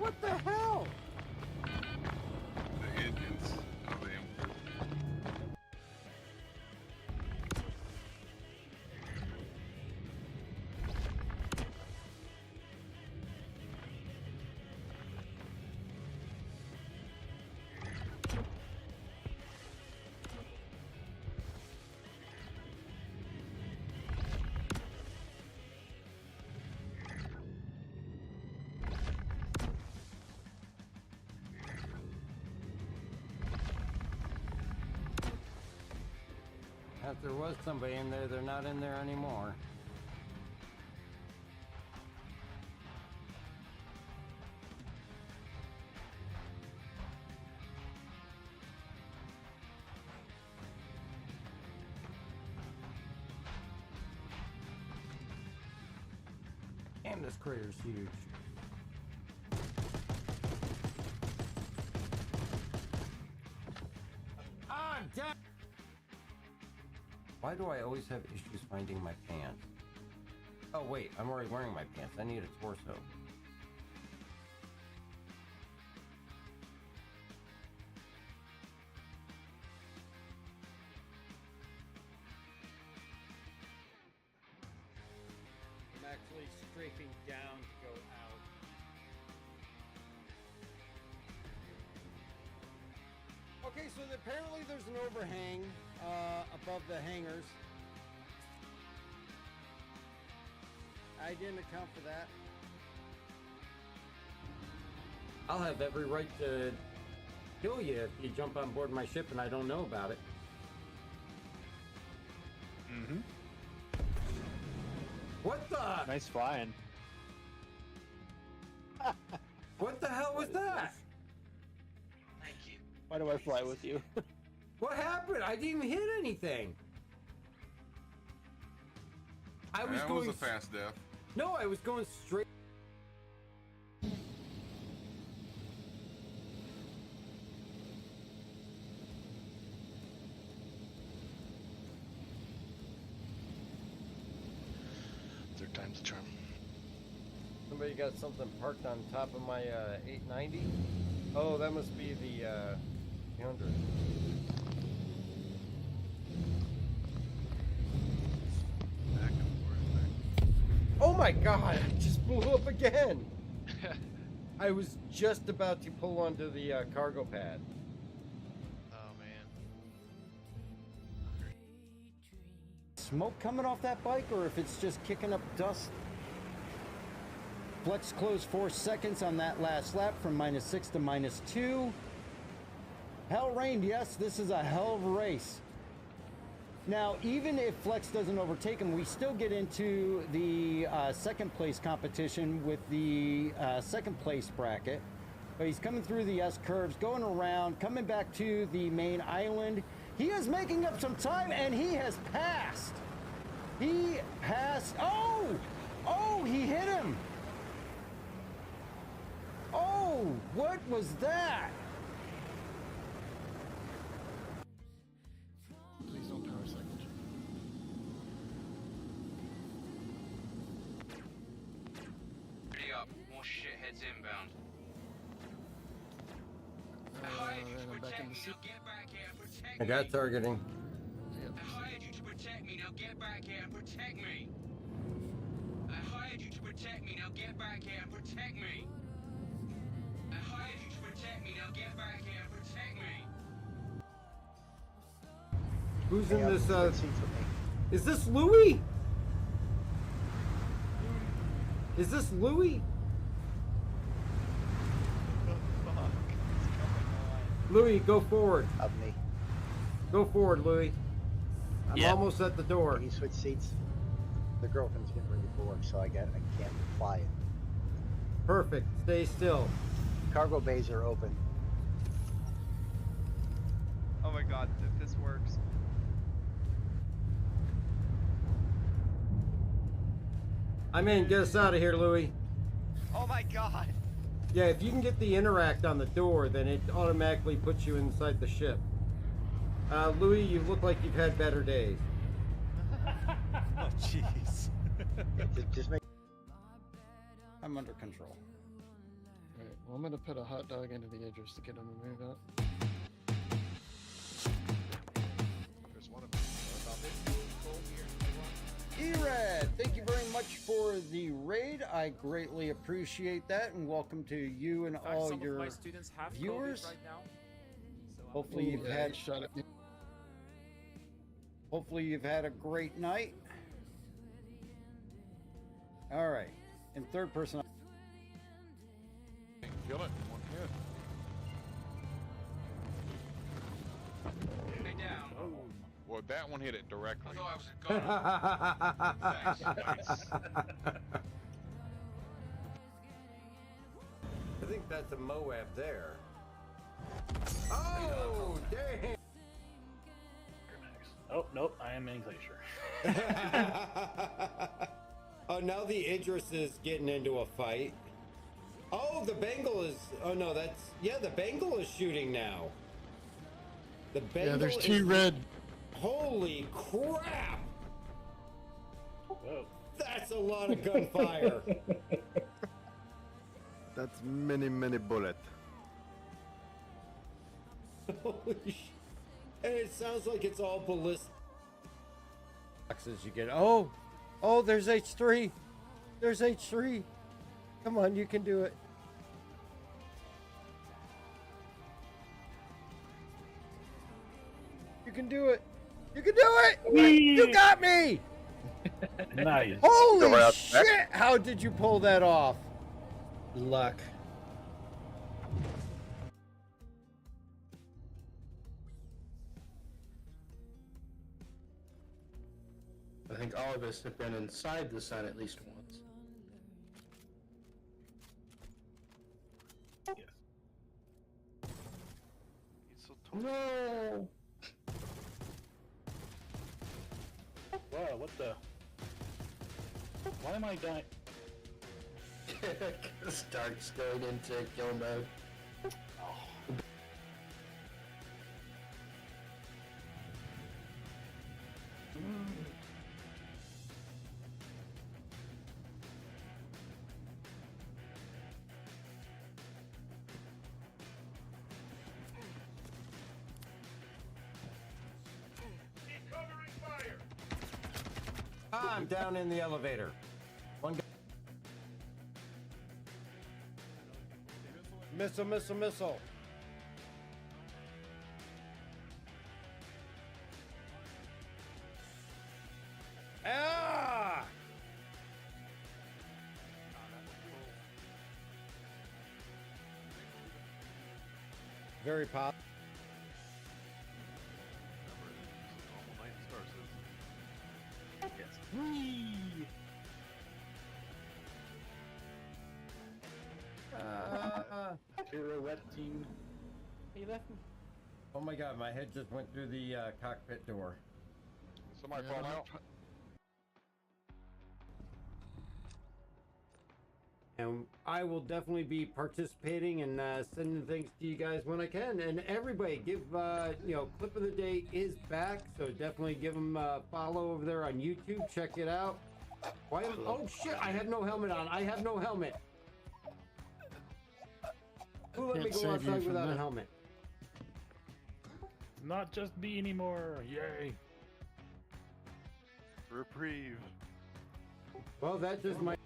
What the hell? The engines of the Emperor. If there was somebody in there, they're not in there anymore. Damn, this crater's huge. Ah, damn! Why do I always have issues finding my pants? Oh wait, I'm already wearing my pants. I need a torso. I'm actually strafing down to go out. Okay, so apparently there's an overhang above the hangars. I didn't account for that. I'll have every right to kill you if you jump on board my ship and I don't know about it. Mm-hmm. What the? Nice flying. What the hell was that? Thank you. Why do I fly with you? What happened? I didn't even hit anything. I was That going. was a fast death. No, I was going straight. Third time's a charm. Somebody got something parked on top of my 890. Oh, that must be the 300. Back and forth. Oh my god, it just blew up again. I was just about to pull onto the cargo pad. Oh man. Smoke coming off that bike, or if it's just kicking up dust. Flex closed 4 seconds on that last lap from -6 to -2. Hell rained, yes, this is a hell of a race. Now, even if Flex doesn't overtake him, we still get into the second place competition with the second place bracket. But he's coming through the S curves, going around, coming back to the main island. He is making up some time, and he has passed. He passed. Oh! Oh, he hit him. Oh, what was that? Please don't power cycle. Ready up. More shitheads inbound. I then hired you to I'm back protect in me. the Now get back here and protect I me. got targeting. I hired you to protect me. Now get back here and protect me. I hired you to protect me. Now get back here and protect me. I hired you to protect me. Now get back here and protect me. Who's Hey, in this? good seat for me. Is this Louis? Is this Louis? Louis, go forward. Of me. Go forward, Louis. I'm Yeah. almost at the door. Can you switch seats? The girlfriend's getting ready for work, so I can't fly it. Perfect. Stay still. Cargo bays are open. Oh my god, if this works. I'm in. Get us out of here, Louis. Oh my god! Yeah, if you can get the interact on the door, then it automatically puts you inside the ship. Louis, you look like you've had better days. Oh jeez. Yeah, just make. I'm under control. Well, I'm gonna put a hot dog into the Idris to get him to move up. There's one of them. Erad, thank you very much for the raid. I greatly appreciate that, and welcome to you and all Some your of my students have viewers. COVID right now. So Hopefully you've Yeah, had he shot at me. Hopefully you've had a great night. All right, in third person. Kill it. One hit. Stay down. Well, that one hit it I directly. thought I was a gunner. Thanks. I think that's a Moab there. Oh, dang! Oh, nope, I am in Glacier. Oh, now the Idris is getting into a fight. Oh, the Bengal is. Oh no, that's the Bengal is shooting now. The Bengal. Yeah, there's two is- red. Holy crap! Whoa. That's a lot of gunfire. That's many bullets. Holy sh! And it sounds like it's all ballistic. Boxes you get. Oh, there's H3. There's H3. Come on, you can do it. You can do it. You can do it. You got me. Nice. Holy shit! How did you pull that off? Luck. I think all of us have been inside the sun at least once. He's so tall. No! Wow, what the? Why am I dying? Starts going into kill mode. I'm down in the elevator. One guy. Missile. Ah! Very pop. Pirouette team. He left me. Oh my god, my head just went through the cockpit door. Somebody fall out. And I will definitely be participating and sending things to you guys when I can. And everybody, give Clip of the Day is back, so definitely give them a follow over there on YouTube. Check it out. Oh shit! I have no helmet on. I have no helmet. Who let me Can't go save you outside from without a that. helmet? Not just me anymore. Yay. Reprieve. Well, that just might.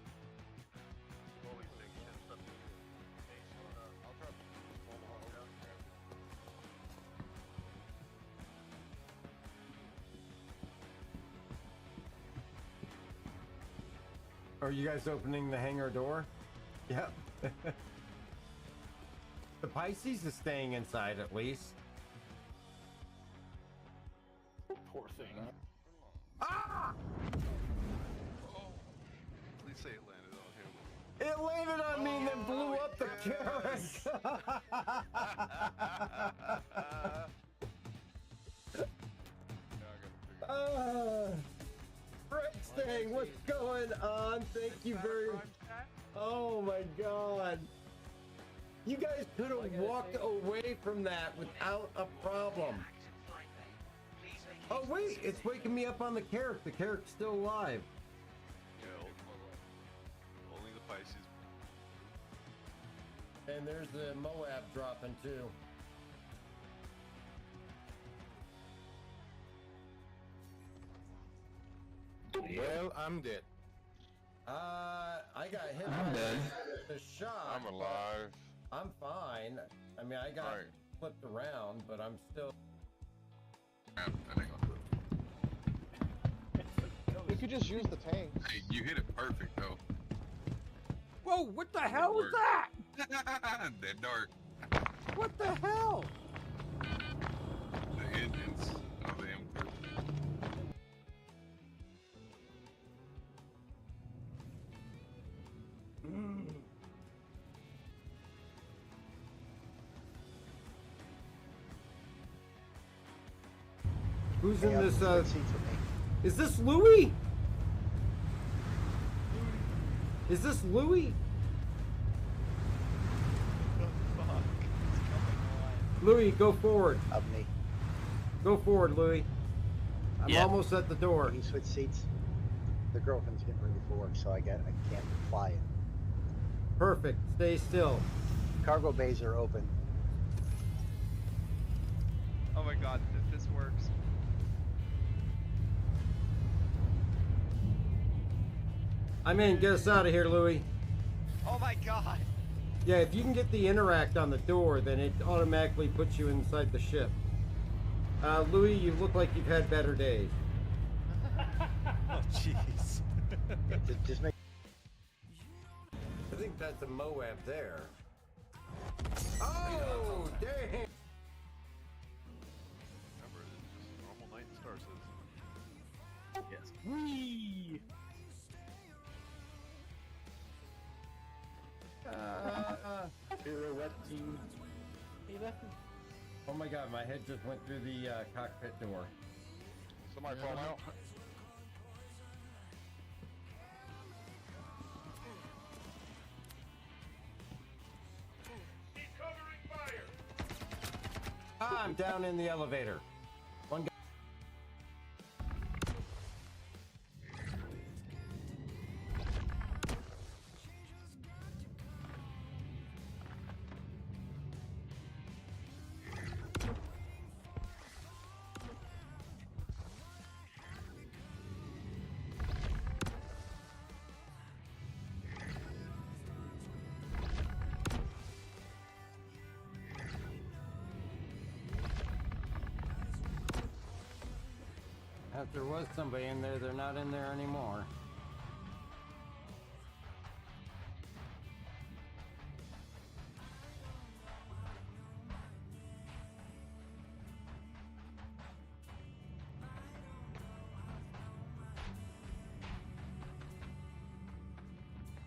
Are you guys opening the hangar door? Yep. The Pisces is staying inside at least. Poor thing. Ah! Please say it landed on him. It landed on me and then blew up the carrot. Stang, what's going on? Thank you very much. Oh my god. You guys could have walked away from that without a problem. Oh wait, it's waking me up on the carrot. The carrot's still alive. Yeah, only the Pisces. And there's the Moab dropping too. Well, I'm dead. I got hit I'm by dead. the shot. I'm alive. I'm fine. I mean, I got Alright. flipped around, but I'm still. You could just use the tank. Hey, you hit it perfect though. Whoa! What the hell was that? That dart. What the hell? The engines of the M3. Who's in Hey, this? switch seats with me. Is this Louis? Is this Louis? Louis, go forward. Of me. Go forward, Louis. I'm Yeah. almost at the door. Can you switch seats? The girlfriend's getting ready for work, so I can't fly it. Perfect. Stay still. Cargo bays are open. Oh my god, if this works. I'm in. Get us out of here, Louis. Oh my god. Yeah, if you can get the interact on the door, then it automatically puts you inside the ship. Louis, you look like you've had better days. Oh jeez. Just make. I think that's a Moab there. Oh, damn! Remember, it's just a normal night in Star Citizen. Yes. Whee! Pirouette team. He left me. Oh my god, my head just went through the cockpit door. Somebody fall out. I'm down in the elevator. One guy. If there was somebody in there, they're not in there anymore.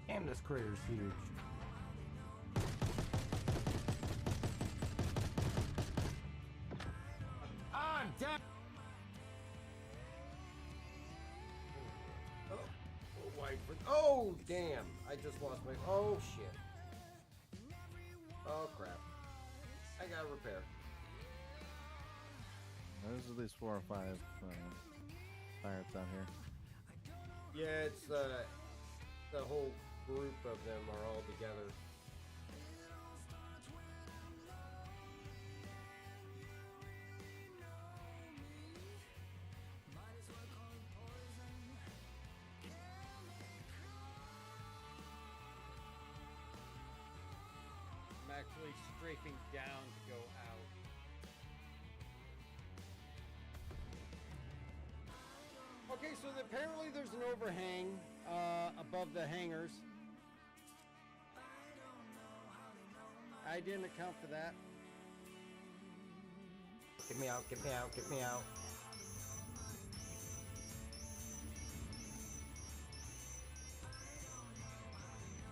Damn, this crater's huge. I'm down! Oh, damn. I just lost my... Oh, shit. Oh, crap. I gotta repair. There's at least 4 or 5 pirates out here. Yeah, it's the whole group of them are all together. I'm actually strafing down to go out. Okay, so apparently there's an overhang above the hangars. I didn't account for that. Get me out, get me out, get me out.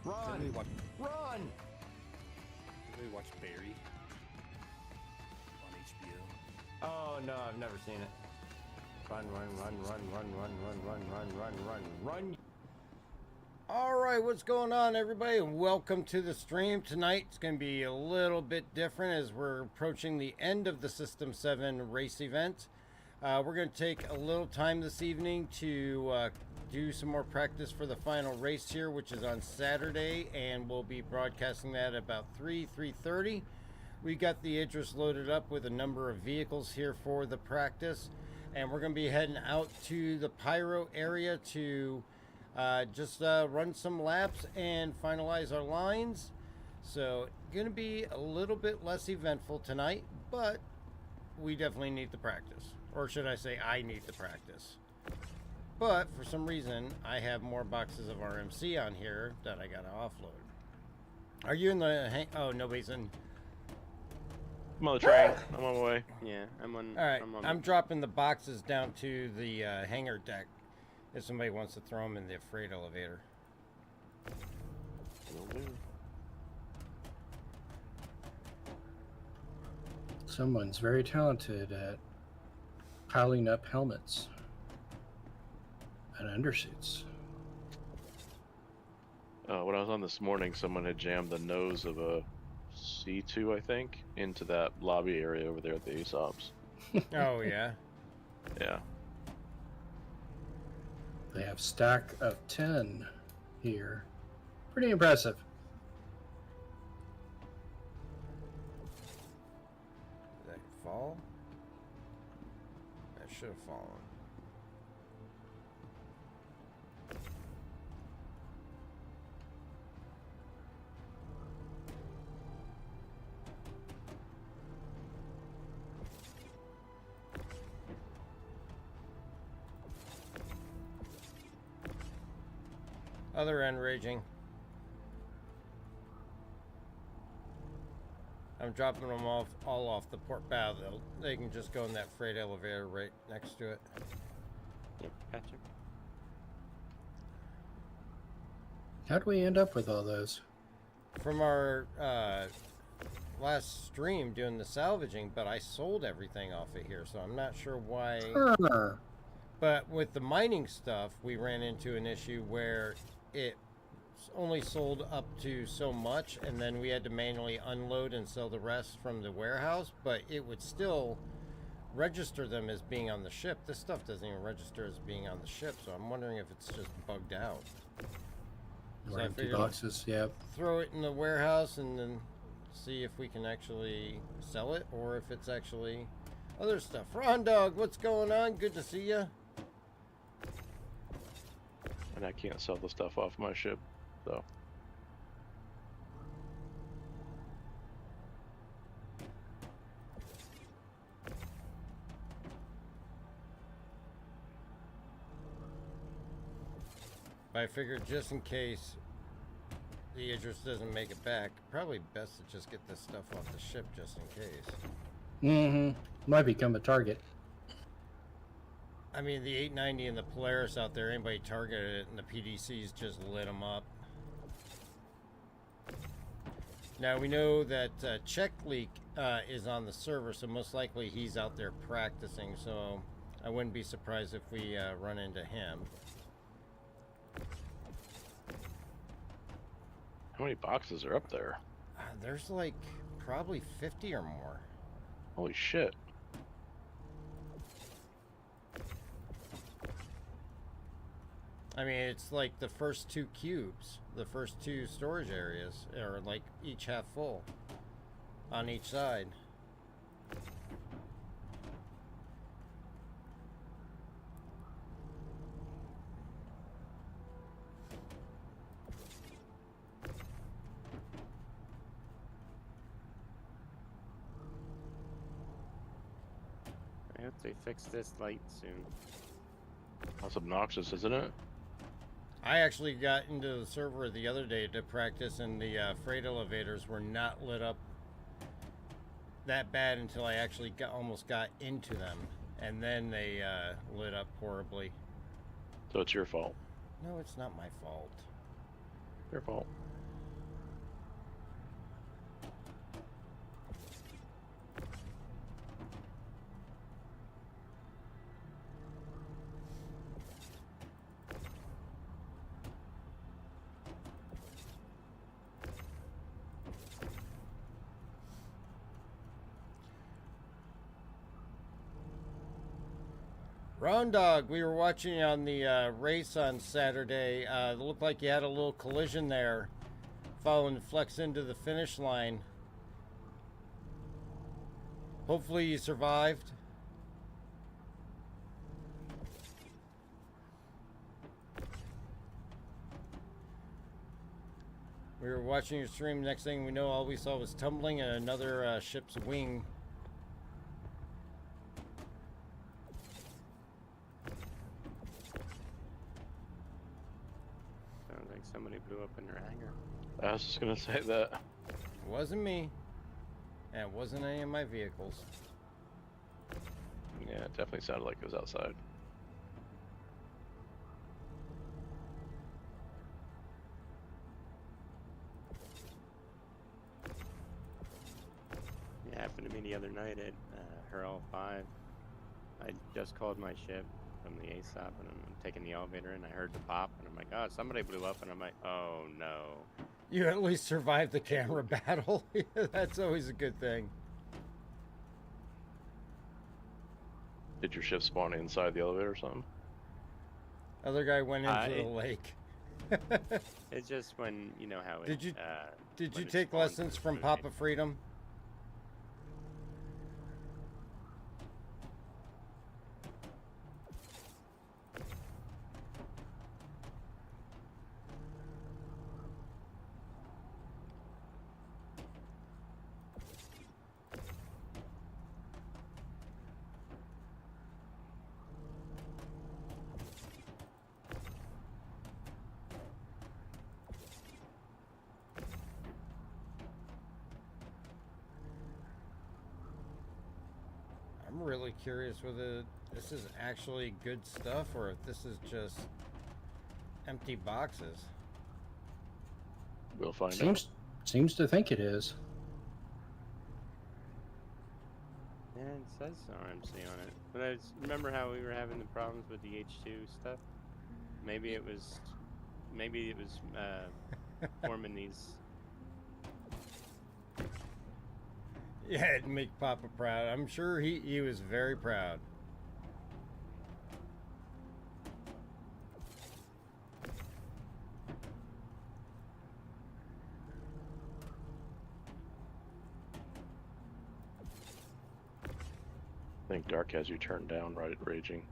Run! Did we watch, Run! did we watch Barry on HBO? Oh no, I've never seen it. Run, run, run, run, run, run, run, run, run, run, run, run. Alright, what's going on, everybody? And welcome to the stream. Tonight it's going to be a little bit different as we're approaching the end of the System 7 race event. We're going to take a little time this evening to do some more practice for the final race here, which is on Saturday, and we'll be broadcasting that about 3:30. We got the Idris loaded up with a number of vehicles here for the practice, and we're going to be heading out to the Pyro area to just run some laps and finalize our lines. So going to be a little bit less eventful tonight, but we definitely need the practice. Or should I say I need the practice. But for some reason, I have more boxes of RMC on here that I got to offload. Are you in the oh, nobody's in. I'm on the train. I'm on my way. Yeah, I'm on. All right, I'm dropping the boxes down to the hangar deck if somebody wants to throw them in the freight elevator. Will do. Someone's very talented at piling up helmets and undersuits. When I was on this morning, someone had jammed the nose of a C2, I think, into that lobby area over there at the ASOPs. Oh, yeah? Yeah. They have stack of 10 here. Pretty impressive. Did that fall? That should have fallen. Other end raging. I'm dropping them all off the port bow. They can just go in that freight elevator right next to it. Yep, gotcha. How'd we end up with all those? From our last stream doing the salvaging, but I sold everything off of here, so I'm not sure why. But with the mining stuff, we ran into an issue where it only sold up to so much, and then we had to manually unload and sell the rest from the warehouse, but it would still register them as being on the ship. This stuff doesn't even register as being on the ship, so I'm wondering if it's just bugged out. Or empty boxes, yeah. Throw it in the warehouse and then see if we can actually sell it, or if it's actually other stuff. Ron Dog, what's going on? Good to see you. And I can't sell the stuff off my ship, so. But I figured just in case the Idris doesn't make it back, probably best to just get this stuff off the ship just in case. Mm-hmm. Might become a target. I mean, the 890 and the Polaris out there, anybody targeted it, and the PDCs just lit them up. Now, we know that Check Leak is on the server, so most likely he's out there practicing, so I wouldn't be surprised if we run into him. How many boxes are up there? There's like probably 50 or more. Holy shit. I mean, it's like the first two cubes, the first two storage areas are like each half full on each side. I hope they fix this light soon. That's obnoxious, isn't it? I actually got into the server the other day to practice, and the freight elevators were not lit up that bad until I actually almost got into them, and then they lit up horribly. So it's your fault. No, it's not my fault. Your fault. Round Dog, we were watching on the race on Saturday. It looked like you had a little collision there, following Flex into the finish line. Hopefully you survived. We were watching your stream. Next thing we know, all we saw was tumbling and another ship's wing. Sounds like somebody blew up in their hangar. I was just gonna say that. It wasn't me. And it wasn't any of my vehicles. Yeah, it definitely sounded like it was outside. It happened to me the other night at Hurl 5. I just called my ship from the ASOP and I'm taking the elevator and I heard the pop and I'm like, oh, somebody blew up and I'm like, oh no. You at least survived the camera battle. That's always a good thing. Did your ship spawn inside the elevator or something? Other guy went into the lake. It's just when, you know how it... Did when you it take spawns, lessons it's from moving. Papa Freedom? I'm really curious whether this is actually good stuff or if this is just empty boxes. We'll find out. Seems to think it is. Yeah, it says RMC on it. But I remember how we were having the problems with the H2 stuff. Maybe it was forming these. Yeah, it'd make Papa proud. I'm sure he was very proud. I think Dark has you turned down, right? Raging.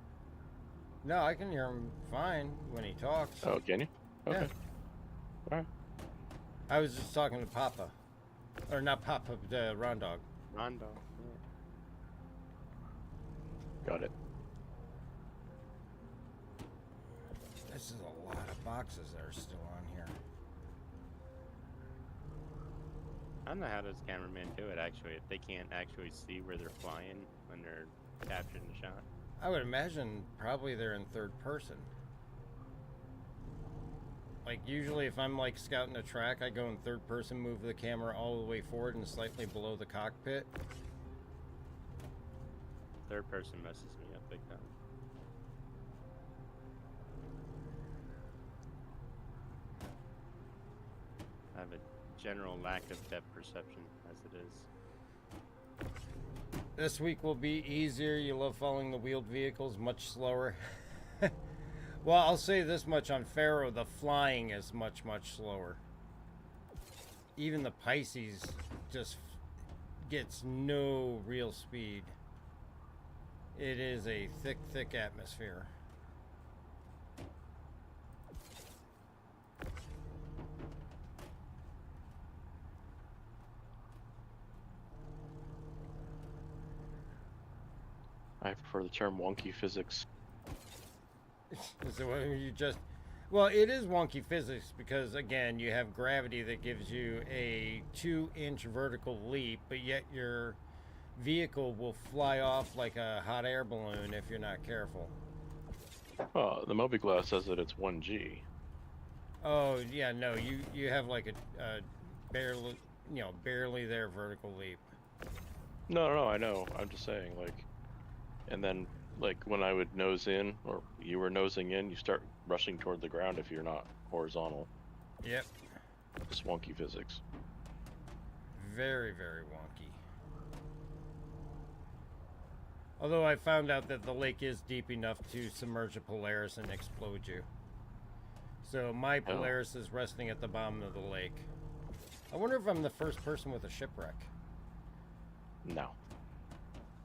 No, I can hear him fine when he talks. Oh, can you? Okay. Yeah. Alright. I was just talking to Papa. Or not Papa, the Rondog. Rondo. Got it. This is a lot of boxes that are still on here. I don't know how does cameraman do it actually if they can't actually see where they're flying when they're capturing the shot. I would imagine probably they're in third person. Like usually if I'm like scouting a track, I go in third person, move the camera all the way forward and slightly below the cockpit. Third person messes me up big time. I have a general lack of depth perception as it is. This week will be easier. You love following the wheeled vehicles, much slower. Well, I'll say this much on Pharaoh, the flying is much, much slower. Even the Pisces just gets no real speed. It is a thick, thick atmosphere. I prefer the term wonky physics. So what you just... Well, it is wonky physics because, again, you have gravity that gives you a 2-inch vertical leap, but yet your vehicle will fly off like a hot air balloon if you're not careful. Oh, the Mobi-Glass says that it's 1G. Oh, yeah, no, you have like a barely, barely there vertical leap. No, I know. I'm just saying, like... And then, like, when I would nose in, or you were nosing in, you start rushing toward the ground if you're not horizontal. Yep. Just wonky physics. Very, very wonky. Although I found out that the lake is deep enough to submerge a Polaris and explode you. So my Polaris is resting at the bottom of the lake. I wonder if I'm the first person with a shipwreck. No.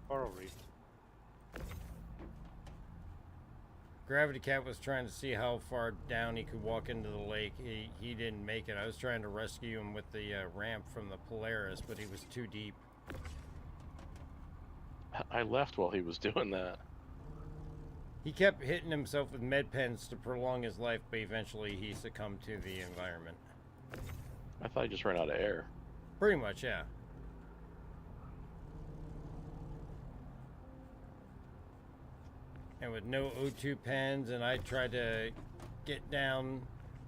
Coral Reef. Gravity Cat was trying to see how far down he could walk into the lake. He didn't make it. I was trying to rescue him with the ramp from the Polaris, but he was too deep. I left while he was doing that. He kept hitting himself with med pens to prolong his life, but eventually he succumbed to the environment. I thought he just ran out of air. Pretty much, yeah. And with no O2 pens, and I tried to get down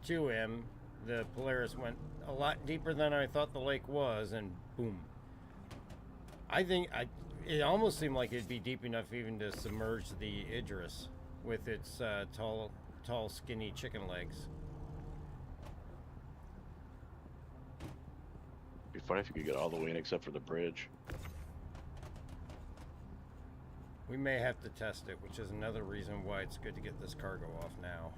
to him, the Polaris went a lot deeper than I thought the lake was, and boom. It almost seemed like it'd be deep enough even to submerge the Idris with its tall, skinny chicken legs. It'd be funny if you could get all the way in except for the bridge. We may have to test it, which is another reason why it's good to get this cargo off now.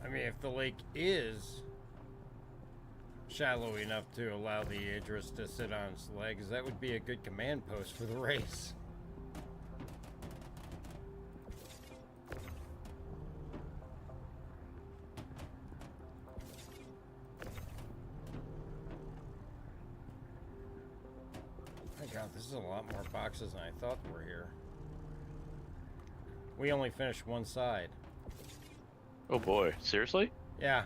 I mean, if the lake is shallow enough to allow the Idris to sit on its legs, that would be a good command post for the race. My God, this is a lot more boxes than I thought were here. We only finished one side. Oh boy, seriously? Yeah.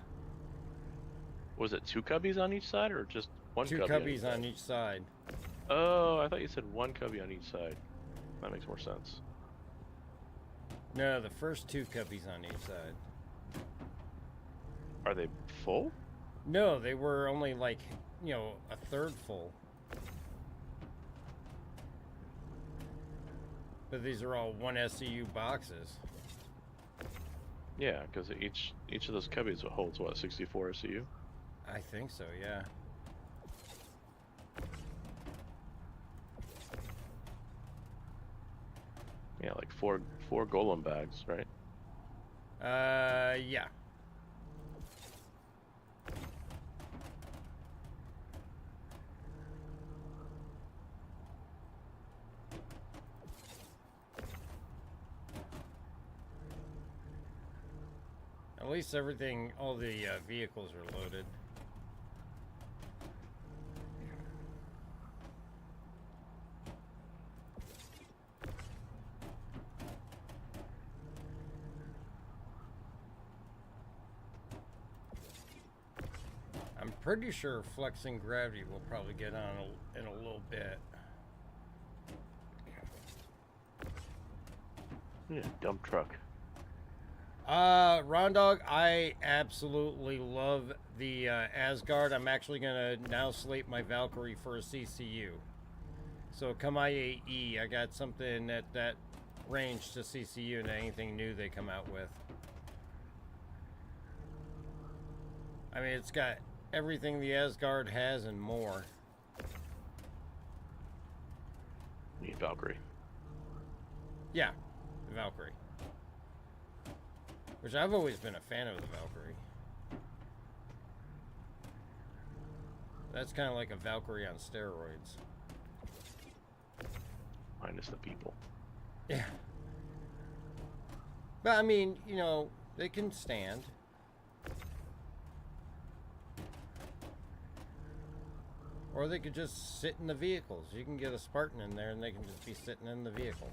Was it 2 cubbies on each side or just one Two cubby cubbies on each side. Oh, I thought you said 1 cubby on each side. That makes more sense. No, the first 2 cubbies on each side. Are they full? No, they were only like, you know, a third full. But these are all 1 SCU boxes. Yeah, because each of those cubbies holds what, 64 SCU? I think so, yeah. Yeah, like four golem bags, right? Yeah. At least everything, all the vehicles are loaded. I'm pretty sure flexing gravity will probably get on in a little bit. Yeah, dump truck. Rondog, I absolutely love the Asgard. I'm actually gonna now slate my Valkyrie for a CCU. So come IAE, I got something at that range to CCU and anything new they come out with. I mean, it's got everything the Asgard has and more. You need Valkyrie. Yeah, the Valkyrie. Which I've always been a fan of the Valkyrie. That's kind of like a Valkyrie on steroids. Minus the people. Yeah. But I mean, you know, they can stand. Or they could just sit in the vehicles. You can get a Spartan in there and they can just be sitting in the vehicle.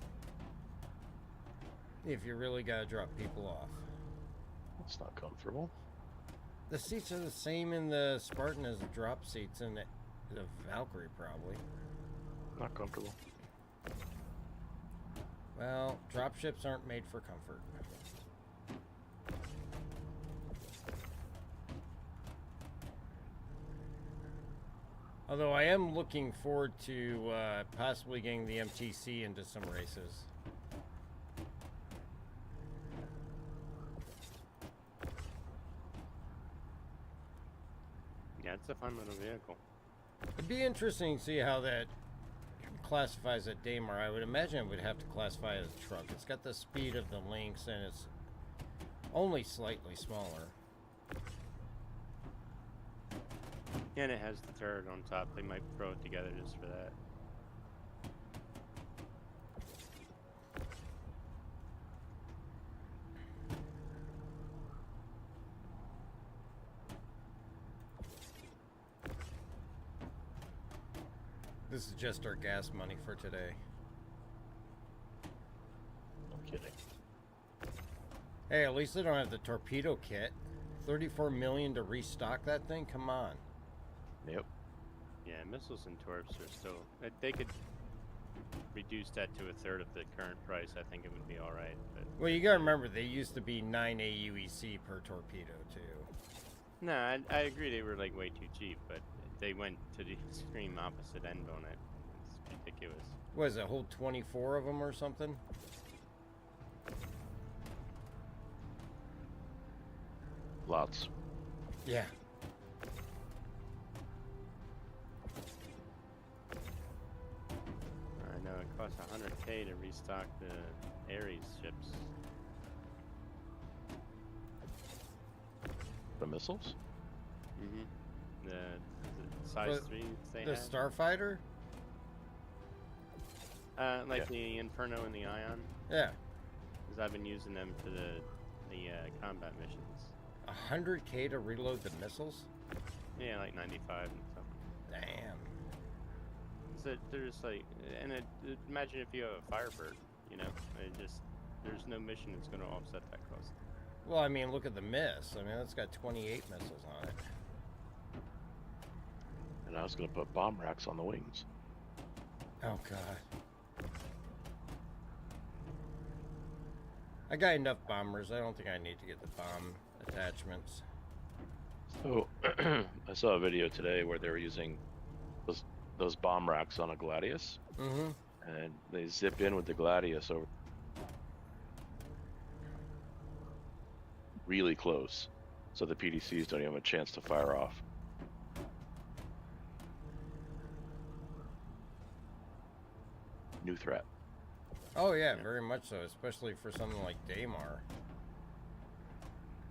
If you really gotta drop people off. It's not comfortable. The seats are the same in the Spartan as the drop seats in the Valkyrie, probably. Not comfortable. Well, dropships aren't made for comfort. Although I am looking forward to possibly getting the MTC into some races. a fun little vehicle. It'd be interesting to see how that classifies at Daymar. I would imagine it would have to classify as a truck. It's got the speed of the Lynx and it's only slightly smaller. And it has the turret on top. They might throw it together just for that. This is just our gas money for today. No kidding. Hey, at least they don't have the torpedo kit. 34 million to restock that thing? Come on. Yep. Yeah, missiles and torps are still... They could reduce that to a third of the current price. I think it would be alright. But Well, you gotta remember, they used to be 9 AUEC per torpedo, too. no, I agree they were like way too cheap, but they went to the extreme opposite end on it. It's ridiculous. What is it, hold 24 of them or something? Lots. Yeah. I know it costs 100K to restock the Ares ships. The missiles? Mm-hmm. The size 3s they The had. Starfighter? Like the Inferno and the Ion. Yeah. Because I've been using them for the combat missions. 100K to reload the missiles? Yeah, like 95 and something. Damn. So they're just like, and imagine if you have a Firebird, you know, there's no mission that's going to offset that cost. Well, I mean, look at the miss. I mean, it's got 28 missiles on it. And I was going to put bomb racks on the wings. Oh, God. I got enough bombers. I don't think I need to get the bomb attachments. So, I saw a video today where they were using those bomb racks on a Gladius. Mm-hmm. And they zip in with the Gladius over really close, so the PDCs don't even have a chance to fire off. New threat. Oh, yeah, very much so, especially for something like Daymar.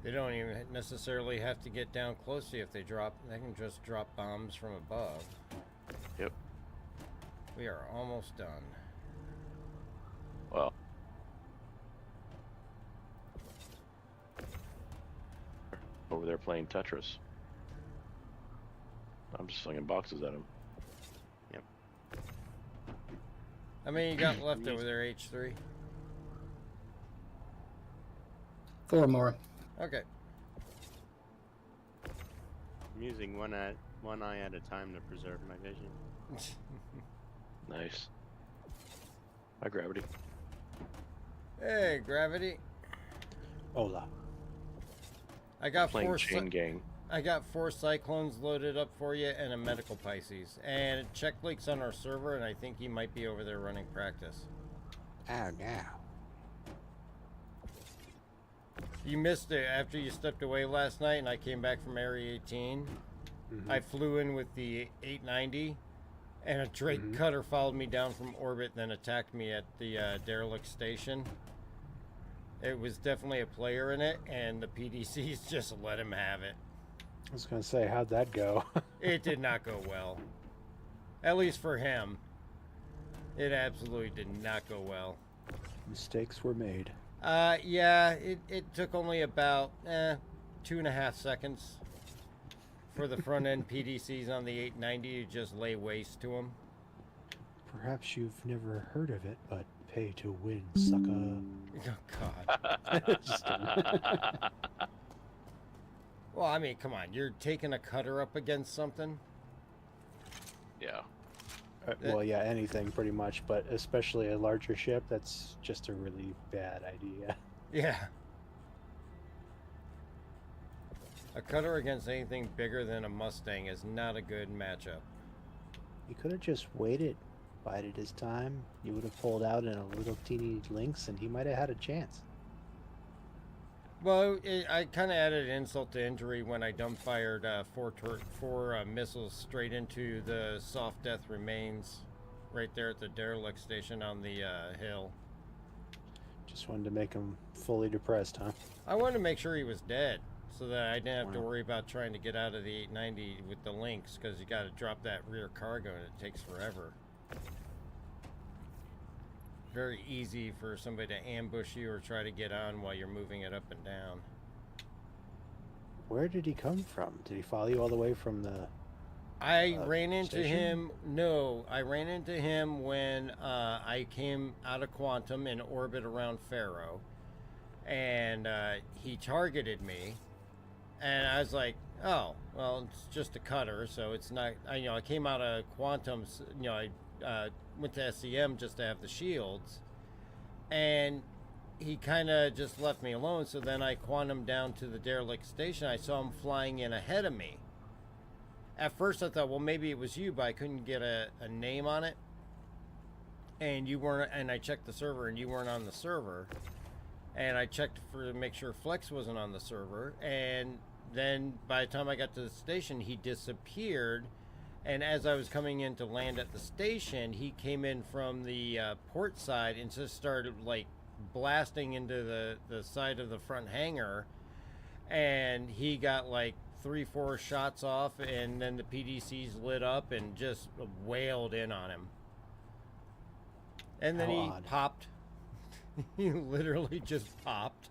They don't even necessarily have to get down close to you if they drop. They can just drop bombs from above. Yep. We are almost done. Well, over there playing Tetris. I'm just slinging boxes at him. Yep. How many you got left over there, H3? 4 more. Okay. I'm using one eye at a time to preserve my vision. Nice. Hi, Gravity. Hey, Gravity. Hola. I got Playing four Chain Gang. I got 4 Cyclones loaded up for you and a Medical Pisces. And Check Leak's on our server, and I think he might be over there running practice. Oh, no. You missed it after you stepped away last night, and I came back from Area 18. Mm-hmm. I flew in with the 890, and a Drake cutter followed me down from orbit, then attacked me at the derelict station. It was definitely a player in it, and the PDCs just let him have it. I was going to say, how'd that go? It did not go well. At least for him. It absolutely did not go well. Mistakes were made. Yeah, it took only about 2.5 seconds for the front end PDCs on the 890 to just lay waste to them. Perhaps you've never heard of it, but pay to win, sucker. Oh, God. Just kidding. Well, I mean, come on. You're taking a cutter up against something? Yeah. Well, yeah, anything pretty much, but especially a larger ship, that's just a really bad idea. Yeah. A cutter against anything bigger than a Mustang is not a good matchup. He could have just waited, bided his time. He would have pulled out in a little teeny Lynx, and he might have had a chance. Well, I kind of added insult to injury when I dumbfired four missiles straight into the soft death remains right there at the derelict station on the hill. Just wanted to make him fully depressed, huh? I wanted to make sure he was dead so that I didn't have to worry about trying to get out of the 890 with the links, because you got to drop that rear cargo and it takes forever. Very easy for somebody to ambush you or try to get on while you're moving it up and down. Where did he come from? Did he follow you all the way from the... I ran into station? him. No, I ran into him when I came out of Quantum in orbit around Faro, and he targeted me, and I was like, "Oh, well, it's just a cutter, so it's not." I came out of Quantum. I went to SCM just to have the shields, and he kind of just left me alone. So then I quantumed down to the derelict station. I saw him flying in ahead of me. At first I thought, well, maybe it was you, but I couldn't get a name on it. And you weren't, and I checked the server and you weren't on the server. And I checked to make sure Flex wasn't on the server. And then by the time I got to the station, he disappeared. And as I was coming in to land at the station, he came in from the port side and just started like blasting into the side of the front hangar. And he got like 3-4 shots off, and then the PDCs lit up and just wailed in on him. And then he popped. He literally just popped.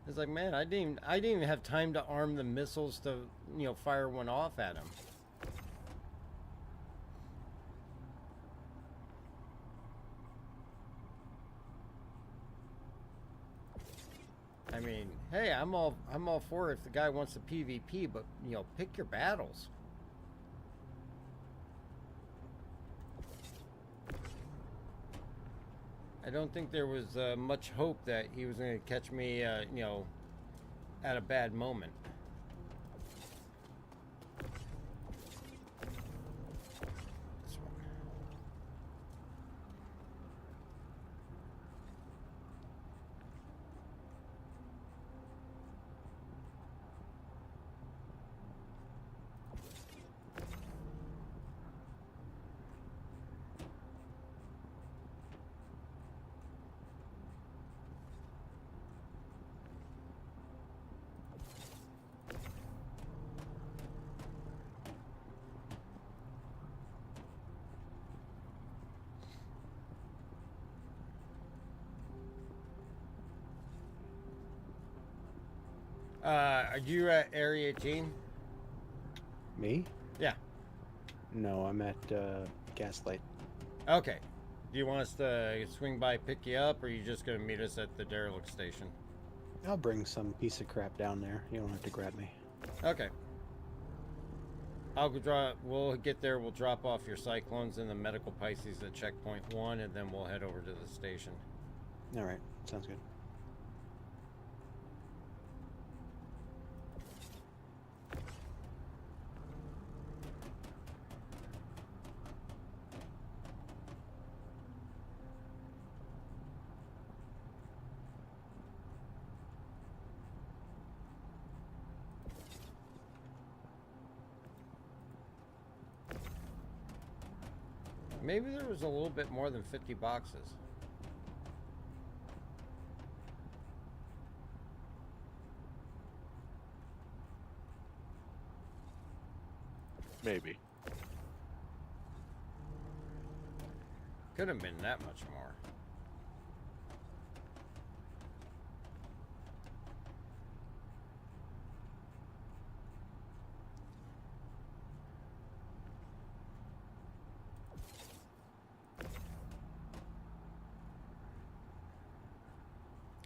It's like, man, I didn't even have time to arm the missiles to, fire one off at him. I mean, hey, I'm all for it if the guy wants the PvP, but pick your battles. I don't think there was much hope that he was going to catch me, at a bad moment. This one. Are you at Area 18? Me? Yeah. No, I'm at Gaslight. Okay. Do you want us to swing by, pick you up, or are you just going to meet us at the derelict station? I'll bring some piece of crap down there. You don't have to grab me. Okay. We'll get there, we'll drop off your Cyclones and the medical Pisces at checkpoint 1, and then we'll head over to the station. Alright, sounds good. Maybe there was a little bit more than 50 boxes. Maybe. Could have been that much more.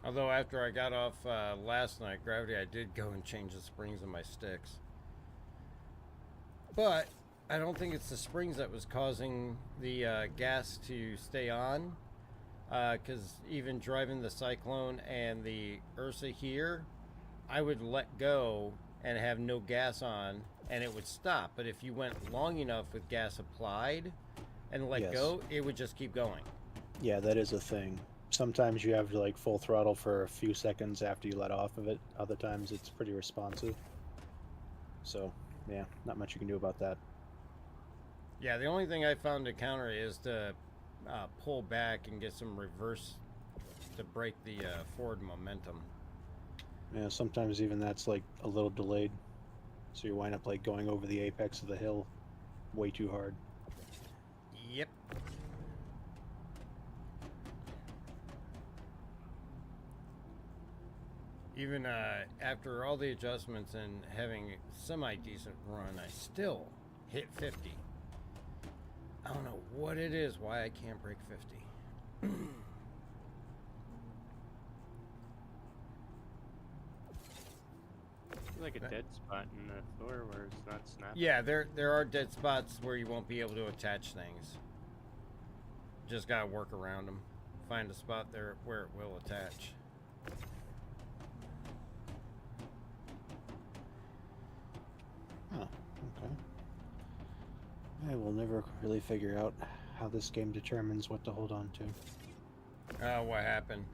Although after I got off last night, Gravity, I did go and change the springs of my sticks. But I don't think it's the springs that was causing the gas to stay on. Because even driving the Cyclone and the Ursa here, I would let go and have no gas on, and it would stop. But if you went long enough with gas applied and let go, it would just keep going. Yeah, that is a thing. Sometimes you have like full throttle for a few seconds after you let off of it. Other times it's pretty responsive. So, yeah, not much you can do about that. Yeah, the only thing I found to counter is to pull back and get some reverse to break the forward momentum. Yeah, sometimes even that's like a little delayed. So you wind up like going over the apex of the hill way too hard. Yep. Even after all the adjustments and having a semi-decent run, I still hit 50. I don't know what it is, why I can't break 50. Like a dead spot in the floor where it's not snapping. Yeah, there are dead spots where you won't be able to attach things. Just gotta work around them. Find a spot there where it will attach. Oh, okay. I will never really figure out how this game determines what to hold on to. What happened?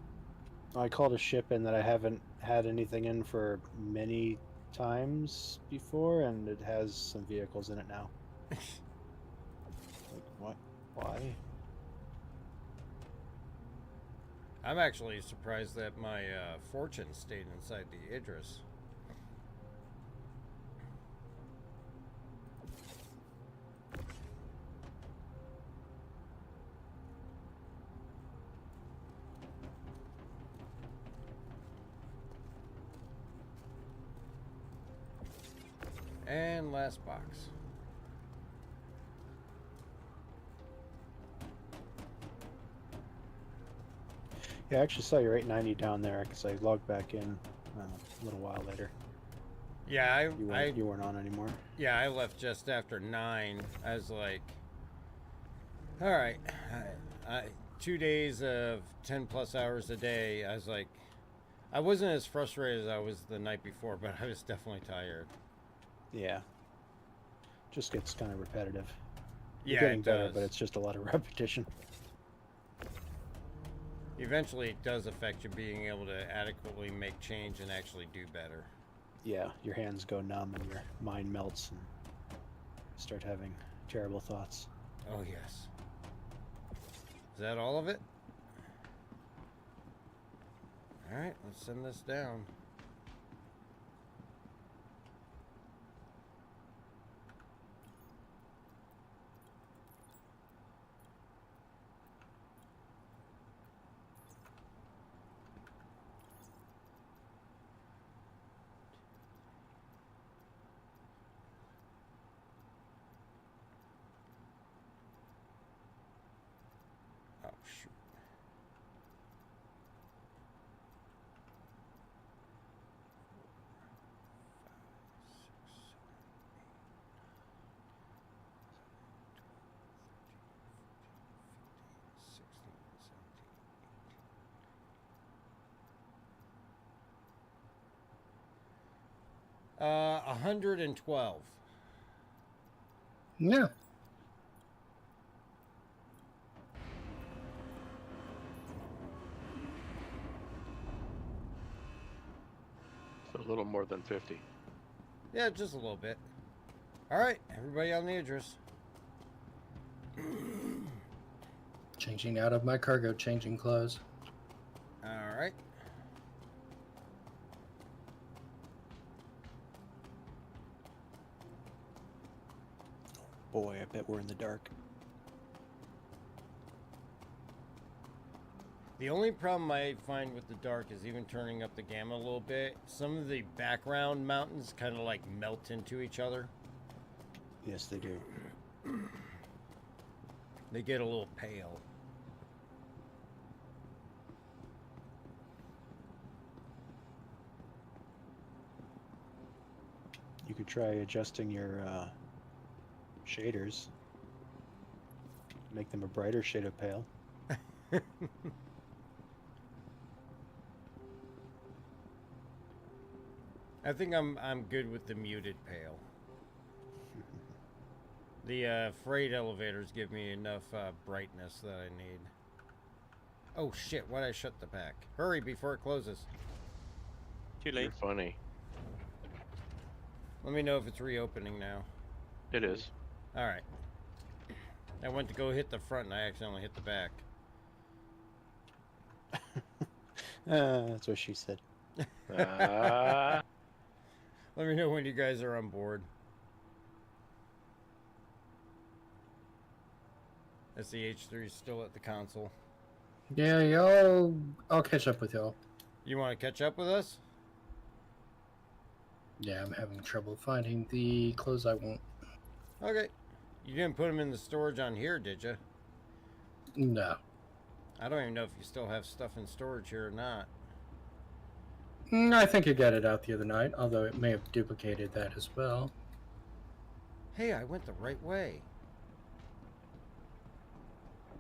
I called a ship in that I haven't had anything in for many times before, and it has some vehicles in it now. Like, what? Why? I'm actually surprised that my fortune stayed inside the Idris. And last box. Yeah, I actually saw your 890 down there because I logged back in a little while later. Yeah, you weren't on anymore. Yeah, I left just after 9. I was like, all right, 2 days of 10 plus hours a day. I was like, I wasn't as frustrated as I was the night before, but I was definitely tired. Yeah. Just gets kind of repetitive. Yeah, You're getting it better, does. but it's just a lot of repetition. Eventually, it does affect you being able to adequately make change and actually do better. Yeah, your hands go numb and your mind melts and you start having terrible thoughts. Oh, yes. Is that all of it? All right, let's send this down. Oh, shoot. Uh, 112. Yeah. So a little more than 50. Yeah, just a little bit. All right, everybody on the Idris. Changing out of my cargo, changing clothes. All right. Boy, I bet we're in the dark. The only problem I find with the dark is even turning up the gamma a little bit. Some of the background mountains kind of like melt into each other. Yes, they do. They get a little pale. You could try adjusting your shaders. Make them a brighter shade of pale. I think I'm good with the muted pale. The freight elevators give me enough brightness that I need. Oh shit, why'd I shut the pack? Hurry before it closes. Too late. You're funny. Let me know if it's reopening now. It is. Alright. I went to go hit the front and I accidentally hit the back. That's what she said. Ah. Let me know when you guys are on board. As the H3 is still at the console. Yeah, y'all. I'll catch up with y'all. You want to catch up with us? Yeah, I'm having trouble finding the clothes I want. Okay. You didn't put them in the storage on here, did you? No. I don't even know if you still have stuff in storage here or not. I think I got it out the other night, although it may have duplicated that as well. Hey, I went the right way.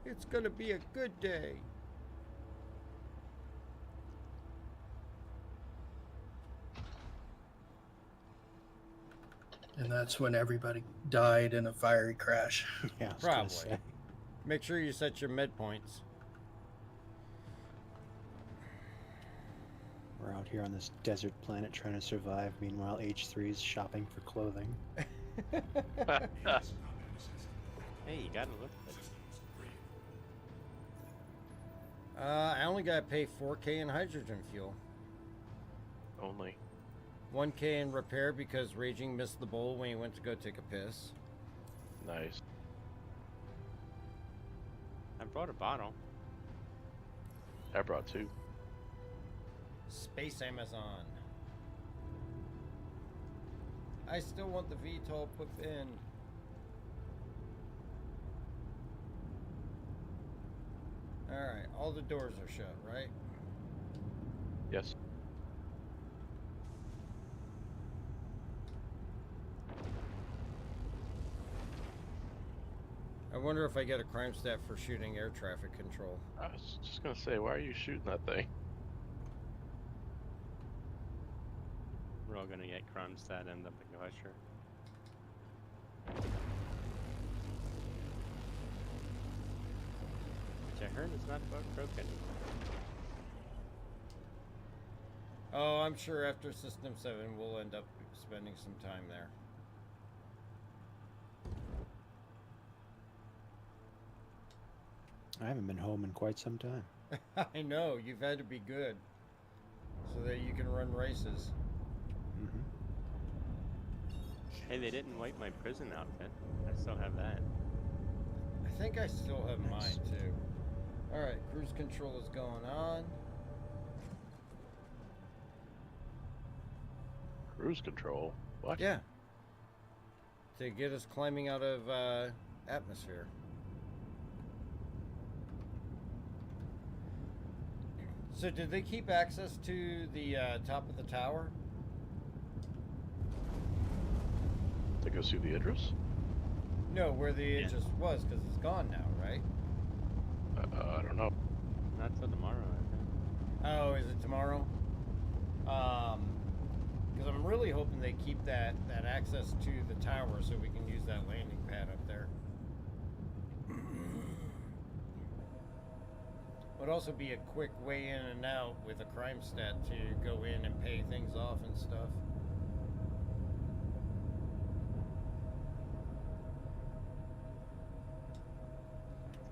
It's gonna be a good day. And that's when everybody died in a fiery crash. Yeah, I was gonna Probably. say. Make sure you set your med points. We're out here on this desert planet trying to survive. Meanwhile, H3's shopping for clothing. Hey, you gotta look good. I only gotta pay 4K in hydrogen fuel. Only. 1K in repair because Raging missed the bowl when he went to go take a piss. Nice. I brought a bottle. I brought 2. Space Amazon. I still want the VTOL put in. Alright, all the doors are shut, right? Yes. I wonder if I get a crime stat for shooting air traffic control. I was just gonna say, why are you shooting that thing? We're all gonna get Kronstadt end up in Gusher. Which I heard is not bug broken. Oh, I'm sure after System 7 we'll end up spending some time there. I haven't been home in quite some time. I know, you've had to be good so that you can run races. Mm-hmm. Hey, they didn't wipe my prison outfit. I still have that. I think I still have mine too. Alright, cruise control is going on. Cruise control? What? Yeah. To get us climbing out of atmosphere. So did they keep access to the top of the tower? To go see the Idris? No, where the Idris was, because it's gone now, right? I don't know. Not till tomorrow, I think. Oh, is it tomorrow? Because I'm really hoping they keep that access to the tower so we can use that landing pad up there. Would also be a quick way in and out with a crime stat to go in and pay things off and stuff.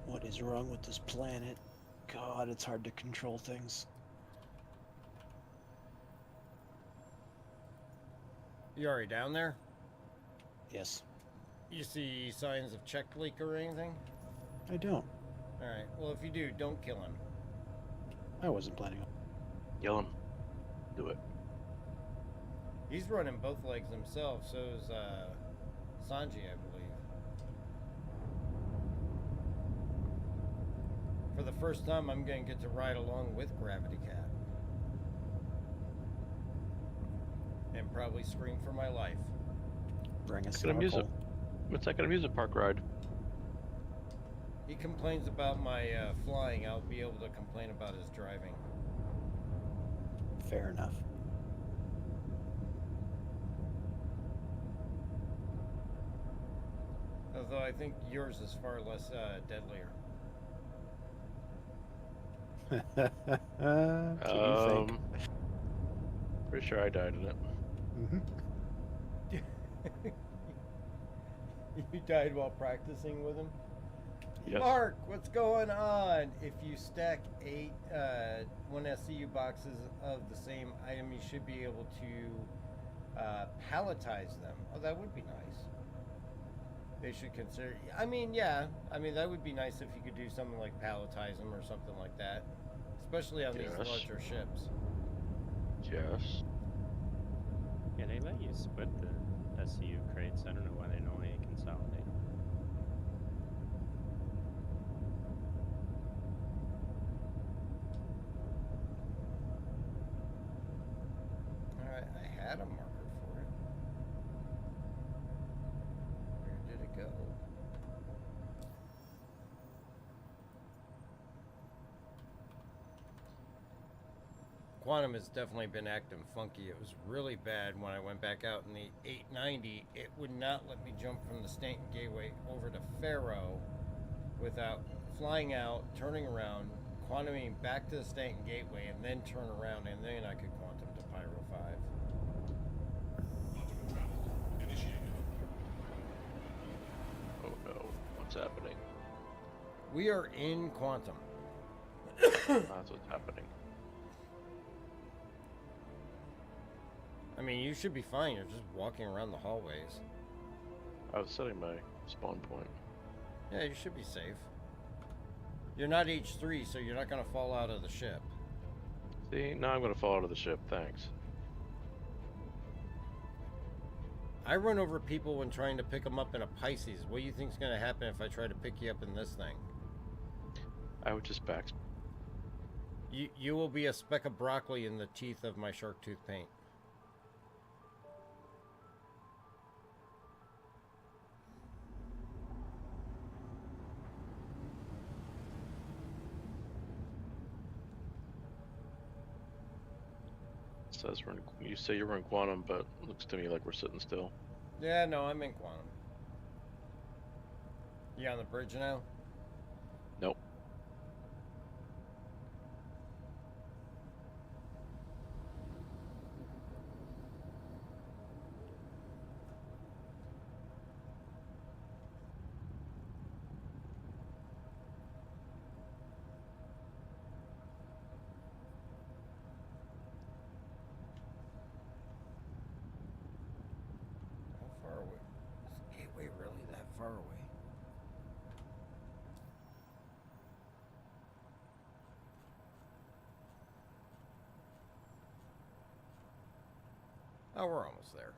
What is wrong with this planet? God, it's hard to control things. You already down there? Yes. You see signs of check leak or anything? I don't. Alright, well if you do, don't kill him. I wasn't planning on. Kill him. Do it. He's running both legs himself, so is Sanji, I believe. For the first time, I'm going to get to ride along with Gravity Cat. And probably scream for my life. Bring us It's like an amusement park ride. He complains about my flying. I'll be able to complain about his driving. Fair enough. Although I think yours is far less deadlier. Pretty sure I died in it. You died while practicing with him? Yes. Mark, what's going on? If you stack 8 one SCU boxes of the same item, you should be able to palletize them. Oh, that would be nice. They should consider. I mean, yeah. I mean, that would be nice if you could do something like palletize them or something like that, especially on these larger ships. Yes. Yeah, they let you split the SCU crates. I don't know why they don't let you consolidate. Alright, I had a marker for it. Where did it go? Quantum has definitely been acting funky. It was really bad when I went back out in the 890. It would not let me jump from the Stanton Gateway over to Faro without flying out, turning around, quantuming back to the Stanton Gateway, and then turn around, and then I could quantum to Pyro 5. Oh no, what's happening? We are in quantum. That's what's happening. I mean, you should be fine. You're just walking around the hallways. I was setting my spawn point. Yeah, you should be safe. You're not H3, so you're not going to fall out of the ship. See, now I'm going to fall out of the ship. Thanks. I run over people when trying to pick them up in a Pisces. What do you think's going to happen if I try to pick you up in this thing? I would just back. You will be a speck of broccoli in the teeth of my shark tooth paint. Says we're in, you say you're in quantum, but it looks to me like we're sitting still. Yeah, no, I'm in quantum. You on the bridge now? Nope. How far away? Is the gateway really that far away? Oh, we're almost there.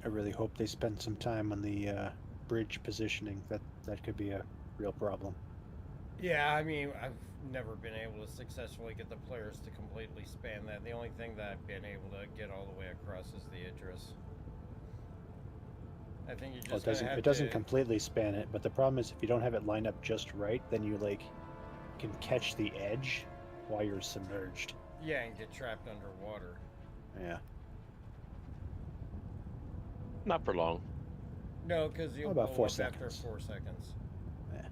I really hope they spend some time on the bridge positioning. That could be a real problem. Yeah, I mean, I've never been able to successfully get the players to completely span that. The only thing that I've been able to get all the way across is the Idris. I think you just It doesn't completely span it, but the problem is if you don't have it lined up just right, then you can catch the edge while you're submerged. Yeah, and get trapped underwater. Yeah. Not for long. No, because you'll About blow 4 up seconds. after 4 seconds. Yeah.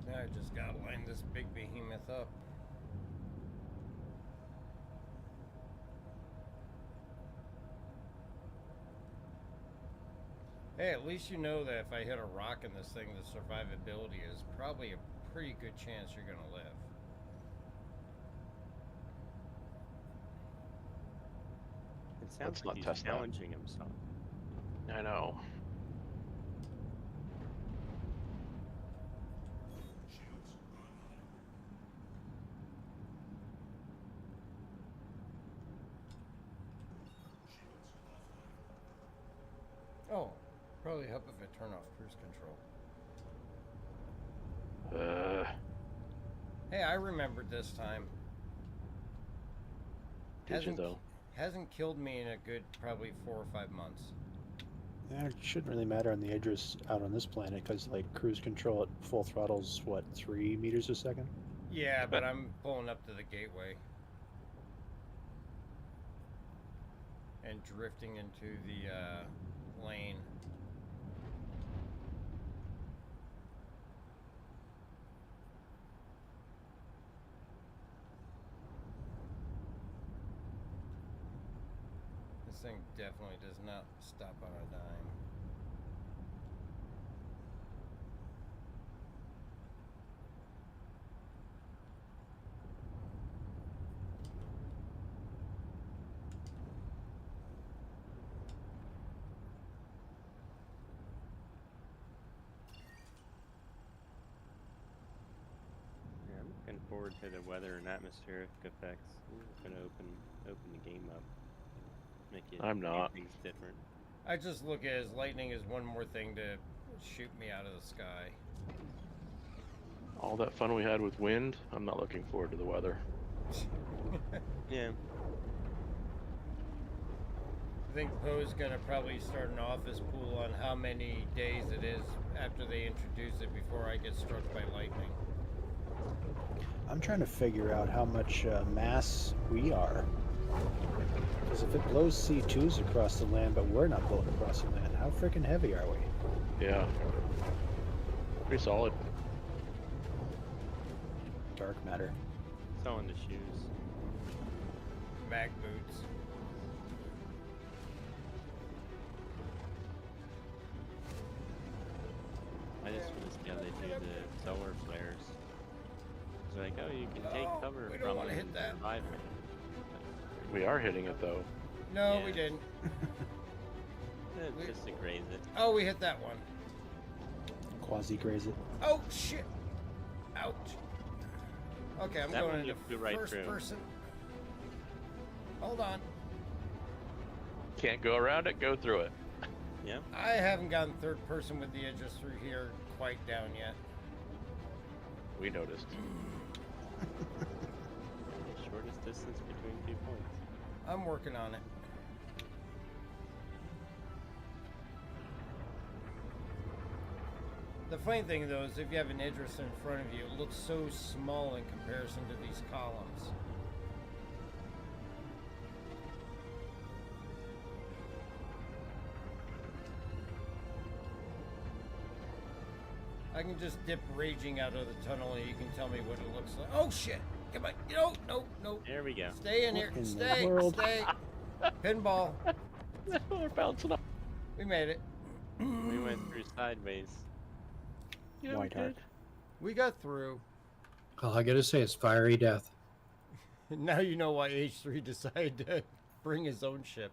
Now I just gotta line this big behemoth up. Hey, at least you know that if I hit a rock in this thing, the survivability is probably a pretty good chance you're gonna live. It sounds Let's like not he's test that. challenging himself. I know. Probably help if I turn off cruise control. Hey, I remembered this time. Did you though? Hasn't killed me in a good probably 4 or 5 months. Yeah, it shouldn't really matter on the Idris out on this planet because like cruise control at full throttle's what, 3 meters a second? Yeah, but I'm pulling up to the gateway. And drifting into the lane. This thing definitely does not stop on a dime. Yeah, I'm looking forward to the weather and atmospheric effects. I'm gonna open the game up. Make it I'm not. Things different. I just look at it as lightning is one more thing to shoot me out of the sky. All that fun we had with wind, I'm not looking forward to the weather. Yeah. I think Poe's gonna probably start an office pool on how many days it is after they introduce it before I get struck by lightning. I'm trying to figure out how much mass we are. Because if it blows C2s across the land, but we're not blowing across the land, how freaking heavy are we? Yeah. Pretty solid. Dark matter. It's all in the shoes. Mag boots. I just want to see how they do the solar flares. It's like, oh, you can take cover we from don't want to them hit that. and survive it. We are hitting it though. No, Yeah. we didn't. Just to graze it. Oh, we hit that one. Quasi-graze it. Oh, shit. Ouch. Okay, I'm That going one into you flew right first through. person. Hold on. Can't go around it, go through it. Yeah. I haven't gotten third person with the Idris through here quite down yet. We noticed. Shortest distance between 2 points. I'm working on it. The funny thing though is if you have an Idris in front of you, it looks so small in comparison to these columns. I can just dip raging out of the tunnel and you can tell me what it looks like. Oh shit! Come on! No! There we go. Stay in here! What in the Stay! world? Stay! Pinball! We're bouncing up. We made it. We went through sideways. Yeah, White we Heart. did. We got through. All I gotta say is fiery death. Now you know why H3 decided to bring his own ship.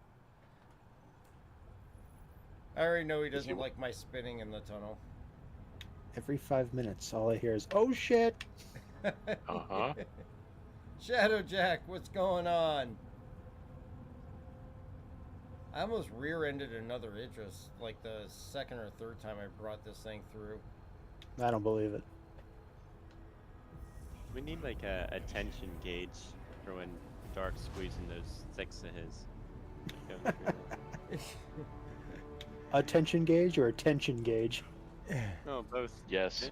I already know he doesn't like my spinning in the tunnel. Every 5 minutes, all I hear is, oh shit! Uh-huh. Shadow Jack, what's going on? I almost rear-ended another Idris, like the second or third time I brought this thing through. I don't believe it. We need like a tension gauge for when Dark's squeezing those 6 of his. Going through A tension gauge or a tension gauge? No, both. Yes.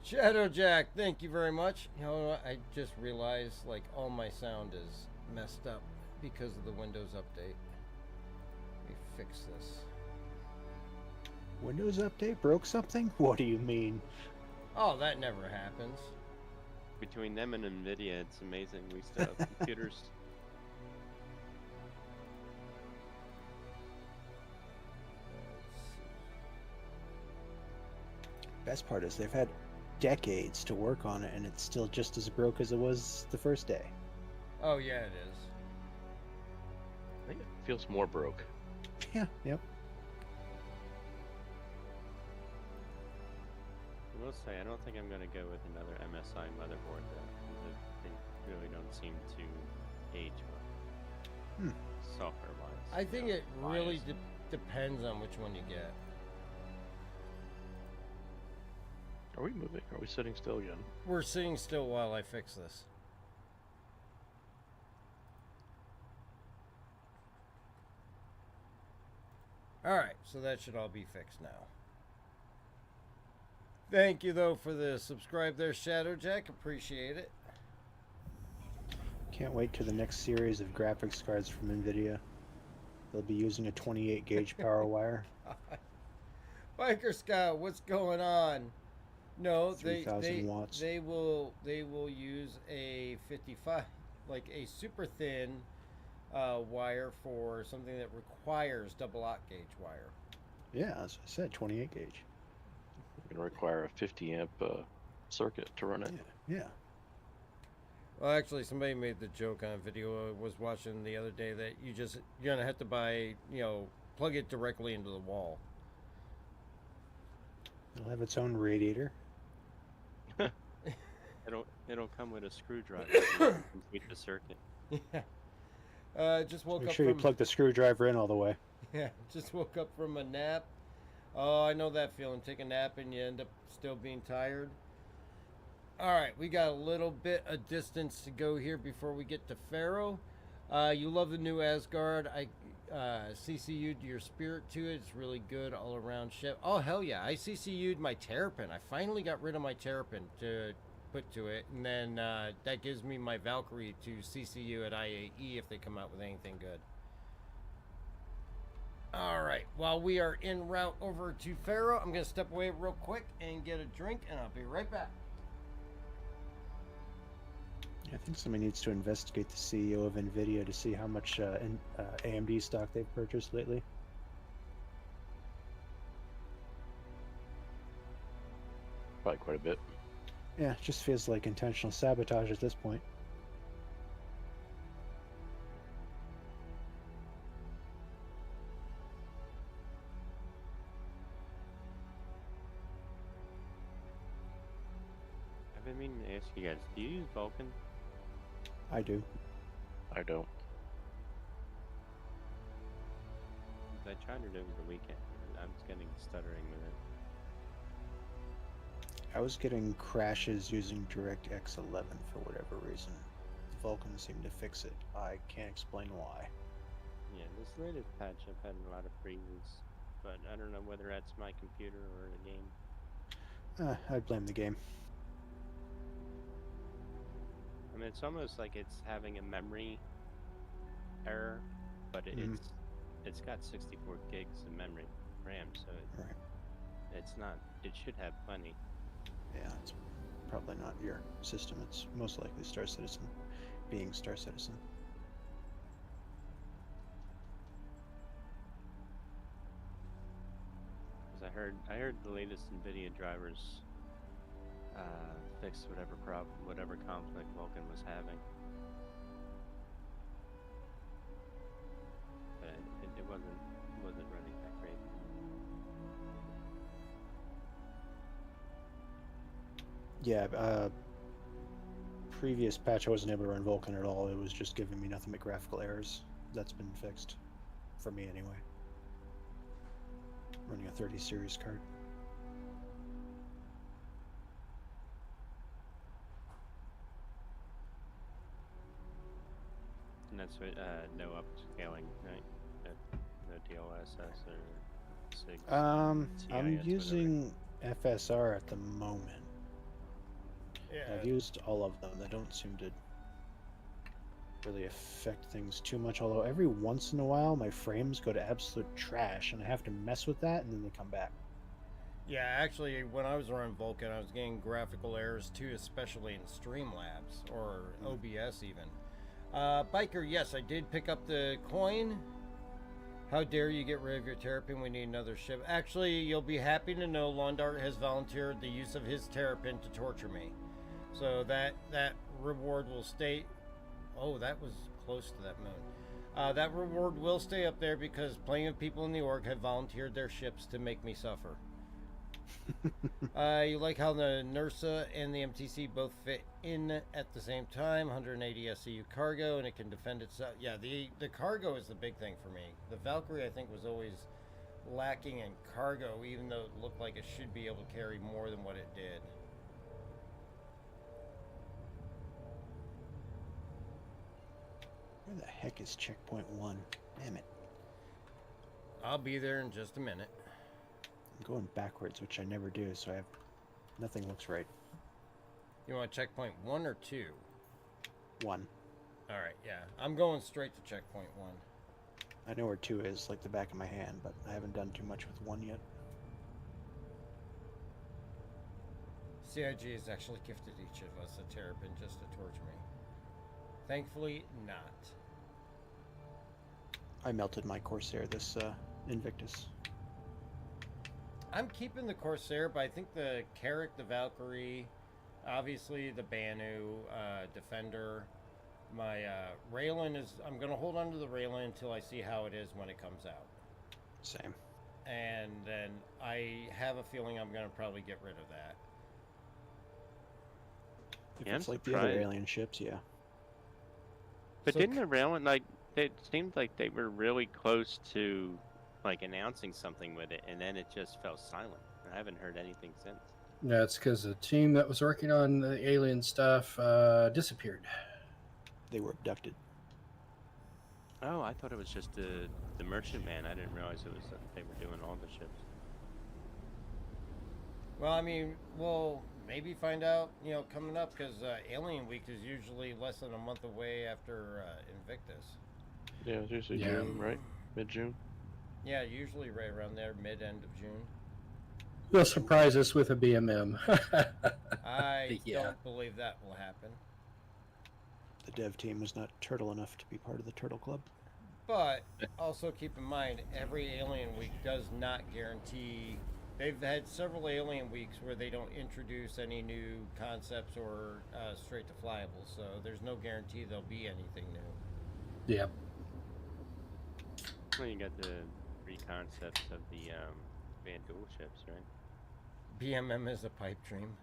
Shadow Jack, thank you very much. You know what? I just realized like all my sound is messed up because of the Windows update. Let me fix this. Windows update broke something? What do you mean? Oh, that never happens. Between them and Nvidia, it's amazing. We still have computers. Best part is they've had decades to work on it and it's still just as broke as it was the first day. Oh yeah, it is. I think it feels more broke. Yeah, yep. I will say, I don't think I'm going to go with another MSI motherboard though, because they really don't seem to age well. Software-wise. I think it really depends on which one you get. Are we moving? Are we sitting still again? We're sitting still while I fix this. Alright, so that should all be fixed now. Thank you, though, for the subscribe there, Shadowjack. Appreciate it. Can't wait to the next series of graphics cards from NVIDIA. They'll be using a 28 gauge power wire. Biker Scout, what's going on? No, 3,000 watts. they will use a 55, like a super thin wire for something that requires double aught gauge wire. Yeah, as I said, 28 gauge. It's gonna require a 50 amp circuit to run it. Yeah. Well, actually, somebody made the joke on a video I was watching the other day that you're gonna have to buy, plug it directly into the wall. It'll have its own radiator. It'll come with a screwdriver to complete the circuit. Yeah. Just woke Make up sure from... you plug the screwdriver in all the way. Yeah, just woke up from a nap. Oh, I know that feeling. Take a nap and you end up still being tired. Alright, we got a little bit of distance to go here before we get to Pharaoh. You love the new Asgard. I CCU'd your spirit to it. It's really good all around ship. Oh, hell yeah. I CCU'd my Terrapin. I finally got rid of my Terrapin to put to it. And then that gives me my Valkyrie to CCU at IAE if they come out with anything good. Alright, while we are en route over to Pharaoh, I'm going to step away real quick and get a drink, and I'll be right back. I think somebody needs to investigate the CEO of NVIDIA to see how much AMD stock they've purchased lately. Probably quite a bit. Yeah, it just feels like intentional sabotage at this point. I've been meaning to ask you guys, do you use Vulkan? I do. I don't. I tried it over the weekend. I was getting stuttering with it. I was getting crashes using DirectX 11 for whatever reason. Vulkan seemed to fix it. I can't explain why. Yeah, this latest patch I've had a lot of freezes, but I don't know whether that's my computer or the game. I'd blame the game. I mean, it's almost like it's having a memory error, but it's got 64 gigs of memory RAM, so it's not. It should have plenty. Yeah, it's probably not your system. It's most likely Star Citizen, being Star Citizen. Because I heard the latest NVIDIA drivers fix whatever problem, whatever conflict Vulkan was having. But it wasn't running that great. Yeah, previous patch I wasn't able to run Vulkan at all. It was just giving me nothing but graphical errors. That's been fixed. For me anyway. Running a 30 series card. And that's what, no upscaling, right? No DLSS or SIG. I'm CIS, using FSR at the moment. Yeah. I've used all of them. They don't seem to really affect things too much, although every once in a while my frames go to absolute trash and I have to mess with that and then they come back. Yeah, actually, when I was running Vulkan, I was getting graphical errors too, especially in Streamlabs or OBS even. Biker, yes, I did pick up the coin. How dare you get rid of your Terrapin? We need another ship. Actually, you'll be happy to know Londart has volunteered the use of his Terrapin to torture me. So that reward will stay... Oh, that was close to that moon. That reward will stay up there because plenty of people in the org have volunteered their ships to make me suffer. You like how the NERSA and the MTC both fit in at the same time, 180 SCU cargo, and it can defend itself. Yeah, the cargo is the big thing for me. The Valkyrie, I think, was always lacking in cargo, even though it looked like it should be able to carry more than what it did. Where the heck is checkpoint 1? Damn it. I'll be there in just a minute. I'm going backwards, which I never do, so I have nothing looks right. You want checkpoint 1 or 2? 1. Alright, yeah. I'm going straight to checkpoint 1. I know where 2 is, like the back of my hand, but I haven't done too much with 1 yet. CIG has actually gifted each of us a terrapin just to torture me. Thankfully, not. I melted my Corsair this Invictus. I'm keeping the Corsair, but I think the Carrack, the Valkyrie, obviously the Banu, Defender, my Raylan is... I'm going to hold on to the Raylan until I see how it is when it comes out. Same. And then I have a feeling I'm going to probably get rid of that. If Yeah, it's I'm like the other surprised. alien ships, yeah. But So didn't the Raylan, like, it seemed like they were really close to, like, announcing something with it, and then it just fell silent. I haven't heard anything since. Yeah, it's because the team that was working on the alien stuff disappeared. They were abducted. Oh, I thought it was just the merchantman. I didn't realize it was that they were doing all the ships. Well, I mean, we'll maybe find out, you know, coming up, because Alien Week is usually less than a month away after Invictus. Yeah, it's usually Yeah. June, right? Mid-June. Yeah, usually right around there, mid-end of June. They'll surprise us with a BMM. I Yeah. don't believe that will happen. The dev team was not turtle enough to be part of the Turtle Club. But also keep in mind, every Alien Week does not guarantee. They've had several Alien Weeks where they don't introduce any new concepts or straight to flyable, so there's no guarantee there'll be anything new. Yeah. Well, you got the three concepts of the Van Duel ships, right? BMM is a pipe dream.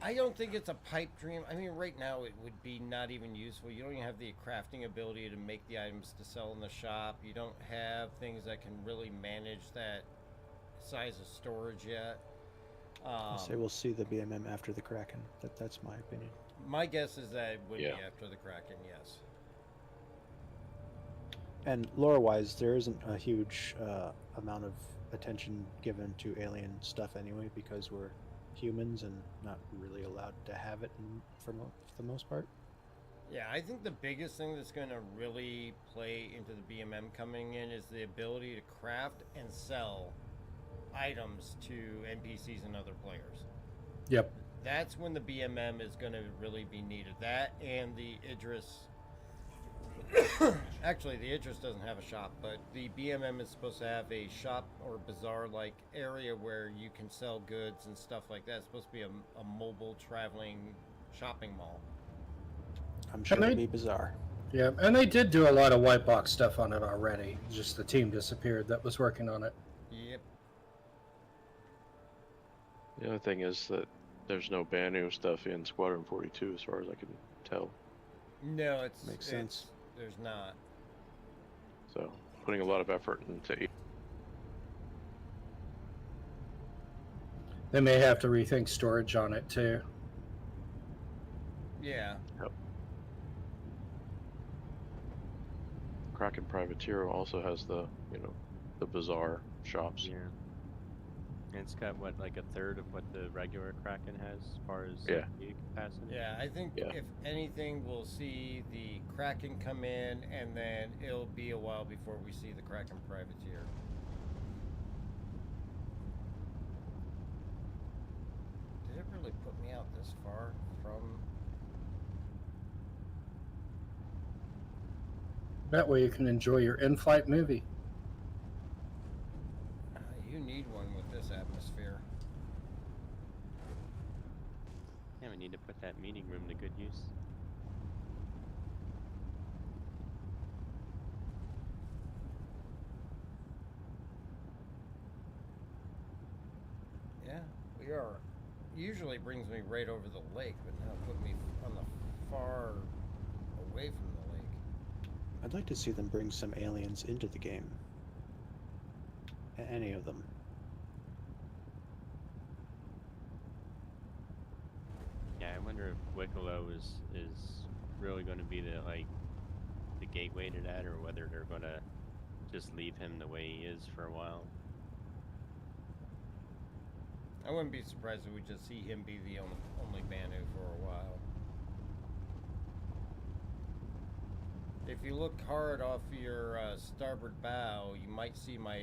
I don't think it's a pipe dream. I mean, right now it would be not even useful. You don't even have the crafting ability to make the items to sell in the shop. You don't have things that can really manage that size of storage yet. I'll say we'll see the BMM after the Kraken. That's my opinion. My guess is that it would Yeah. be after the Kraken, yes. And lore-wise, there isn't a huge amount of attention given to alien stuff anyway, because we're humans and not really allowed to have it for the most part. Yeah, I think the biggest thing that's going to really play into the BMM coming in is the ability to craft and sell items to NPCs and other players. Yep. That's when the BMM is going to really be needed. That and the Idris. Actually, the Idris doesn't have a shop, but the BMM is supposed to have a shop or bazaar-like area where you can sell goods and stuff like that. It's supposed to be a mobile traveling shopping mall. I'm sure it'll be bizarre. Yeah, and they did do a lot of white box stuff on it already. Just the team disappeared that was working on it. Yep. The other thing is that there's no Banu stuff in Squadron 42 as far as I can tell. No, it's Makes sense. There's not. So putting a lot of effort into. They may have to rethink storage on it too. Yeah. Yep. Kraken Privateer also has the the bazaar shops. Yeah. And it's got what, like a third of what the regular Kraken has as far as Yeah. gig capacity? Yeah, I think Yeah. if anything, we'll see the Kraken come in, and then it'll be a while before we see the Kraken Privateer. Did it really put me out this far from... That way you can enjoy your in-flight movie. You need one with this atmosphere. Yeah, we need to put that meeting room to good use. Yeah, we are. Usually brings me right over the lake, but now it put me on the far away from the lake. I'd like to see them bring some aliens into the game. any of them. Yeah, I wonder if Wicklow is really going to be the gateway to that, or whether they're going to just leave him the way he is for a while. I wouldn't be surprised if we just see him be the only Banu for a while. If you look hard off your starboard bow, you might see my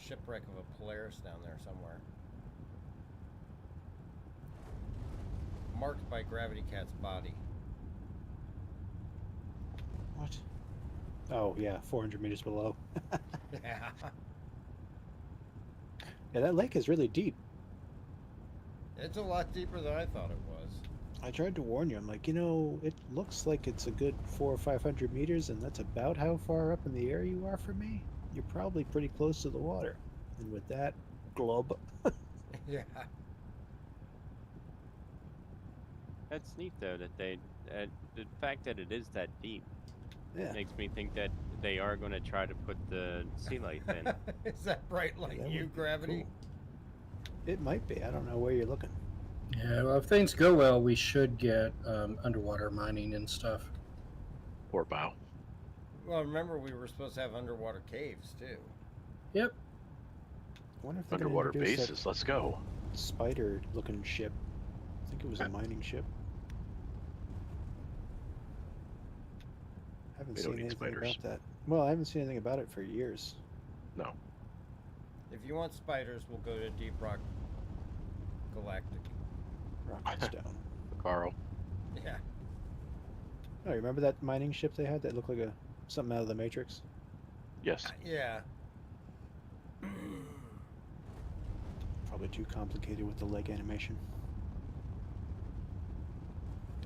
shipwreck of a Polaris down there somewhere. Marked by Gravity Cat's body. What? Oh, yeah, 400 meters below. Yeah. Yeah, that lake is really deep. It's a lot deeper than I thought it was. I tried to warn you. I'm like, it looks like it's a good 400 or 500 meters, and that's about how far up in the air you are from me. You're probably pretty close to the water. And with that globe. Yeah. That's neat though that the fact that it is that deep makes me think that they are going to try to put the sea light in. Is that bright like That you, would be Gravity? It might be. I don't know where you're looking. Yeah, well, if things go well, we should get underwater mining and stuff. Or bow. Well, remember we were supposed to have underwater caves too. Yep. I wonder if they're gonna Underwater introduce that bases. Let's go. spider-looking ship. I think it was a mining ship. I haven't We seen don't need anything spiders. about that. Well, I haven't seen anything about it for years. No. If you want spiders, we'll go to Deep Rock Galactic. Rocketstone. Carl. Yeah. Oh, you remember that mining ship they had that looked like something out of the Matrix? Yes. Yeah. Probably too complicated with the leg animation.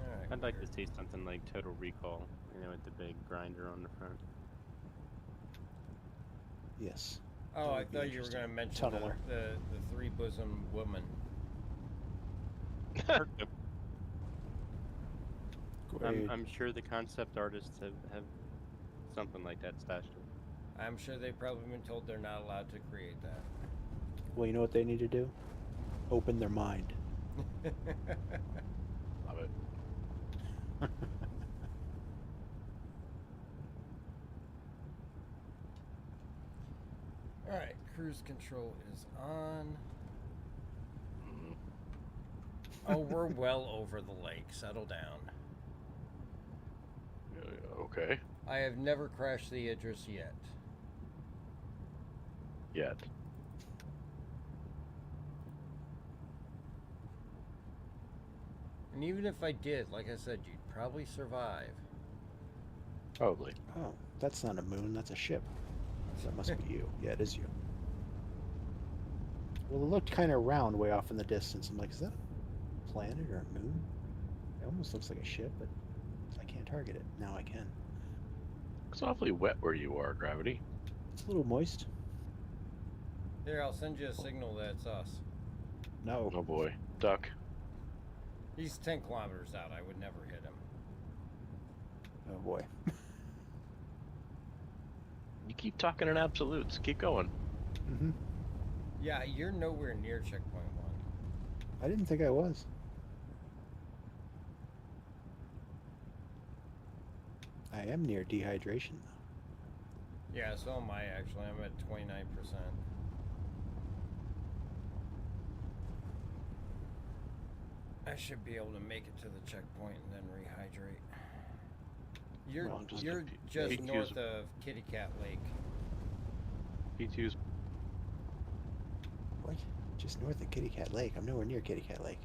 Alright. I'd like to see something like Total Recall, with the big grinder on the front. Yes. Oh, That I would be thought you were going to mention Tunneler. the three bosom woman. Great. I'm sure the concept artists have something like that stashed away. I'm sure they've probably been told they're not allowed to create that. Well, you know what they need to do? Open their mind. Love it. Alright, cruise control is on. Oh, we're well over the lake. Settle down. Okay. I have never crashed the Idris yet. Yet. And even if I did, like I said, you'd probably survive. Probably. Oh, that's not a moon, that's a ship. So that must be you. Yeah, it is you. Well, it looked kind of round way off in the distance. I'm like, is that a planet or a moon? It almost looks like a ship, but I can't target it. Now I can. It's awfully wet where you are, Gravity. It's a little moist. Here, I'll send you a signal that it's us. No. Oh boy. Duck. He's 10 kilometers out. I would never hit him. Oh boy. You keep talking in absolutes. Keep going. Mm-hmm. Yeah, you're nowhere near checkpoint 1. I didn't think I was. I am near dehydration though. Yeah, so am I actually. I'm at 29%. I should be able to make it to the checkpoint and then rehydrate. You're Well, just you're P- just P2's north of Kitty Cat Lake. P2's. What? Just north of Kitty Cat Lake. I'm nowhere near Kitty Cat Lake.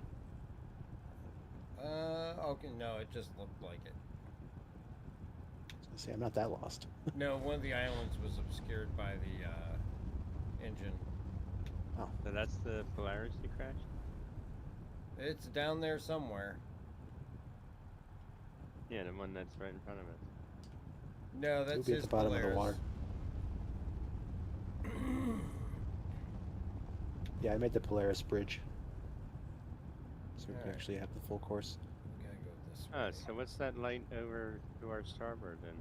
Okay, no, it just looked like it. I was gonna say I'm not that lost. No, one of the islands was obscured by the engine. Oh. So that's the Polaris you crashed? It's down there somewhere. Yeah, the one that's right in front of us. No, It'll that's be at his the bottom Polaris. of the water. Yeah, I made the Polaris bridge. So we can Alright. actually have the full course. We gotta go this way. Oh, so what's that light over to our starboard then?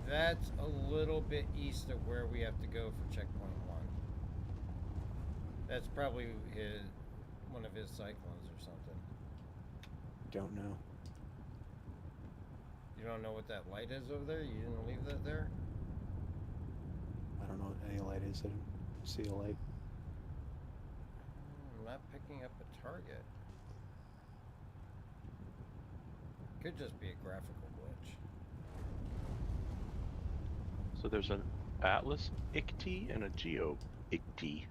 That's a little bit east of where we have to go for checkpoint 1. That's probably one of his cyclones or something. Don't know. You don't know what that light is over there? You didn't leave that there? I don't know what any light is. I didn't see a light. I'm not picking up a target. Could just be a graphical glitch. So there's an Atlas ICT and a Geo ICT.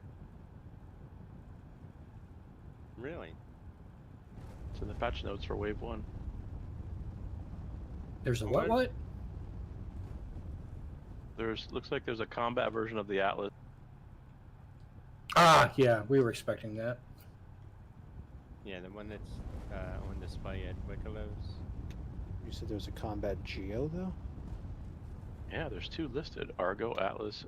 Really? It's in the patch notes for Wave 1. There's a what? Looks like there's a combat version of the Atlas. Ah, yeah, we were expecting that. Yeah, the one that's on display at Wikilos. You said there was a combat Geo though? Yeah, there's 2 listed: Argo Atlas,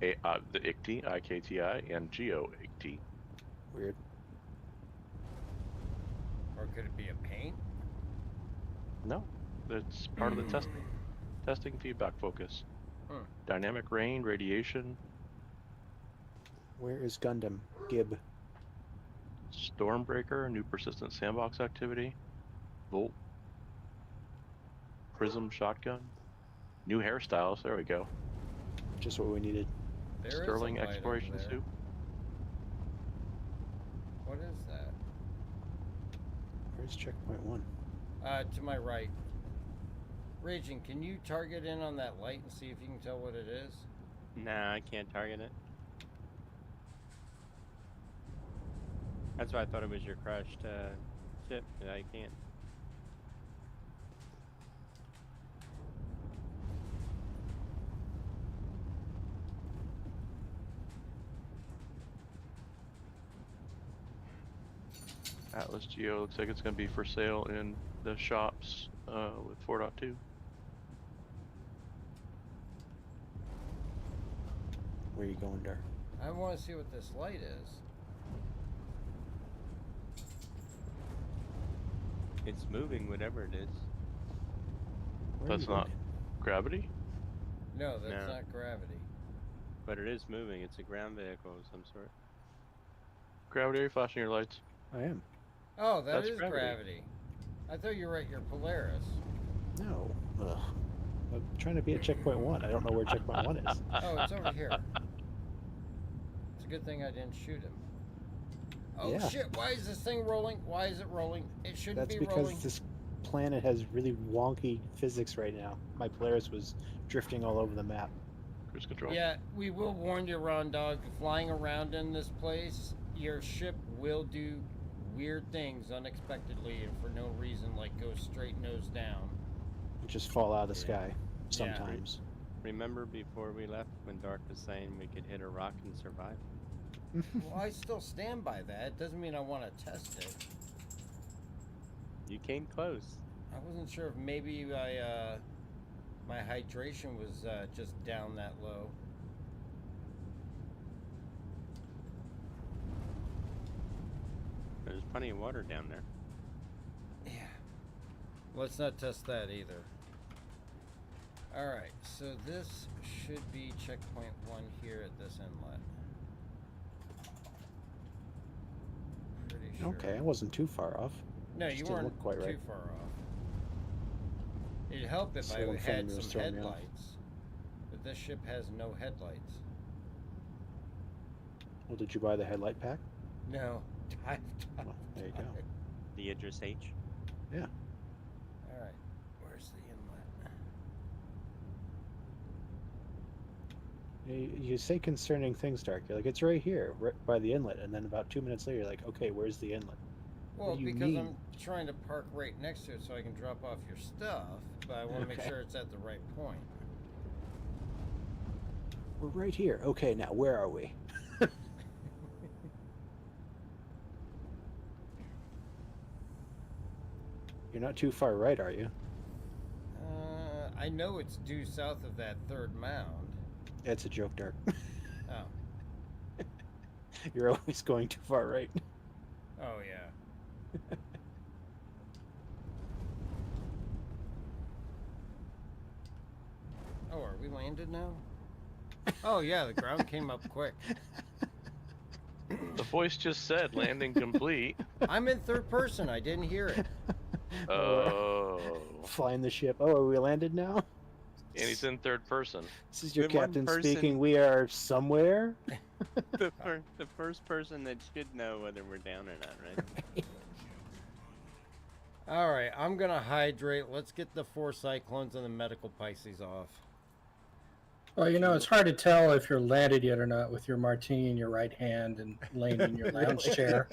the ICT, IKTI, and Geo ICT. Weird. Or could it be a paint? No, that's part of the testing feedback focus. Hmm. Dynamic rain, radiation, Where is Gundam? Gib. Stormbreaker, new persistent sandbox activity, Volt, Prism shotgun, new hairstyles. There we go. Just what we needed. There is a Sterling light over exploration there. suit. What is that? Where's checkpoint 1? To my right. Raging, can you target in on that light and see if you can tell what it is? Nah, I can't target it. That's why I thought it was your crushed ship, but I can't. Atlas Geo looks like it's going to be for sale in the shops with 4.2. Where are you going, Dar? I want to see what this light is. It's moving, whatever it is. Where are That's you not going? gravity? No, that's No. not gravity. But it is moving. It's a ground vehicle of some sort. Gravity, are you flashing your lights? I am. Oh, That's is gravity. gravity. I thought you were at your Polaris. No. Ugh. I'm trying to be at checkpoint 1. I don't know where checkpoint 1 is. Oh, it's over here. It's a good thing I didn't shoot him. Oh Yeah. shit, why is this thing rolling? Why is it rolling? It shouldn't That's be because rolling. this planet has really wonky physics right now. My Polaris was drifting all over the map. Cruise control. Yeah, we will warn you, Ron Dog. Flying around in this place, your ship will do weird things unexpectedly and for no reason, like go straight nose down. Just fall out of the sky Yeah. sometimes. Remember before we left when Dark was saying we could hit a rock and survive? Well, I still stand by that. Doesn't mean I want to test it. You came close. I wasn't sure if maybe my hydration was just down that low. There's plenty of water down there. Yeah. Let's not test that either. Alright, so this should be checkpoint 1 here at this inlet. Pretty sure. Okay, I wasn't too far off. No, Just you didn't weren't look quite too right. far off. It'd help if So I one had thing was some throwing me off. headlights. But this ship has no headlights. Well, did you buy the headlight pack? No. Dive. Well, there you go. The Idris H. Yeah. Alright, where's the inlet? You say concerning things, Dark. You're like, it's right here, right by the inlet. And then about 2 minutes later, you're like, okay, where's the inlet? Well, do you because mean? I'm trying to park right next to it so I can drop off your stuff, but I want to make Okay. sure it's at the right point. We're right here. Okay, now where are we? You're not too far right, are you? I know it's due south of that third mound. It's a joke, Dark. Oh. You're always going too far right. Oh, yeah. Oh, are we landed now? Oh, yeah, the ground came up quick. voice just said landing complete. I'm in third person. I didn't hear it. Oh. Flying the ship. Oh, are we landed now? And he's in third person. This is your When one captain person- speaking. We are somewhere. The first person that should know whether we're down or not, right? All right, I'm gonna hydrate. Let's get the 4 cyclones and the medical Pisces off. Well, you know, it's hard to tell if you're landed yet or not with your martini in your right hand and laying in your lounge chair.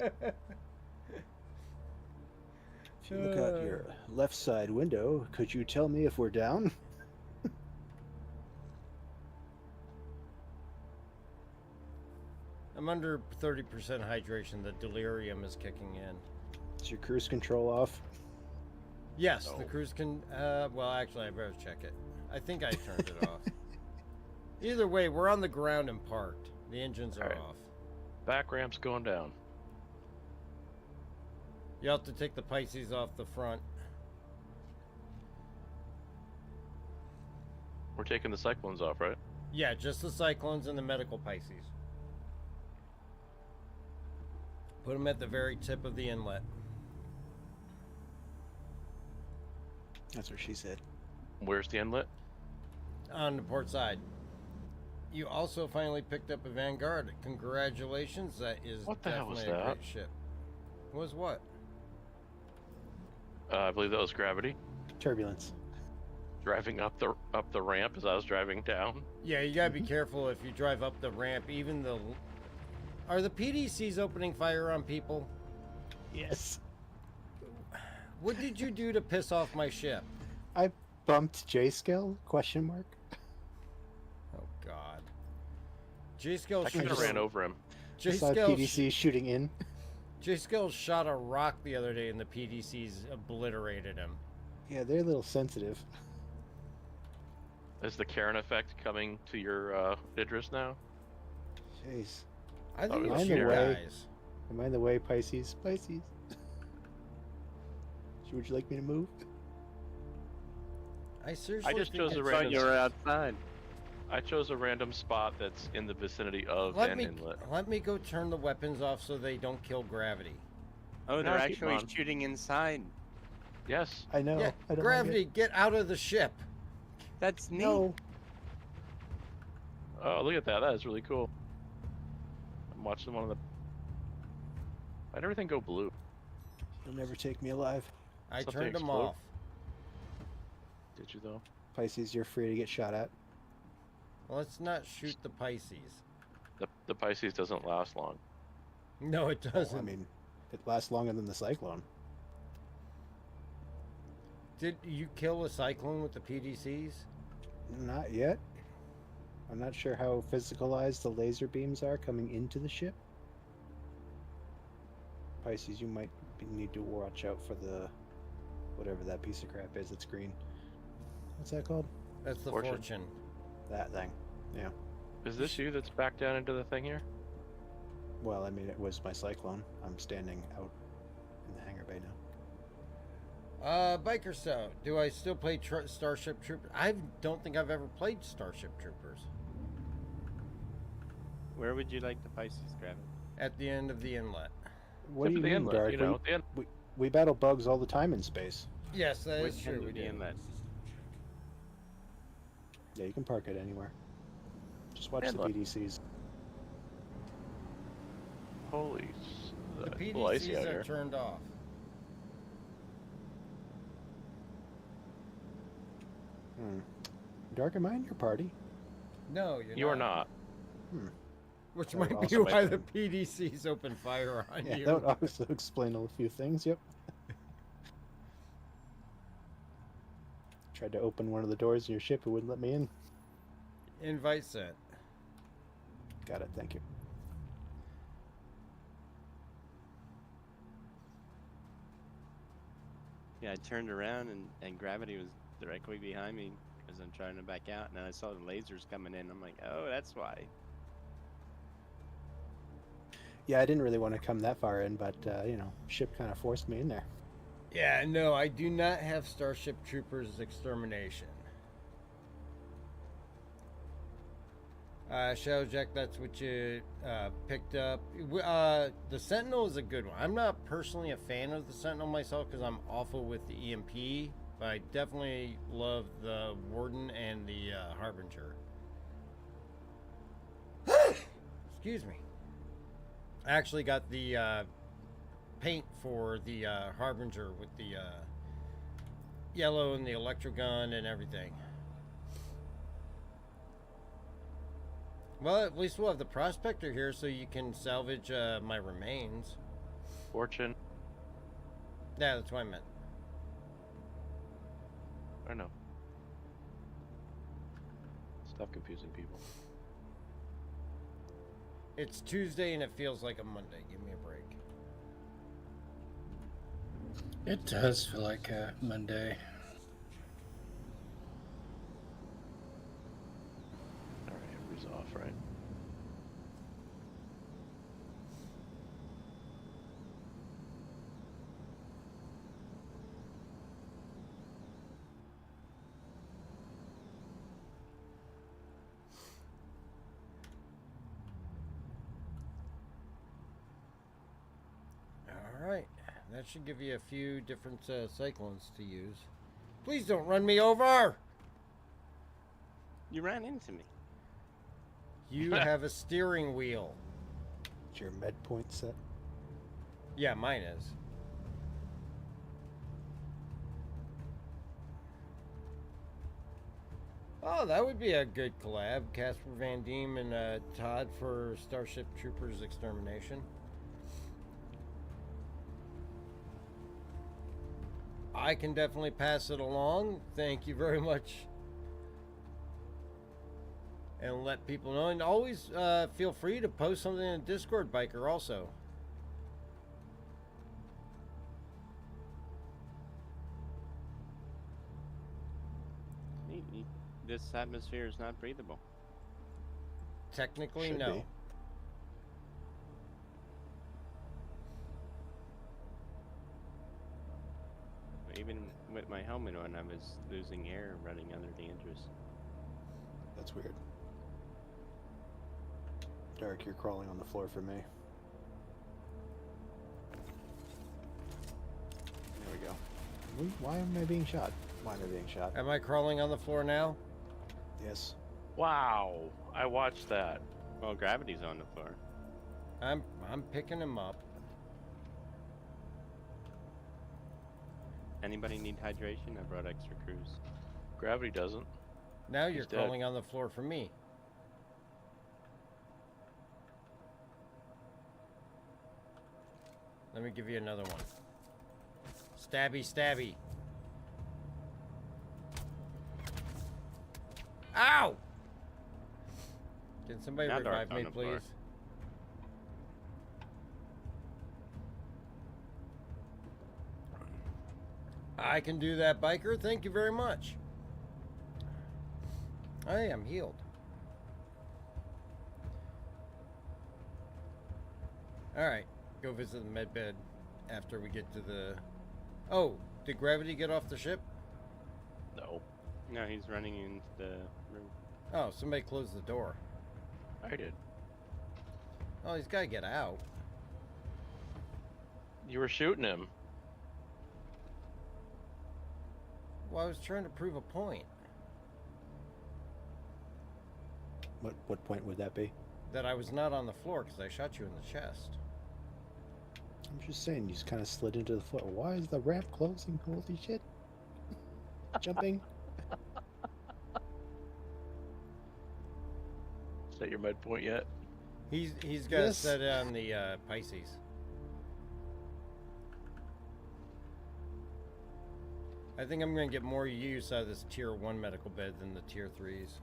If you look out your left side window, could you tell me if we're down? I'm under 30% hydration. The delirium is kicking in. Is your cruise control off? Yes, the cruise can. Well, actually, I better check it. I think I turned it off. Either way, we're on the ground and parked. The engines are Alright. off. Back ramp's going down. You have to take the Pisces off the front. We're taking the cyclones off, right? Yeah, just the cyclones and the medical Pisces. Put them at the very tip of the inlet. That's what she said. Where's the inlet? On the port side. You also finally picked up a Vanguard. Congratulations, that is What the hell was definitely a that? great ship. Was what? I believe that was gravity. Turbulence. Driving up the ramp as I was driving down. Yeah, you gotta be careful if you drive up the ramp. Even the... Are the PDCs opening fire on people? Yes. What did you do to piss off my ship? I bumped J-Scale? Question mark. Oh God. J-Scale I could have ran over him. I saw PDC shooting in. J-Scale shot a rock the other day and the PDCs obliterated him. Yeah, they're a little sensitive. Is the Karen effect coming to your Idris now? Jeez. I think Oh, it's I'm you in the way. guys. Am I in the way, Pisces? Pisces. Would you like me to move? I seriously I just think chose a it's- random. You were outside. I chose a random spot that's in the vicinity of Let an me inlet. let me go turn the weapons off so they don't kill gravity. Oh, No, they're keep actually on. shooting inside. Yes. I know. Yeah, I don't gravity, get out of the ship. That's neat. No. Oh, look at that. That is really cool. I'm watching one of the. Why'd everything go blue? You'll never take me alive. I Something turned them explode? off. Did you though? Pisces, you're free to get shot at. Let's not shoot the Pisces. The Pisces doesn't last long. No, it doesn't. I mean, it lasts longer than the Cyclone. Did you kill a cyclone with the PDCs? Not yet. I'm not sure how physicalized the laser beams are coming into the ship. Pisces, you might need to watch out for the whatever that piece of crap is. It's green. What's that called? That's the Fortune. fortune. That thing. Yeah. Is this you that's back down into the thing here? Well, I mean, it was my Cyclone. I'm standing out in the hangar bay now. Biker Stout, do I still play Starship Troopers? I don't think I've ever played Starship Troopers. Where would you like the Pisces, Gravity? At the end of the inlet. What do you the mean, inlet, Dark? you know, the we battle bugs all the time in space. Yes, that is Which true. end We of the do. inlet? Yeah, you can park it anywhere. Just watch the Inlet. PDCs. Holy. The It's a little icy PDCs out are here. turned off. Dark, am I in your party? No, you're You are not. Which That would might be also why make the PDCs open fire on Yeah, you. that would also explain a few things. Yep. Tried to open one of the doors in your ship, it wouldn't let me in. Invite sent. Got it. Thank you. Yeah, I turned around and Gravity was directly behind me as I'm trying to back out, and then I saw the lasers coming in. I'm like, oh, that's why. Yeah, I didn't really want to come that far in, but you know, ship kind of forced me in there. Yeah, no, I do not have Starship Troopers Extermination. Shadowjack, that's what you picked up. The Sentinel is a good one. I'm not personally a fan of the Sentinel myself because I'm awful with the EMP, but I definitely love the Warden and the Harbinger. Excuse me. I actually got the paint for the Harbinger with the yellow and the electro gun and everything. Well, at least we'll have the Prospector here so you can salvage my remains. Fortune. Yeah, that's what I meant. I know. Stop confusing people. It's Tuesday and it feels like a Monday. Give me a break. It does feel like a Monday. Alright, everybody's off, right? Alright, that should give you a few different cyclones to use. Please don't run me over! You ran into me. You have a steering wheel. Is your med point set? Yeah, mine is. Oh, that would be a good collab. Casper Van Diem and Todd for Starship Troopers Extermination. I can definitely pass it along. Thank you very much. And let people know. And always feel free to post something in Discord, Biker, also. This atmosphere is not breathable. Technically, Should no. be. Even with my helmet on, I was losing air running under the engines. That's weird. Derek, you're crawling on the floor for me. There we go. Why am I being shot? Why am I being shot? Am I crawling on the floor now? Yes. Wow, I watched that. Well, gravity's on the floor. I'm picking him up. Anybody need hydration? I brought extra crews. Gravity doesn't. Now you're He's dead. crawling on the floor for me. Let me give you another one. Stabby, stabby. Ow! Can somebody Now revive Dark's on me, the floor. please? I can do that, Biker. Thank you very much. I am healed. Alright, go visit the med bed after we get to the... Oh, did Gravity get off the ship? No. No, he's running into the room. Oh, somebody closed the door. I did. Oh, he's got to get out. You were shooting him. Well, I was trying to prove a point. What point would that be? That I was not on the floor because I shot you in the chest. I'm just saying, you just kind of slid into the floor. Why is the ramp closing? Holy shit. Jumping. Is that your med point yet? He's got to Yes. set it on the Pisces. I think I'm going to get more use out of this tier 1 medical bed than the tier 3s.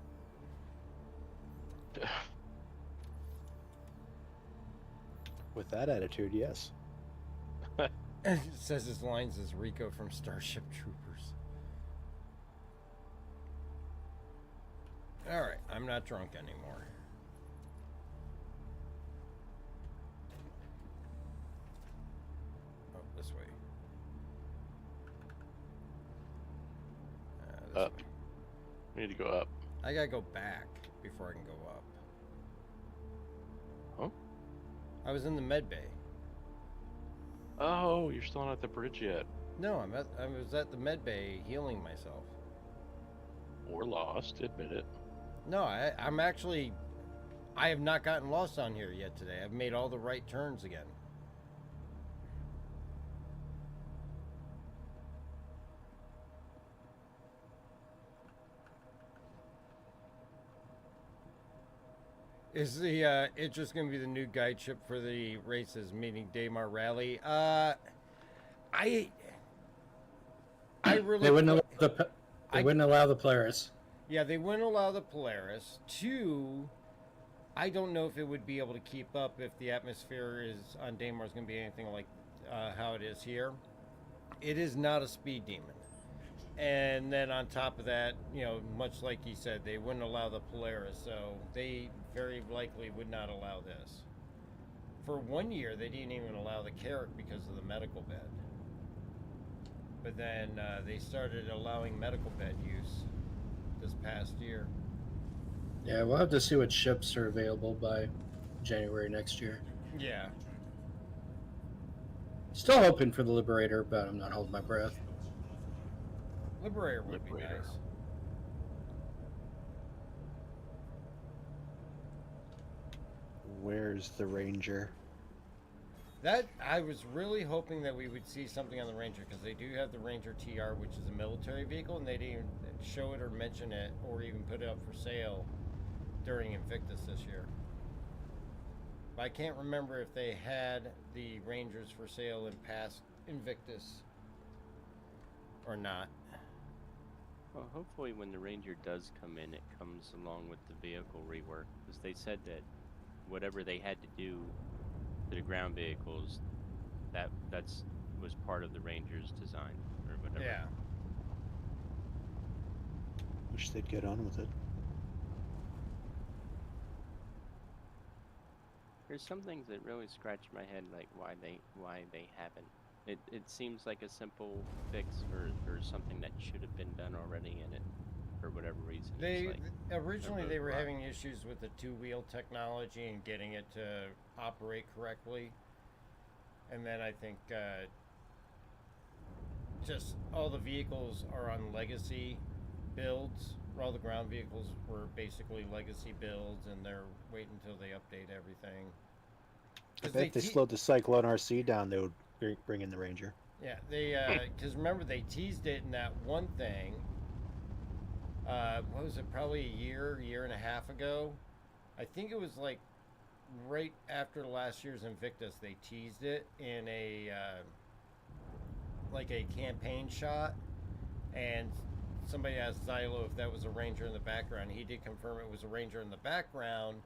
With that attitude, yes. It says his lines is Rico from Starship Troopers. Alright, I'm not drunk anymore. Oh, this way. This Up. way. We need to go up. I gotta go back before I can go up. I was in the med bay. Oh, you're still not at the bridge yet. No, I was at the med bay healing myself. Or lost, admit it. No, I'm actually... I have not gotten lost on here yet today. I've made all the right turns again. Is the it just going to be the new guide ship for the races, meaning Daymar Rally? I really... They wouldn't allow the Polaris. Yeah, they wouldn't allow the Polaris. 2, I don't know if it would be able to keep up if the atmosphere is on Daymar is going to be anything like how it is here. It is not a speed demon. And then on top of that, you know, much like he said, they wouldn't allow the Polaris, so they very likely would not allow this. For 1 year, they didn't even allow the Carrack because of the medical bed. But then they started allowing medical bed use this past year. Yeah, we'll have to see what ships are available by January next year. Yeah. Still hoping for the Liberator, but I'm not holding my breath. Liberator would be nice. Where's the Ranger? That I was really hoping that we would see something on the Ranger, because they do have the Ranger TR, which is a military vehicle, and they didn't even show it or mention it or even put it up for sale during Invictus this year. But I can't remember if they had the Rangers for sale in past Invictus or not. Well, hopefully when the Ranger does come in, it comes along with the vehicle rework, because they said that whatever they had to do to the ground vehicles, that's was part of the Ranger's design or whatever. Yeah. Wish they'd get on with it. There's some things that really scratch my head, like why they haven't. It seems like a simple fix or something that should have been done already, and it, for whatever reason, They it's like originally they were rock. having issues with the 2-wheel technology and getting it to operate correctly, and then I think just all the vehicles are on legacy builds. All the ground vehicles were basically legacy builds, and they're waiting until they update everything. I bet if they slowed the Cyclone RC down, they would bring in the Ranger. Yeah, they because remember they teased it in that one thing. What was it? Probably a year and a half ago. I think it was like right after last year's Invictus. They teased it in a like a campaign shot, and somebody asked Xylo if that was a Ranger in the background. He did confirm it was a Ranger in the background,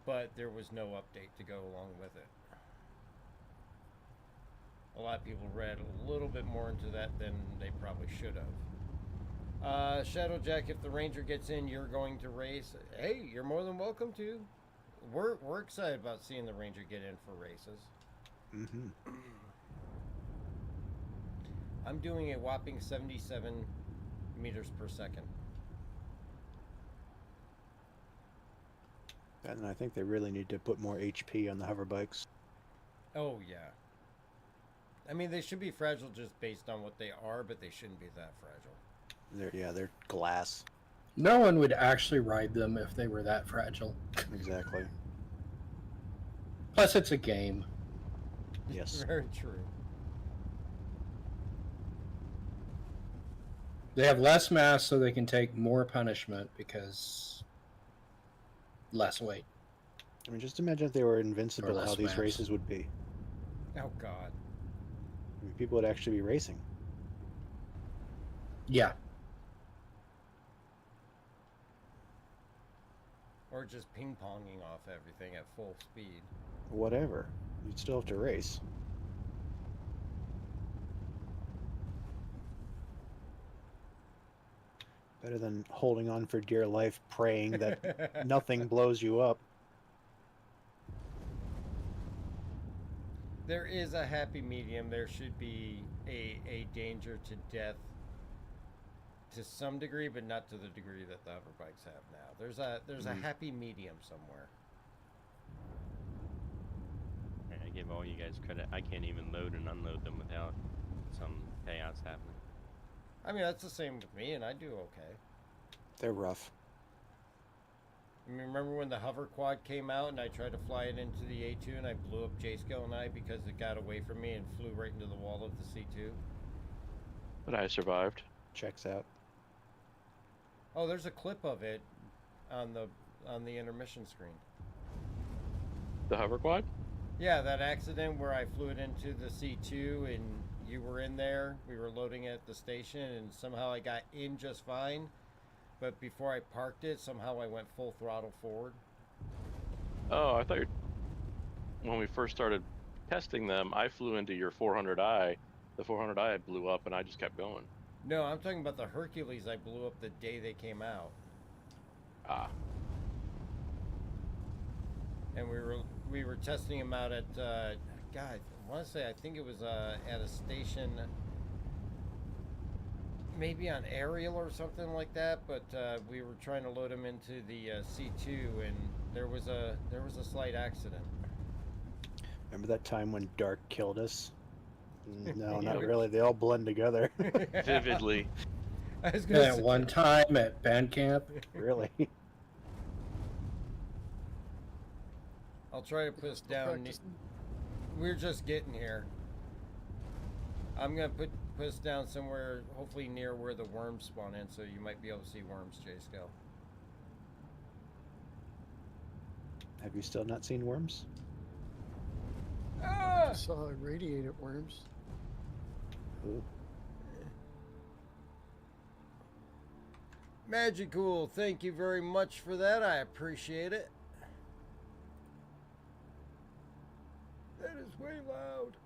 but there was no update to go along with it. A lot of people read a little bit more into that than they probably should have. Shadowjack, if the Ranger gets in, you're going to race. Hey, you're more than welcome to. We're excited about seeing the Ranger get in for races. Mm-hmm. I'm doing a whopping 77 meters per second. And I think they really need to put more HP on the hover bikes. Oh, yeah. I mean, they should be fragile just based on what they are, but they shouldn't be that fragile. They're glass. No one would actually ride them if they were that fragile. Exactly. Plus, it's a game. Yes. Very true. They have less mass, so they can take more punishment because less weight. I mean, just imagine if they were invincible, less how these mass. races would be. Oh, God. I mean, people would actually be racing. Yeah. Or just ping-ponging off everything at full speed. Whatever. You'd still have to race. Better than holding on for dear life, praying that nothing blows you up. There is a happy medium. There should be a danger to death to some degree, but not to the degree that the hover bikes have now. There's a happy medium somewhere. give all you guys credit. I can't even load and unload them without some chaos happening. I mean, that's the same with me, and I do okay. They're rough. I mean, remember when the hover quad came out and I tried to fly it into the A2 and I blew up J-Scale and I because it got away from me and flew right into the wall of the C2? But I survived. Checks out. Oh, there's a clip of it on the intermission screen. The hover quad? Yeah, that accident where I flew it into the C2 and you were in there. We were loading it at the station and somehow I got in just fine. But before I parked it, somehow I went full throttle forward. Oh, I thought when we first started testing them, I flew into your 400i. The 400i blew up and I just kept going. No, I'm talking about the Hercules I blew up the day they came out. Ah. And we were testing them out at, God, I want to say, I think it was at a station, maybe on Ariel or something like that, but we were trying to load them into the C2 and there was a slight accident. Remember that time when Dark killed us? No, not really. They all blend together. Vividly. I was gonna That one time at band camp. Really? I'll try to put us down. We're just getting here. I'm gonna put us down somewhere, hopefully near where the worms spawn in, so you might be able to see worms, J-Scale. Have you still not seen worms? I saw irradiated worms. Ooh. Magicool, thank you very much for that. I appreciate it. That is way loud.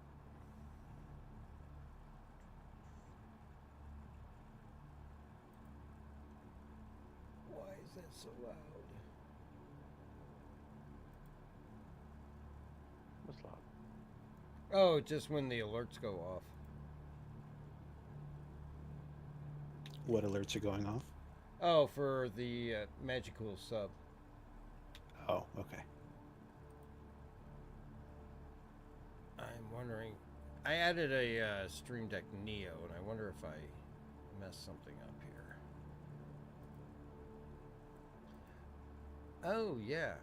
Why is that so loud? What's loud? Oh, just when the alerts go off. What alerts are going off? Oh, for the Magicool sub. Oh, okay. I'm wondering. I added a Stream Deck Neo, and I wonder if I messed something up here. Oh, yeah.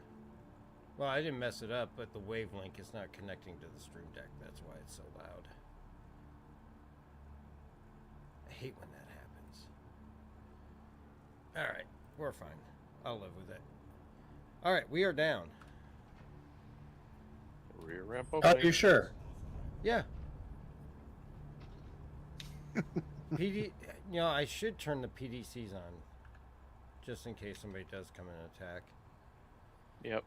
Well, I didn't mess it up, but the wavelength is not connecting to the Stream Deck. That's why it's so loud. I hate when that happens. Alright, we're fine. I'll live with it. Alright, we are down. Rear ramp Oh, opening. you sure? Yeah. PD, you know, I should turn the PDCs on, just in case somebody does come and attack. Yep.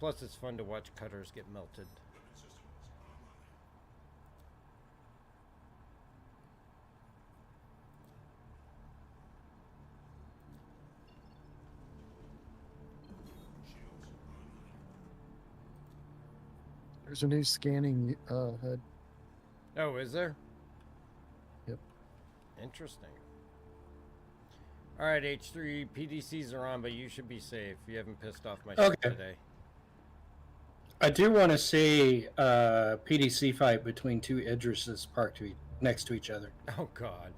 Plus, it's fun to watch cutters get melted. There's a new scanning HUD. Oh, is there? Yep. Interesting. Alright, H3, PDCs are on, but you should be safe. You haven't pissed off my ship today. I do want to see a PDC fight between two Idrises parked next to each other. Oh, God.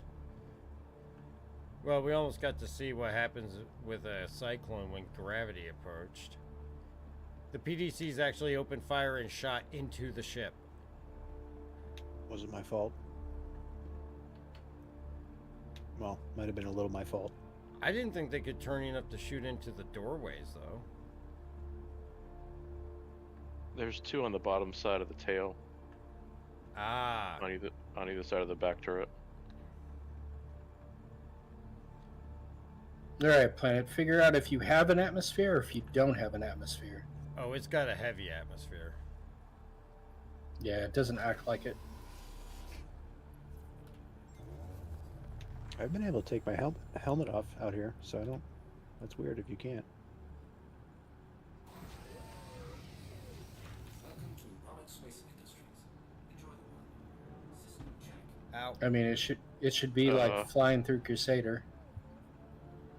Well, we almost got to see what happens with a cyclone when gravity approached. The PDCs actually opened fire and shot into the ship. Was it my fault? Well, might have been a little my fault. I didn't think they could turn enough to shoot into the doorways, though. There's two on the bottom side of the tail. Ah. On either side of the back turret. All right, Planet. Figure out if you have an atmosphere or if you don't have an atmosphere. Oh, it's got a heavy atmosphere. Yeah, it doesn't act like it. I've been able to take my helmet off out here, so I don't. That's weird if you can't. Ow. I mean, it should be like flying through Crusader.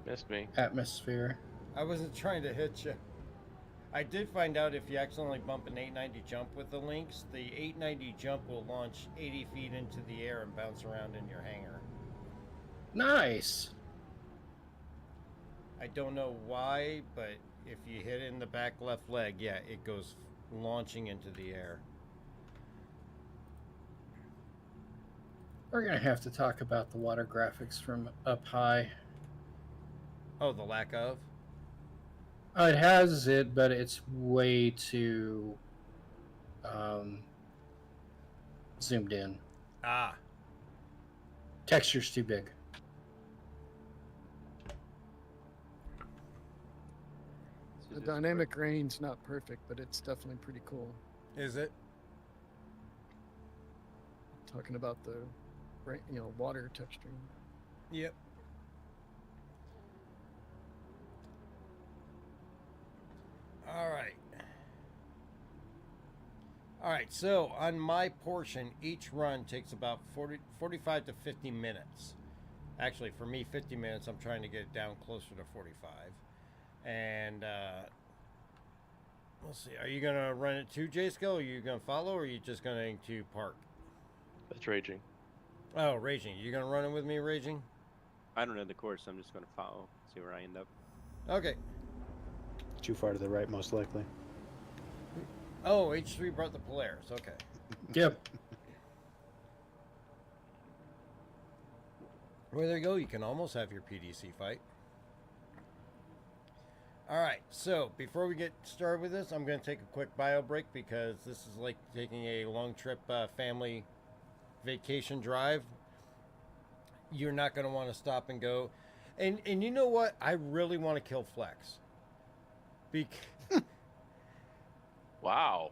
Missed me. Atmosphere. I wasn't trying to hit you. I did find out if you accidentally bump an 890 jump with the links, the 890 jump will launch 80 feet into the air and bounce around in your hangar. Nice. I don't know why, but if you hit it in the back left leg, yeah, it goes launching into the air. We're gonna have to talk about the water graphics from up high. Oh, the lack of? It has it, but it's way too zoomed in. Ah. Texture's too big. The dynamic range not perfect, but it's definitely pretty cool. Is it? Talking about the, water texture. Yep. All right. All right, so on my portion, each run takes about 45 to 50 minutes. Actually, for me, 50 minutes. I'm trying to get it down closer to 45. And we'll see. Are you going to run it too, J-Skill? Are you going to follow, or are you just going to park? That's Raging. Oh, Raging. You going to run it with me, Raging? I don't know the course. I'm just going to follow, see where I end up. Okay. Too far to the right, most likely. Oh, H3 brought the Polaris. Okay. Yep. Well, there you go. You can almost have your PDC fight. All right. So before we get started with this, I'm going to take a quick bio break because this is like taking a long trip family vacation drive. You're not going to want to stop and go. And you know what? I really want to kill Flex. Wow.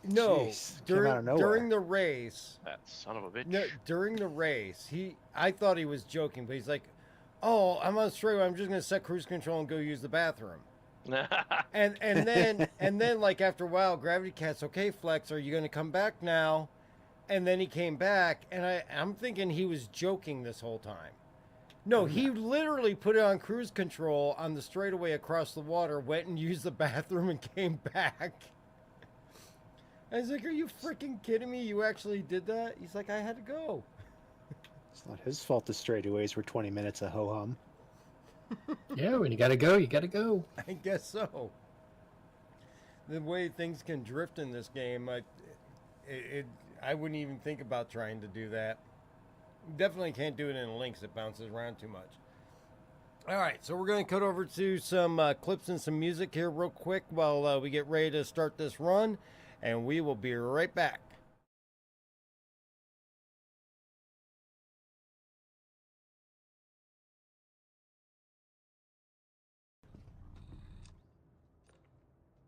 No, Jeez, came out of nowhere. during the race. That son of a bitch. No, during the race, I thought he was joking, but he's like, "Oh, I'm on the straightaway. I'm just gonna set cruise control and go use the bathroom." and then like after a while, Gravity Cat's okay. Flex, are you gonna come back now? And then he came back, and I'm thinking he was joking this whole time. No, he literally put it on cruise control on the straightaway across the water, went and used the bathroom, and came back. I was like, are you freaking kidding me? You actually did that? He's like, I had to go. It's not his fault the straightaways were 20 minutes of ho-hum. Yeah, when you gotta go, you gotta go. I guess so. The way things can drift in this game, I wouldn't even think about trying to do that. Definitely can't do it in links. It bounces around too much. All right, so we're going to cut over to some clips and some music here real quick while we get ready to start this run, and we will be right back.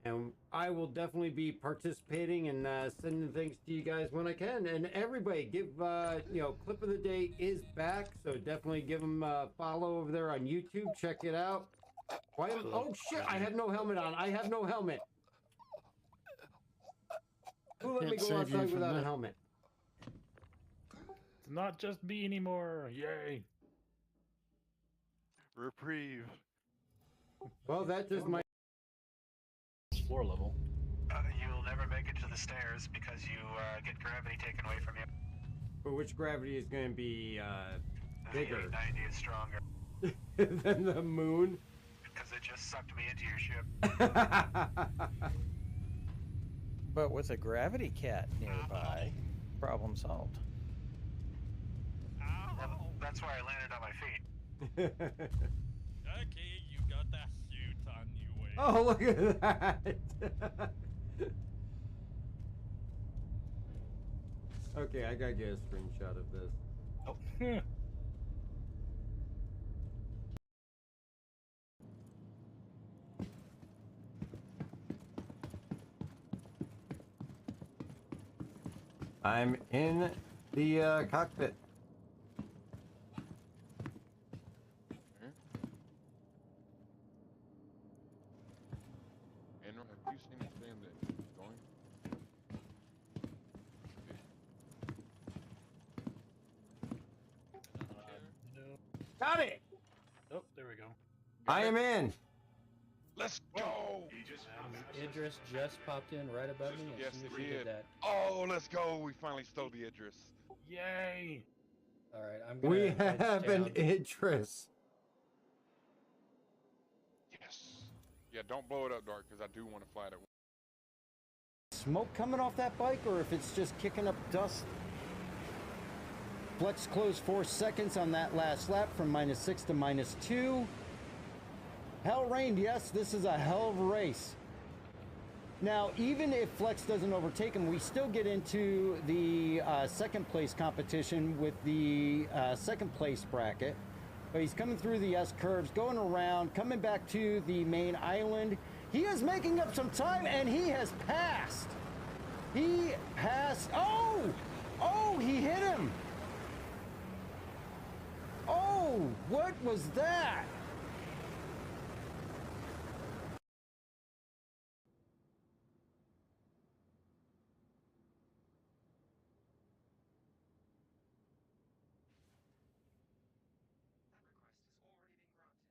And I will definitely be participating and sending things to you guys when I can. And everybody, give Clip of the Day is back, so definitely give them a follow over there on YouTube. Check it out. Oh shit! I have no helmet on. I have no helmet. Who let me go outside without a helmet? It's not just me anymore. Yay! Reprieve. Well, that just might. Floor level. You'll never make it to the stairs because you get gravity taken away from you. But which gravity is going to be bigger? The 890 is stronger. Than the moon? Because it just sucked me into your ship. But with a gravity cat nearby, problem solved. Well, that's why I landed on my feet. Okay, you got that suit on your way. Oh, look at that! Okay, I gotta get a screenshot of this. Oh. I'm in the cockpit. Andrew, have you seen this thing that's going? Got it! Oh, there we go. I am in. Let's go! Idris just popped in right above me Yes, as soon it as he did. did that. Oh, let's go. We finally stole the Idris. Yay! All right, I'm gonna We head have an down. Idris. Yes. Yeah, don't blow it up, Dark, because I do want to fly that. Smoke coming off that bike, or if it's just kicking up dust. Flex closed 4 seconds on that last lap from -6 to -2. Hell rained, yes, this is a hell of a race. Now, even if Flex doesn't overtake him, we still get into the second place competition with the second place bracket. But he's coming through the S curves, going around, coming back to the main island. He is making up some time, and he has passed. He passed. Oh! Oh, he hit him. Oh, what was that?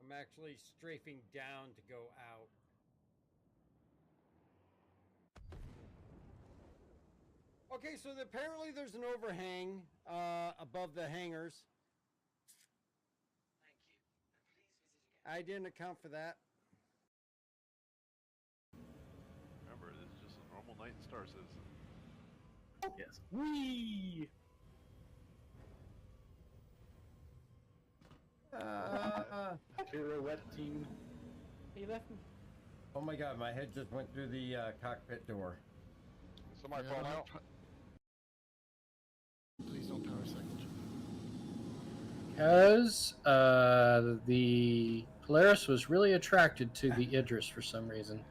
I'm actually strafing down to go out. Okay, so apparently there's an overhang above the hangars. I didn't account for that. Remember, this is just a normal night in Star Citizen. Yes. Whee! Pirouette team. He left me. Oh my god, my head just went through the cockpit door. Somebody fall out. Please don't power second. Because the Polaris was really attracted to the Idris for some reason.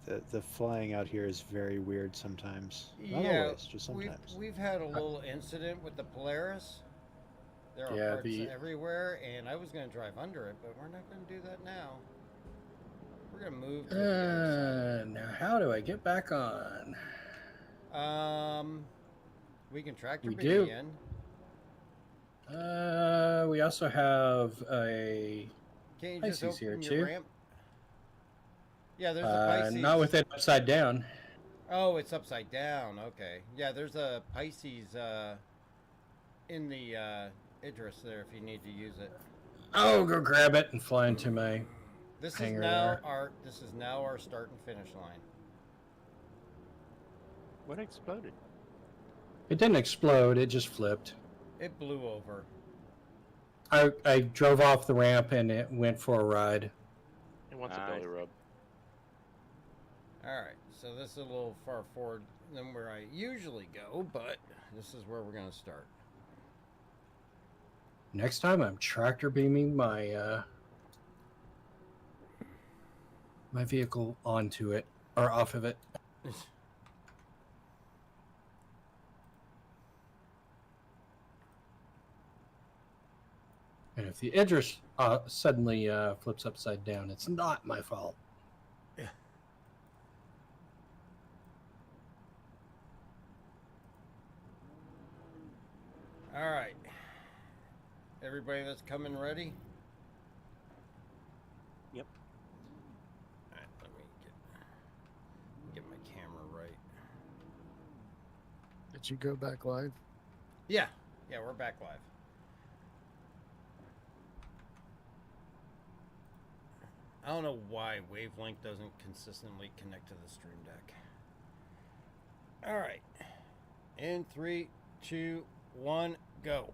The flying out here is very weird sometimes. Not Yeah, always, just sometimes. we've had a little incident with the Polaris. There are parts everywhere, and I was going to drive under it, but we're not going to do that now. We're going to move to the other side. Now, how do I get back on? We can tractor We beam do. in. We also have a Can't you just Pisces here open too. your ramp? Yeah, there's a Pisces. Not with it upside down. Oh, it's upside down. Okay. Yeah, there's a Pisces in the Idris there if you need to use it. Oh, go grab it and fly into my This is hangar now there. our start and finish line. What exploded? It didn't explode. It just flipped. It blew over. I drove off the ramp and it went for a ride. It wants a belly rub. Alright, so this is a little far forward than where I usually go, but this is where we're going to start. Next time, I'm tractor beaming my my vehicle onto it or off of it. And if the Idris suddenly flips upside down, it's not my fault. All right. Everybody that's coming ready? Yep. All right, let me get my camera right. Did you go back live? Yeah. Yeah, we're back live. I don't know why Wavelength doesn't consistently connect to the Stream Deck. All right. In 3, 2, 1, go.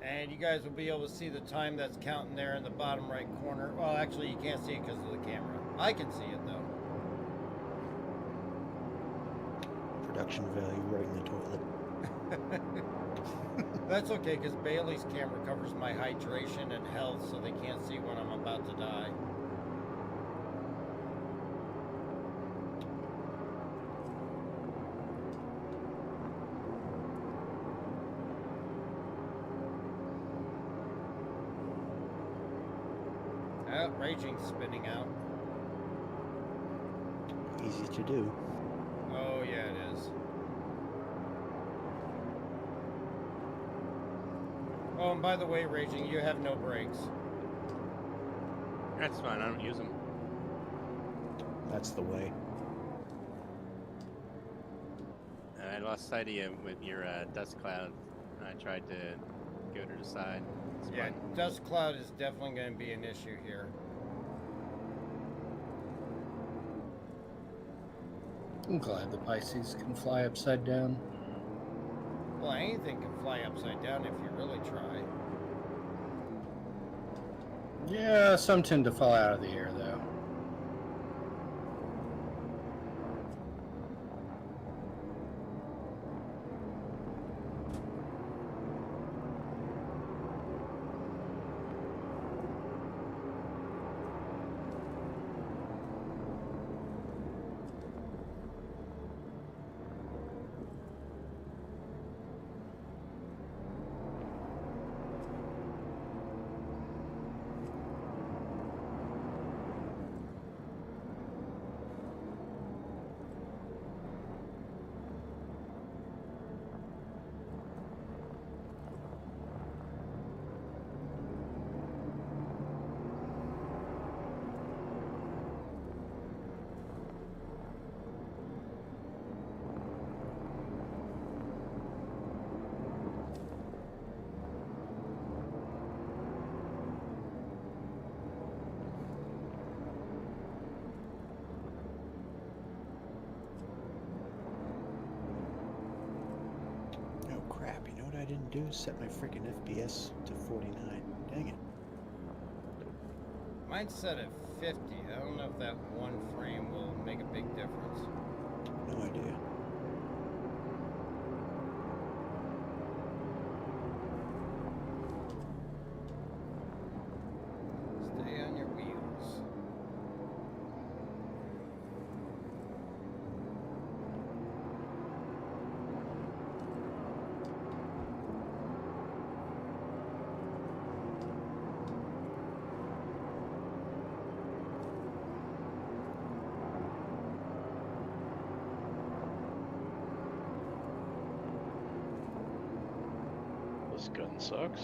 And you guys will be able to see the time that's counting there in the bottom right corner. Well, actually, you can't see it because of the camera. I can see it, though. Production value right in the toilet. That's okay, because Bailey's camera covers my hydration and health, so they can't see when I'm about to die. Oh, Raging's spinning out. Easy to do. Oh, yeah, it is. Oh, and by the way, Raging, you have no brakes. That's fine. I don't use them. That's the way. I lost sight of you with your dust cloud. I tried to go to the side. Yeah, dust cloud is definitely going to be an issue here. I'm glad the Pisces can fly upside down. Well, anything can fly upside down if you really try. Yeah, some tend to fall out of the air, though. Oh crap, you know what I didn't do? Set my freaking FPS to 49. Dang it. Mine's set at 50. I don't know if that one frame will make a big difference. No idea. Stay on your wheels. This gun sucks.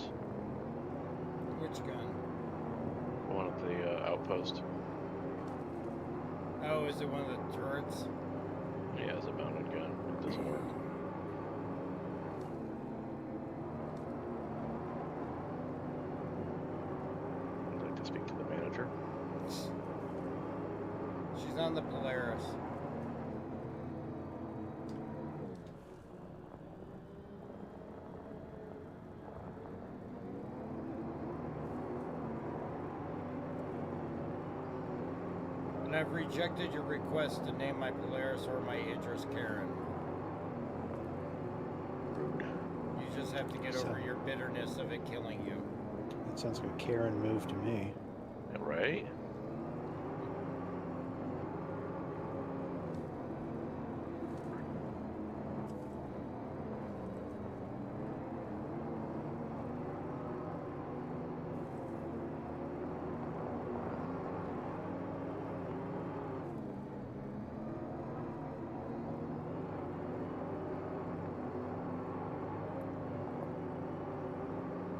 Which gun? One at the outpost. Oh, is it one of the turrets? Yeah, it's a mounted gun. It doesn't work. I'd like to speak to the manager. She's on the Polaris. And I've rejected your request to name my Polaris or my Idris Karen. Rude. You just have to get over your bitterness of it killing you. That sounds like a Karen move to me. Yeah, right?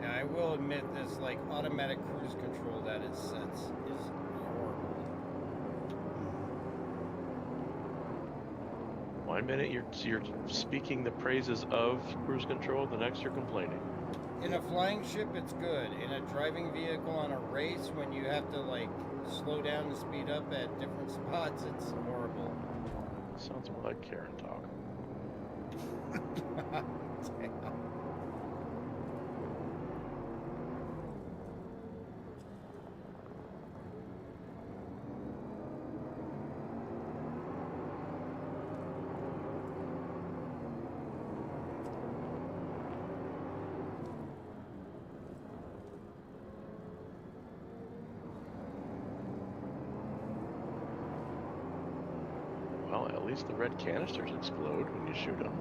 Yeah, I will admit this, like, automatic cruise control that it sets is horrible. One minute you're speaking the praises of cruise control, the next you're complaining. In a flying ship, it's good. In a driving vehicle on a race, when you have to, like, slow down and speed up at different spots, it's horrible. Sounds more like Karen talk. Damn. Well, at least the red canisters explode when you shoot them.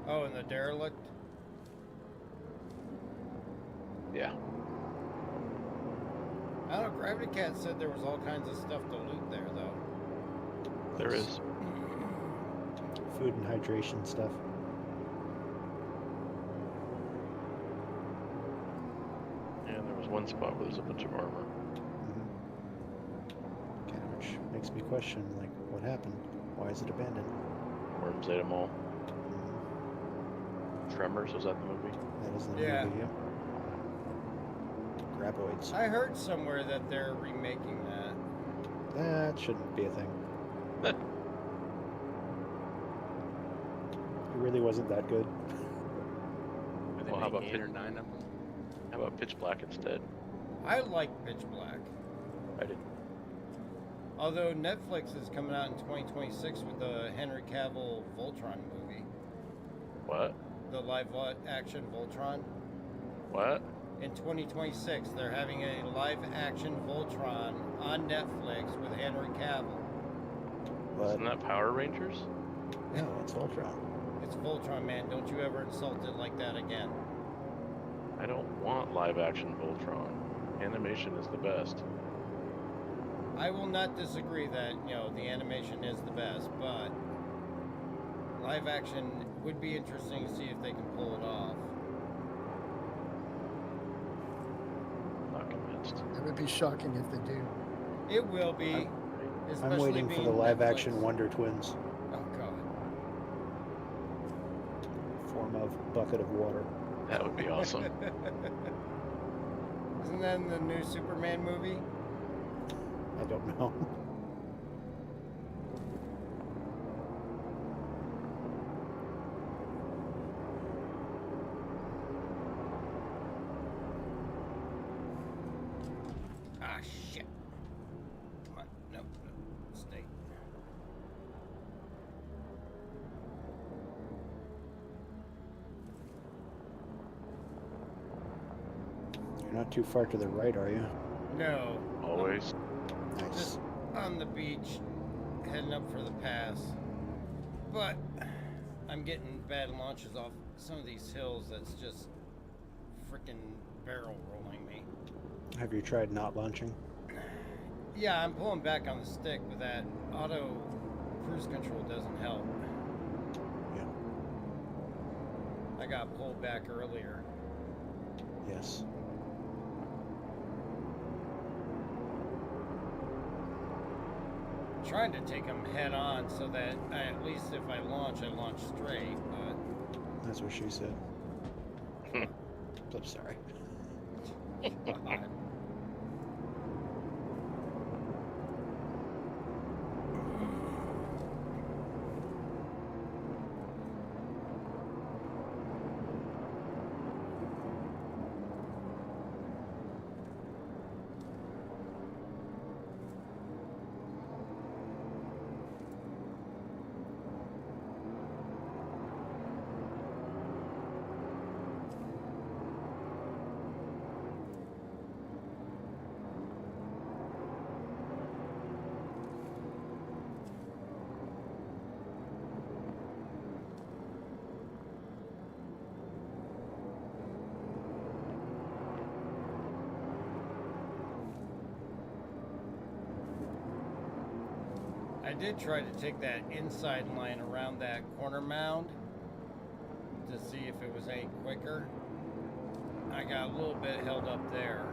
Oh, and the derelict? Yeah. I don't know, Gravity Cat said there was all kinds of stuff to loot there, though. There is. Food and hydration stuff. And there was one spot where there's a bunch of armor. makes me question, like, what happened? Why is it abandoned? Worms ate them all. Tremors, was that the movie? That is the Yeah. movie, yep. Graboids. I heard somewhere that they're remaking that. That shouldn't be a thing. It really wasn't that good. Are they Well, how about making 8 or 9 of them? How about Pitch Black instead? I like Pitch Black. I didn't. Although Netflix is coming out in 2026 with the Henry Cavill Voltron movie. What? The live action Voltron. What? In 2026, they're having a live action Voltron on Netflix with Henry Cavill. Isn't that Power Rangers? No, it's Voltron. It's Voltron, man. Don't you ever insult it like that again. I don't want live action Voltron. Animation is the best. I will not disagree that, the animation is the best, but live action would be interesting to see if they can pull it off. Not convinced. It would be shocking if they do. It will be. I'm waiting for the being live Netflix. action Wonder Twins. Oh, God. Form of bucket of water. That would be awesome. Isn't that in the new Superman movie? I don't know. Ah, shit. Come on. No. Stay. You're not too far to the right, are you? No. Always. Nice. Just on the beach, heading up for the pass. But I'm getting bad launches off some of these hills that's just freaking barrel rolling me. Have you tried not launching? Yeah, I'm pulling back on the stick, but that auto cruise control doesn't help. Yeah. I got pulled back earlier. Yes. Trying to take them head on so that at least if I launch straight, but... That's what she said. I'm sorry. God. I did try to take that inside line around that corner mound to see if it was any quicker. I got a little bit held up there.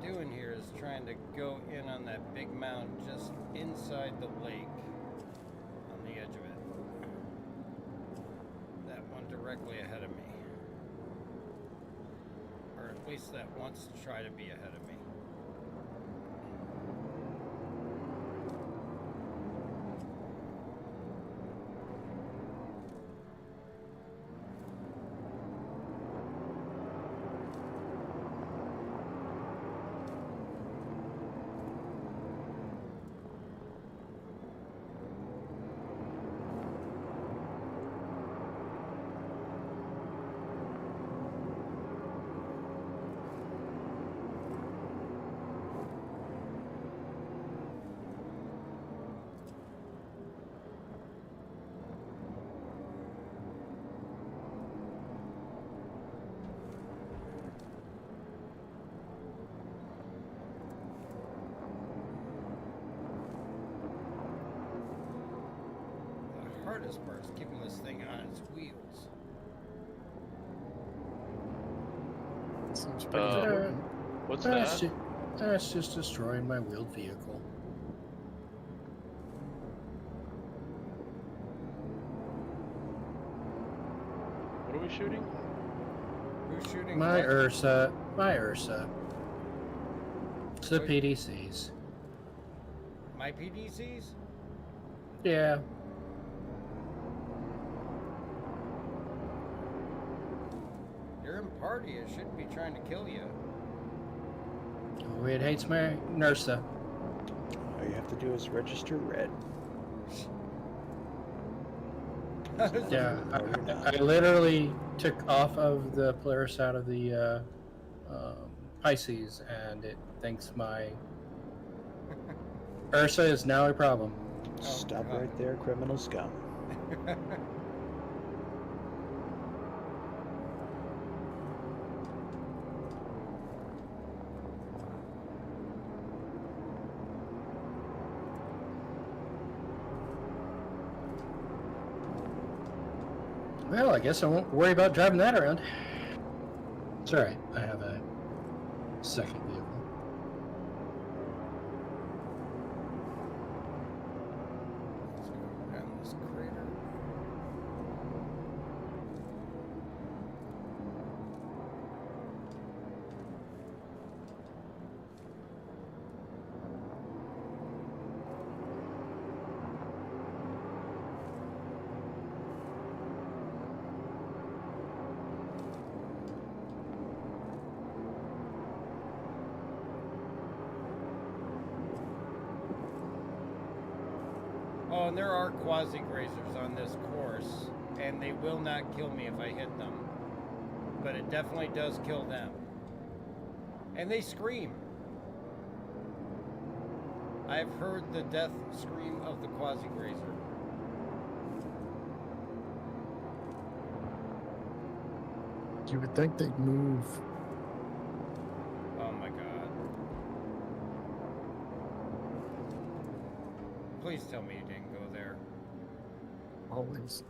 doing here is trying to go in on that big mound just inside the lake on the edge of it. That one directly ahead of me. Or at least that wants to try to be ahead of me. Hardest part is keeping this thing on its wheels. Seems pretty important. What's That's that? That's just destroying my wheeled vehicle. What are we shooting? Who's shooting? My what? Ursa. My Ursa. It's the PDCs. My PDCs? Yeah. You're in party. It shouldn't be trying to kill you. Oh, it hates my Nursa. All you have to do is register red. Yeah, I literally took off of the Polaris out of the Pisces, and it thinks my Ursa is now a problem. Stop right there, criminal scum. Well, I guess I won't worry about driving that around. It's alright, I have a second vehicle. Let's go around this crater. Oh, and there are quasi-grazers on this course, and they will not kill me if I hit them. But it definitely does kill them. And they scream. I've heard the death scream of the quasi-grazer. You would think they'd move. Oh my god. Please tell me you didn't go there. Always.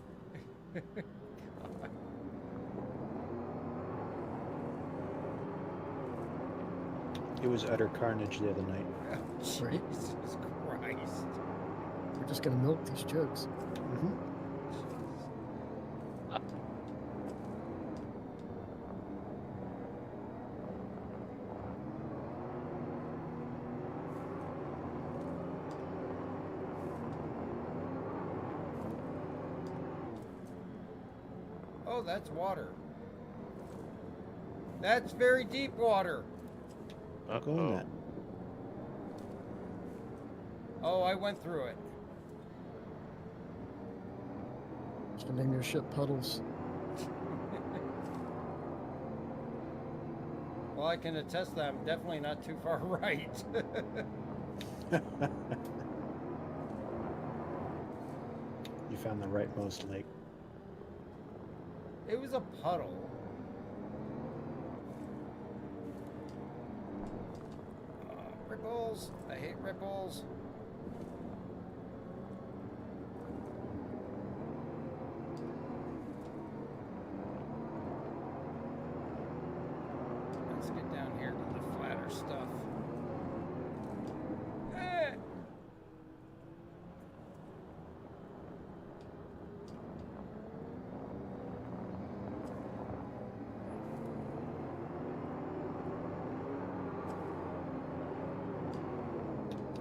It was utter carnage the other night. Right? Jesus Christ. We're just gonna milk these jugs. Oh, that's water. That's very deep water. Go in that. Oh, I went through it. Should name your ship Puddles. Well, I can attest that I'm definitely not too far right. You found the rightmost lake. It was a puddle. Ripples. I hate ripples. Let's get down here to the flatter stuff.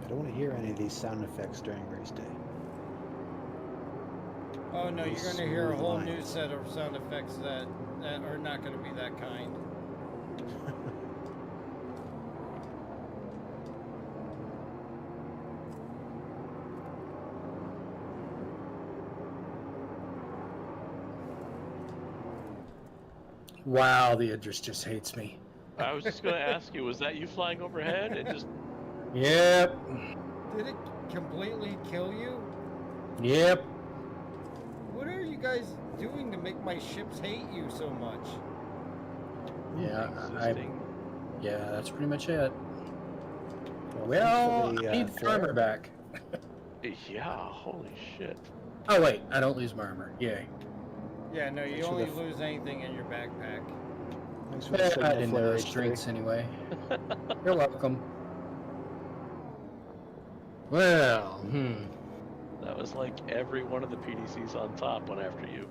I don't want to hear any of these sound effects during race day. Oh no, Very you're going to hear a smooth whole new lines. set of sound effects that are not going to be that kind. Wow, the Idris just hates me. I was just gonna ask you, was that you flying overhead? It just Yep. Did it completely kill you? Yep. What are you guys doing to make my ships hate you so much? Yeah, existing. yeah, that's pretty much it. Well, thankfully, I need the armor back. Yeah, holy shit. Oh wait, I don't lose my armor. Yay. Yeah, no, you Thanks for only the f- lose anything in your backpack. Thanks for the I signal didn't know flare, those H3. drinks anyway. You're welcome. Well, That was like every one of the PDCs on top went after you.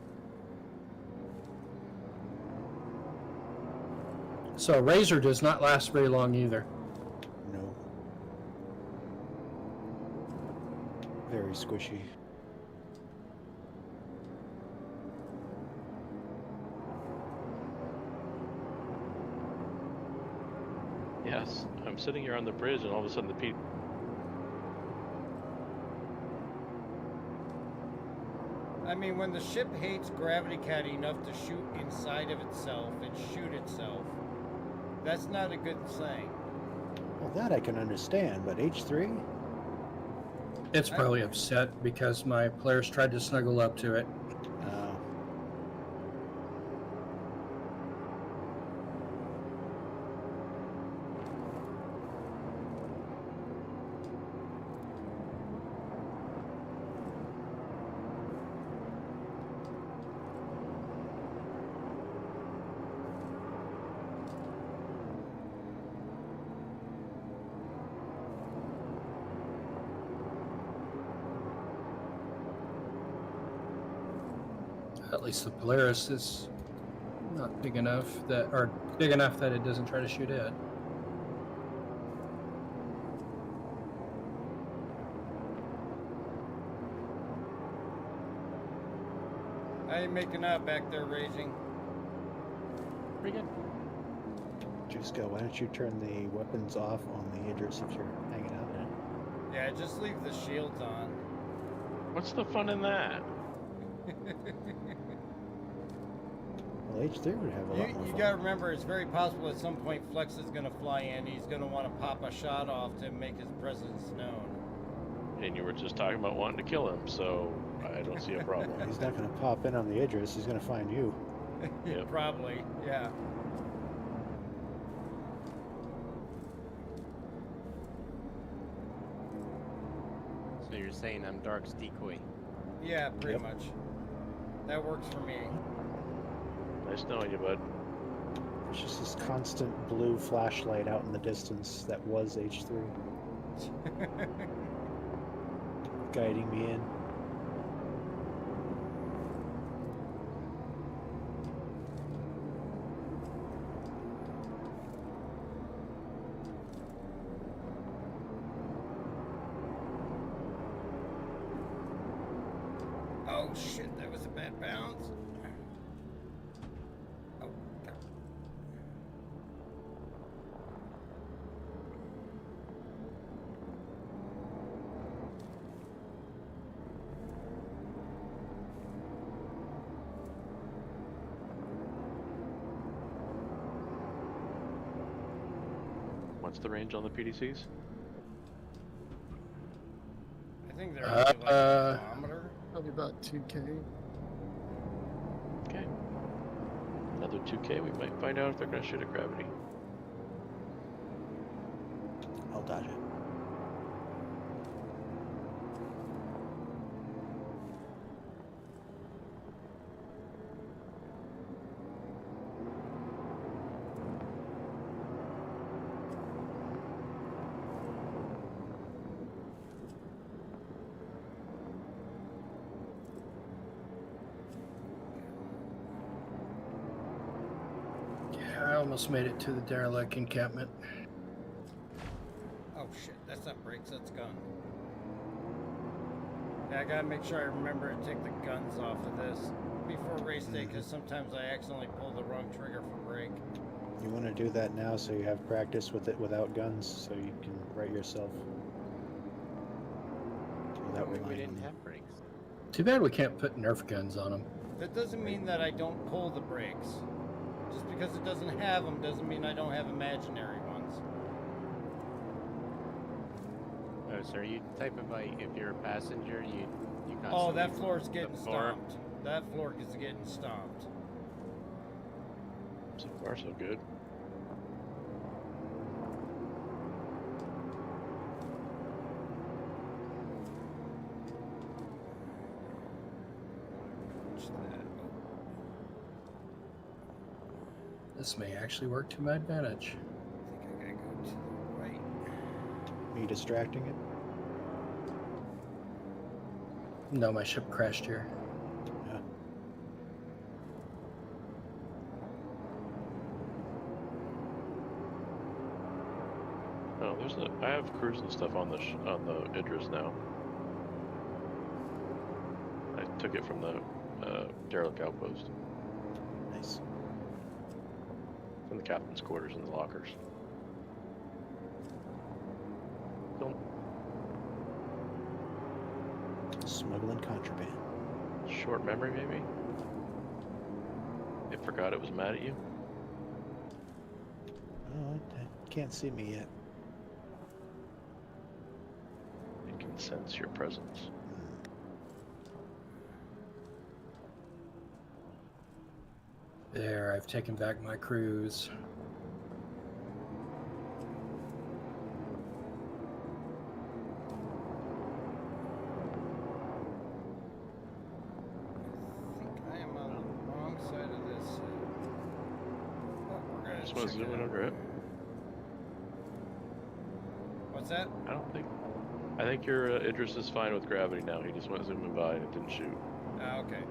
So Razor does not last very long either. No. Very squishy. Yes, I'm sitting here on the bridge, and all of a sudden the P. I mean, when the ship hates Gravity Cat enough to shoot inside of itself and shoot itself, that's not a good thing. Well, that I can understand, but H3? It's probably upset because my players tried to snuggle up to it. At least the Polaris is not big enough that, or big enough that it doesn't try to shoot it. How you making out back there, Raging? Pretty good. Juiceco, why don't you turn the weapons off on the Idris if you're hanging out in it? Yeah, just leave the shields on. What's the fun in that? Well, H3 would have a lot more You fun. gotta remember, it's very possible at some point Flex is gonna fly in. He's gonna want to pop a shot off to make his presence known. And you were just talking about wanting to kill him, so I don't see a problem. He's not going to pop in on the Idris, he's going to find you. Yep. Probably, yeah. So you're saying I'm Dark's decoy? Yeah, pretty Yep. much. That works for me. Nice knowing you, bud. There's just this constant blue flashlight out in the distance that was H3. Guiding me in. Oh shit, that was a bad bounce. Oh, God. What's the range on the PDCs? I think they're only like a kilometer. Probably about 2K. Okay. Another 2K, we might find out if they're going to shoot at gravity. I'll dodge it. Yeah, I almost made it to the derelict encampment. Oh shit, that's not break. brakes. That's gun. Yeah, I gotta make sure I remember to take the guns off of this before race day, because sometimes I accidentally pull the wrong trigger for brake. You want to do that now so you have practice with it without guns, so you can write yourself. Without we relying didn't on have brakes. Too bad we can't put Nerf guns on them. That doesn't mean that I don't pull the brakes. Just because it doesn't have them doesn't mean I don't have imaginary ones. Oh, so are you the type of like, if you're a passenger, you Oh, constantly that floor's getting the floor? stomped. That floor is getting stomped. So far, so good. This may actually work to my advantage. I think I gotta go to the right. Are you distracting it? No, my ship crashed here. Yeah. Oh, there's a. I have cruising stuff on the Idris now. I took it from the derelict outpost. Nice. From the captain's quarters in the lockers. Don't. Smuggling contraband. Short memory, maybe? It forgot it was mad at you? Oh, it can't see me yet. It can sense your presence. There, I've taken back my cruise. I think I am on the wrong side of this. Oh, we're gonna Just want to check zoom it in out. under it. What's that? I don't think. I think your Idris is fine with gravity now. He just went zooming by and it didn't shoot. Ah, okay.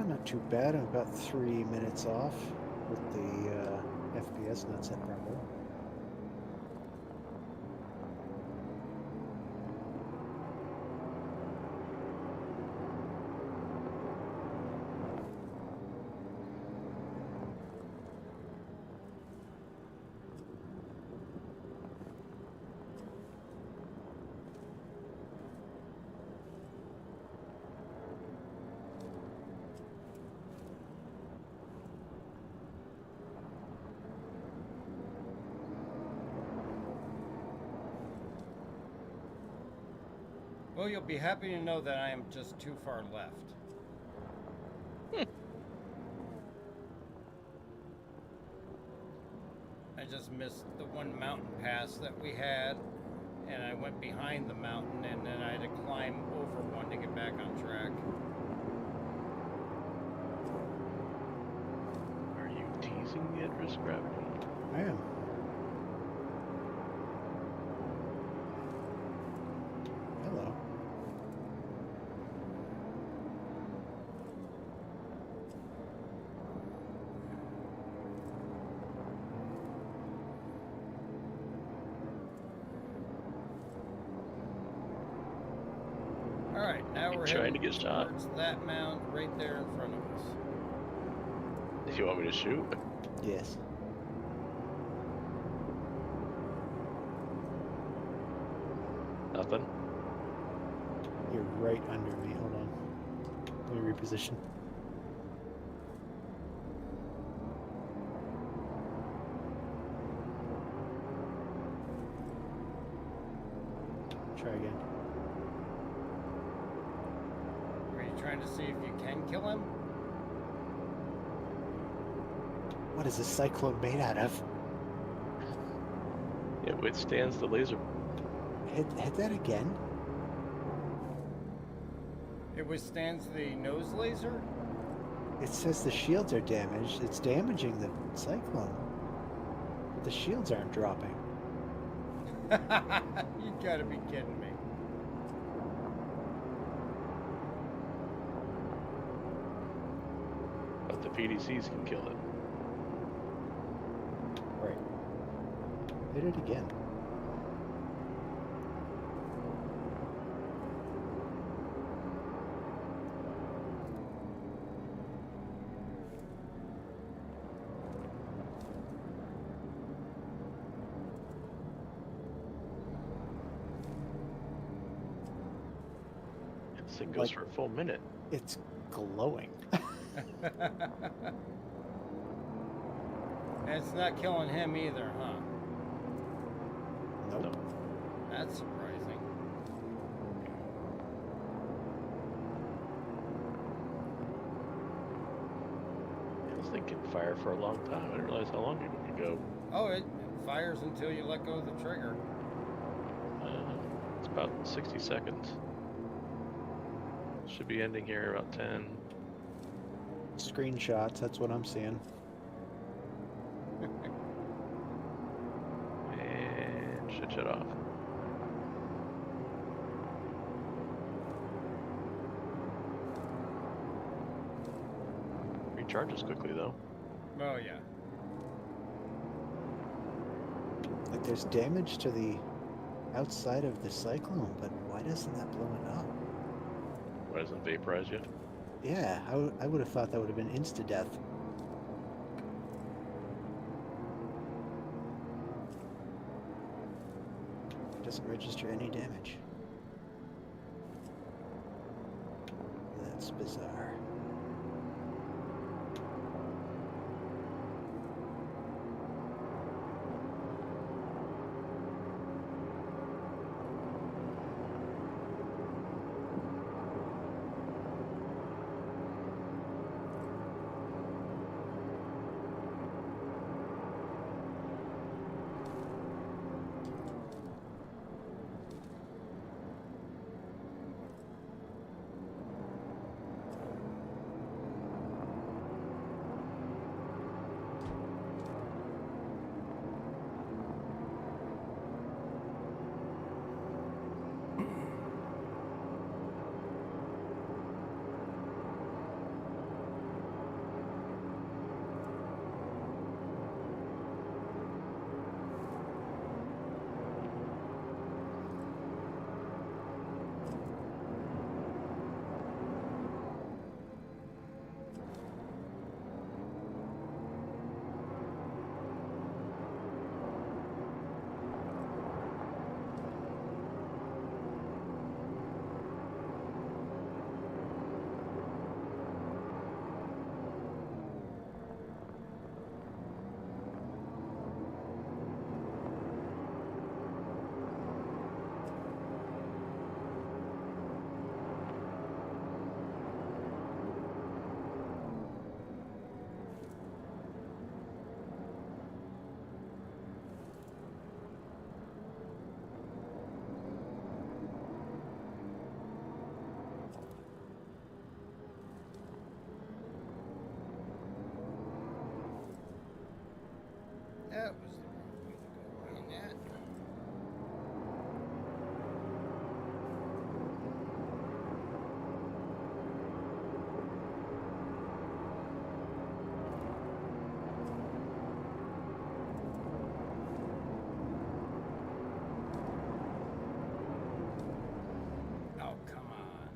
Not too bad. I'm about 3 minutes off with the FPS not set properly. Well, you'll be happy to know that I am just too far left. I just missed the one mountain pass that we had, and I went behind the mountain, and then I had to climb over one to get back on track. Are you teasing the Idris gravity? I am. Hello. All right, now we're Trying heading to get shot. towards that mound right there in front of us. If you want me to shoot? Yes. Nothing. You're right under me. Hold on. Let me reposition. Try again. Are you trying to see if you can kill him? What is this cyclone made out of? It withstands the laser. Hit that again. It withstands the nose laser? It says the shields are damaged. It's damaging the cyclone. But the shields aren't dropping. You gotta be kidding me. But the PDCs can kill it. Right. Hit it again. This thing goes Like- for a full minute. It's glowing. And it's not killing him either, huh? Nope. That's surprising. This thing can fire for a long time. I didn't realize how long it could go. Oh, it fires until you let go of the trigger. It's about 60 seconds. Should be ending here about 10. Screenshots, that's what I'm seeing. And should shut off. Recharges quickly though. Oh, yeah. Like there's damage to the outside of the cyclone, but why doesn't that blow it up? Why doesn't it vaporize you? Yeah, I would have thought that would have been insta-death. It doesn't register any damage. That's bizarre. That was the wrong way to go on that. Oh, come on.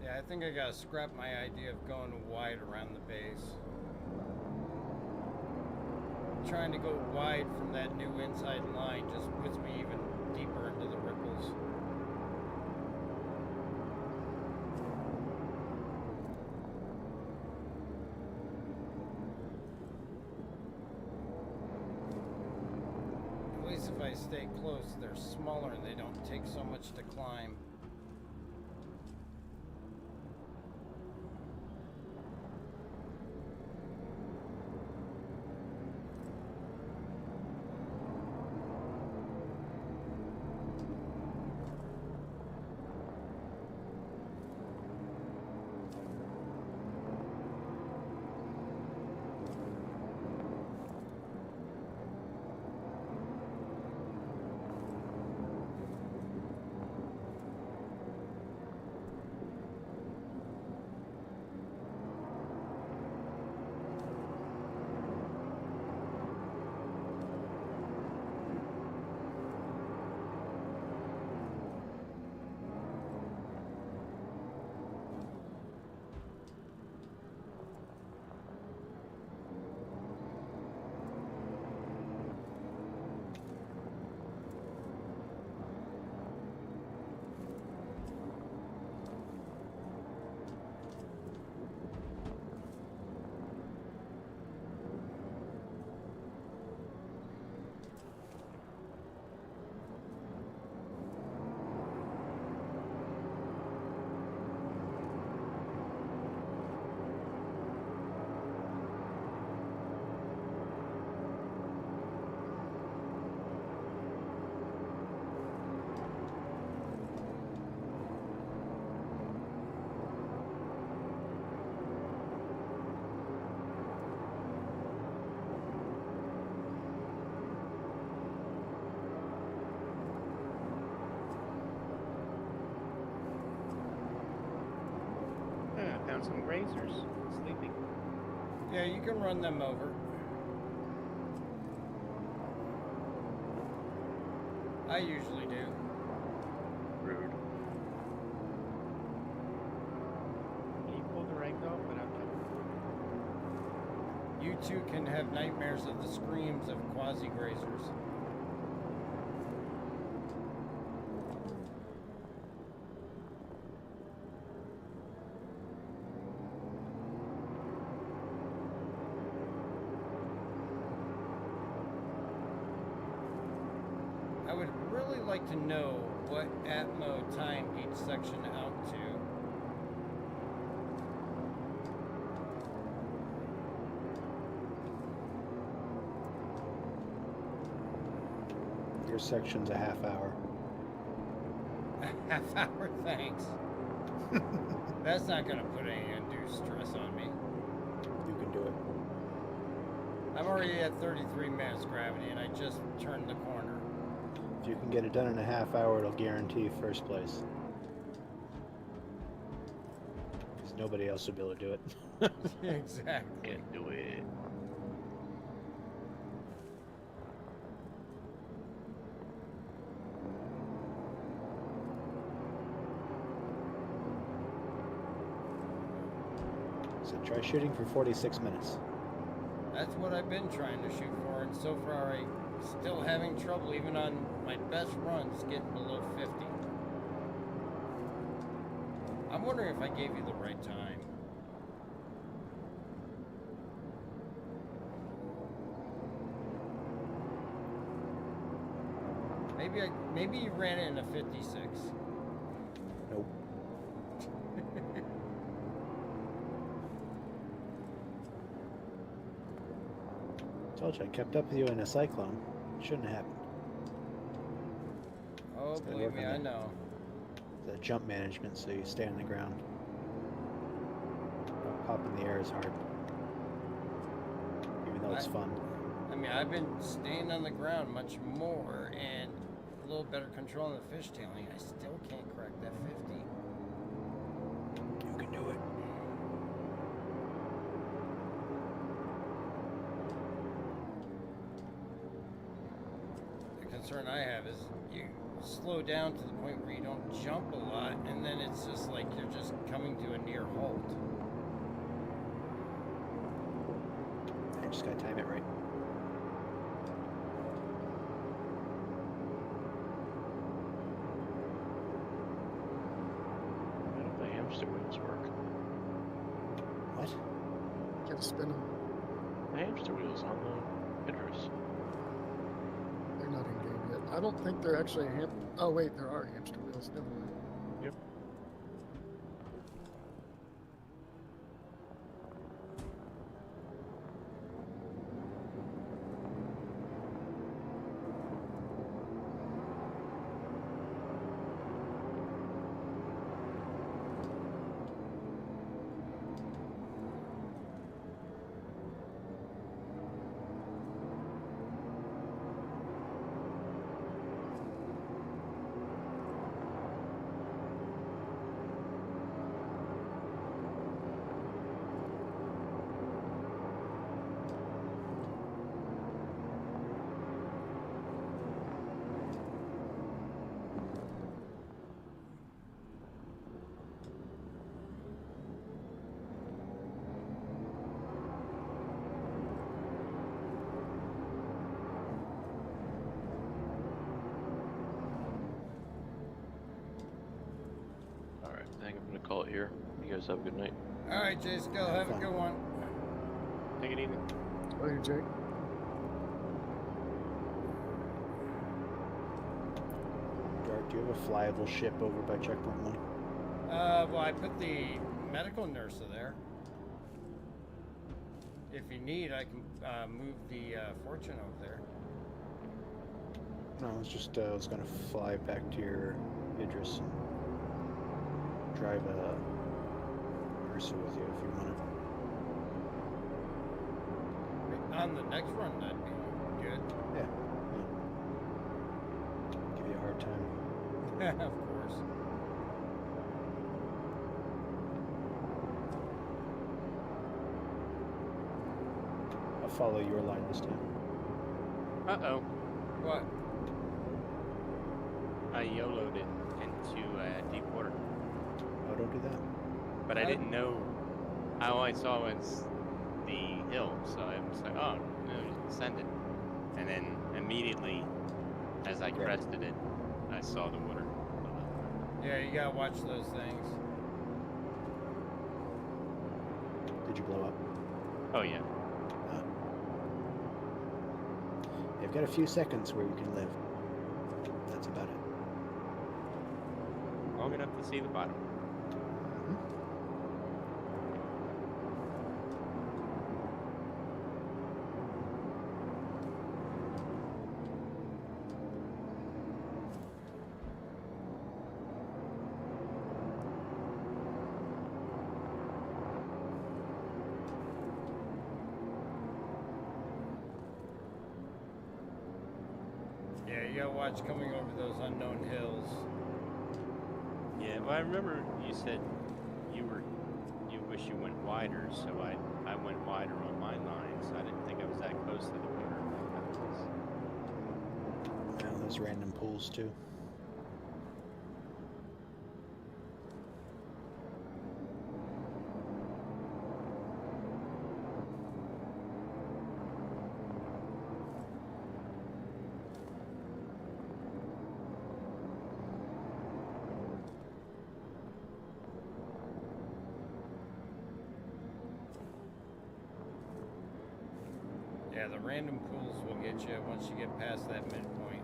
Yeah, I think I gotta scrap my idea of going wide around the base. Trying to go wide from that new inside line just puts me even deeper into the ripples. At least if I stay close, they're smaller and they don't take so much to climb. on some grazers, sleeping. Yeah, you can run them over. I usually do. Rude. Can you pull the rank off without jumping? You two can have nightmares of the screams of quasi-grazers. I would really like to know what Atmo timed each section out to. Your section's a half hour. A half hour, thanks. That's not gonna put any undue stress on me. You can do it. I'm already at 33 minutes gravity and I just turned the corner. If you can get it done in a half hour, it'll guarantee first place. Because nobody else will be able to do it. Exactly. Can't do it. So try shooting for 46 minutes. That's what I've been trying to shoot for, and so far I'm still having trouble, even on my best runs, getting below 50. I'm wondering if I gave you the right time. Maybe you ran it in a 56. Nope. Told you I kept up with you in a cyclone. Shouldn't have happened. Oh, Just gotta believe work me, on I that. know. The jump management, so you stay on the ground. Pop in the air is hard. Even though it's fun. I mean, I've been staying on the ground much more and a little better control in the fishtailing. I still can't crack that 50. You can do it. The concern I have is you slow down to the point where you don't jump a lot, and then it's just like you're just coming to a near halt. I just gotta time it right. How do the hamster wheels work? What? Gotta spin them. The hamster wheels on the Idris. They're not in game yet. I don't think they're actually Oh wait, there are hamster wheels. Never mind. Yep. Alright, I think I'm gonna call it here. You guys have a good night. All right, Jay Skill, have a good one. Take it easy. Oh, you Jake. Dark, do you have a flyable ship over by checkpoint 1? Well, I put the medical nurse there. If you need, I can move the Fortune over there. No, I was just I was gonna fly back to your Idris and drive a Ursa with you if you wanted. On the next run, that'd be good. Yeah. Give you a hard time. Of course. follow your line this time. Uh-oh. What? I YOLO'd it into deep water. Oh, don't do that. But I didn't know. All I saw was the hill, so I was like, oh, no, just send it. And then immediately, as I crested it, I saw the water. Yeah, you gotta watch those things. Did you blow up? Oh, yeah. You've got a few seconds where you can live. That's about it. Long enough to see the bottom. Yeah, you gotta watch coming over those unknown hills. Yeah, well, I remember you said you wish you went wider, so I went wider on my line, so I didn't think I was that close to the water. Now there's random pools too. Yeah, the random pools will get you once you get past that midpoint.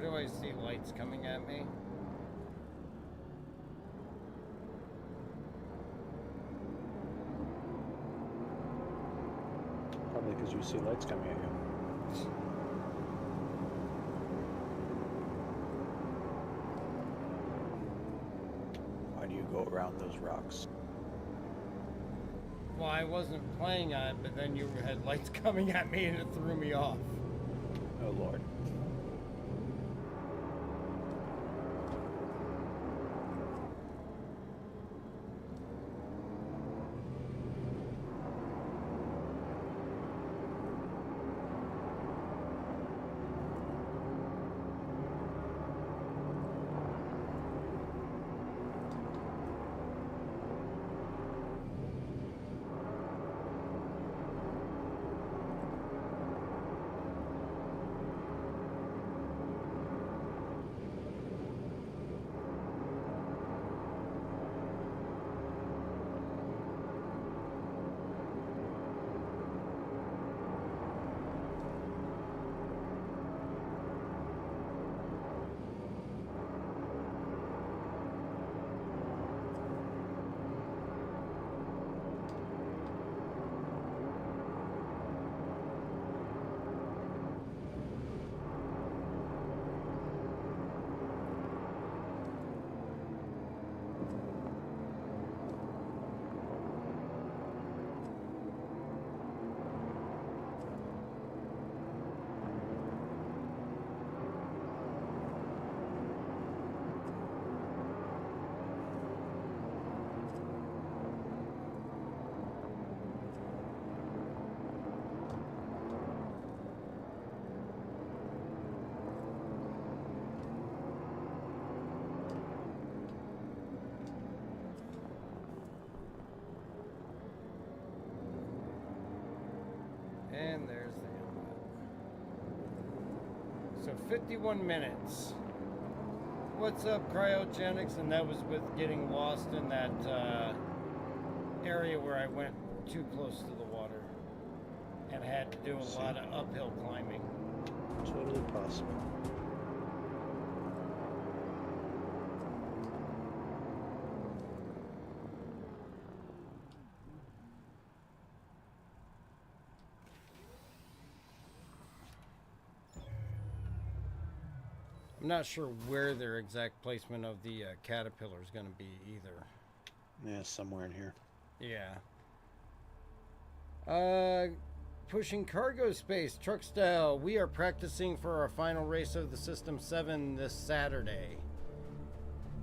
do I see lights coming at me? Probably because you see lights coming at you. Why do you go around those rocks? Well, I wasn't playing on it, but then you had lights coming at me and it threw me off. Oh Lord. And there's the inlet. So 51 minutes. What's up, Cryogenics? And that was with getting lost in that area where I went too close to the water and had to do a lot of uphill climbing. Totally possible. I'm not sure where their exact placement of the caterpillar is going to be either. Yeah, somewhere in here. Yeah. Pushing cargo space, truck style. We are practicing for our final race of the System 7 this Saturday.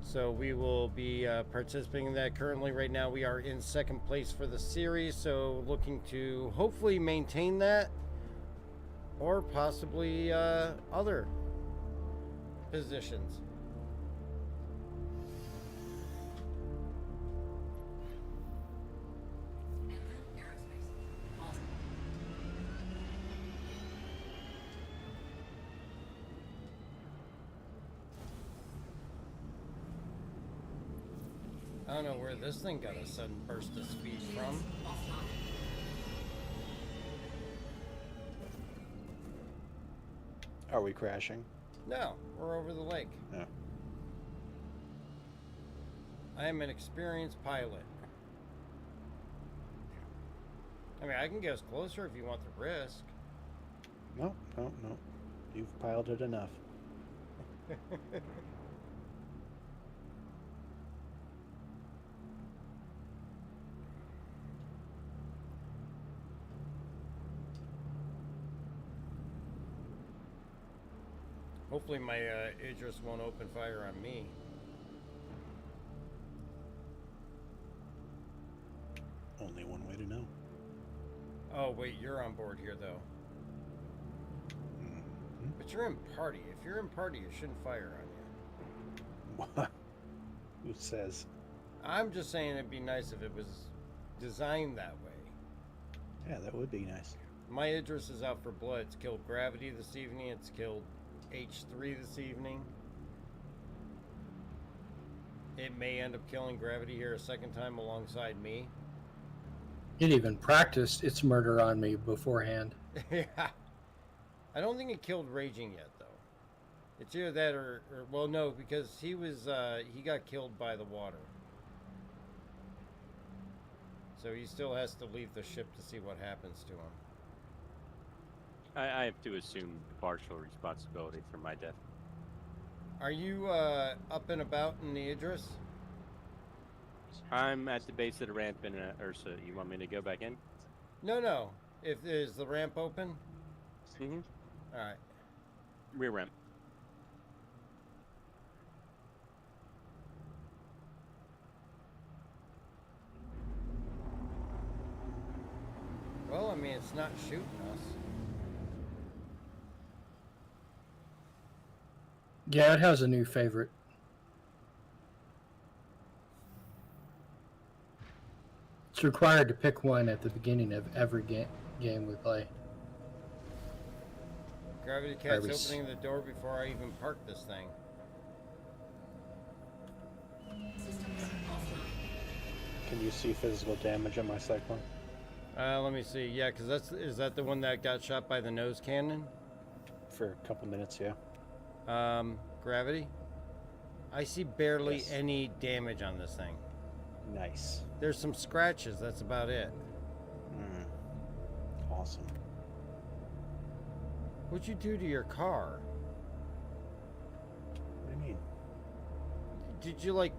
So we will be participating in that. Currently, right now, we are in second place for the series. So looking to hopefully maintain that or possibly other positions. I don't know where this thing got a sudden burst of speed from. Are we crashing? No, we're over the lake. Yeah. I am an experienced pilot. I mean, I can get us closer if you want the risk. No. You've piloted enough. Hopefully my Idris won't open fire on me. Only one way to know. Oh, wait, you're on board here, though. Mm-hmm. But you're in party. If you're in party, it shouldn't fire on you. What? Who says? I'm just saying it'd be nice if it was designed that way. Yeah, that would be nice. My Idris is out for blood. It's killed Gravity this evening. It's killed H3 this evening. It may end up killing Gravity here a second time alongside me. It even practiced its murder on me beforehand. Yeah. I don't think it killed Raging yet, though. It's either that or well, no, because he was he got killed by the water. So he still has to leave the ship to see what happens to him. I have to assume partial responsibility for my death. Are you up and about in the Idris? I'm at the base of the ramp in Ursa. You want me to go back in? No. Is the ramp open? Mm-hmm. All right. Rear ramp. Well, I mean, it's not shooting us. Yeah, it has a new favorite. It's required to pick one at the beginning of every game we play. Gravity Cat's opening the door before I even park this thing. Can you see physical damage on my Cyclone? Let me see. Yeah, because is that the one that got shot by the nose cannon? For a couple minutes, yeah. Gravity? I see barely Yes. any damage on this thing. Nice. There's some scratches, that's about it. Awesome. What'd you do to your car? What do you mean? Did you, like,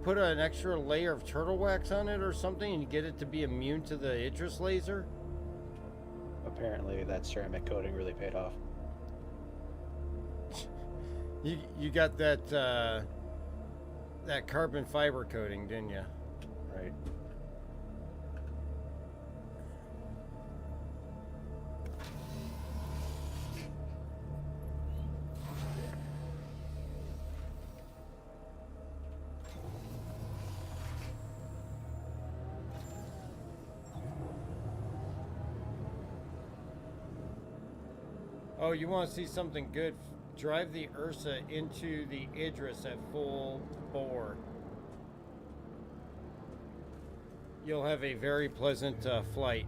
put an extra layer of turtle wax on it or something and get it to be immune to the Idris laser? Apparently that ceramic coating really paid off. You got that, that carbon fiber coating, didn't you? Right. Oh, you want to see something good? Drive the Ursa into the Idris at full bore. You'll have a very pleasant flight.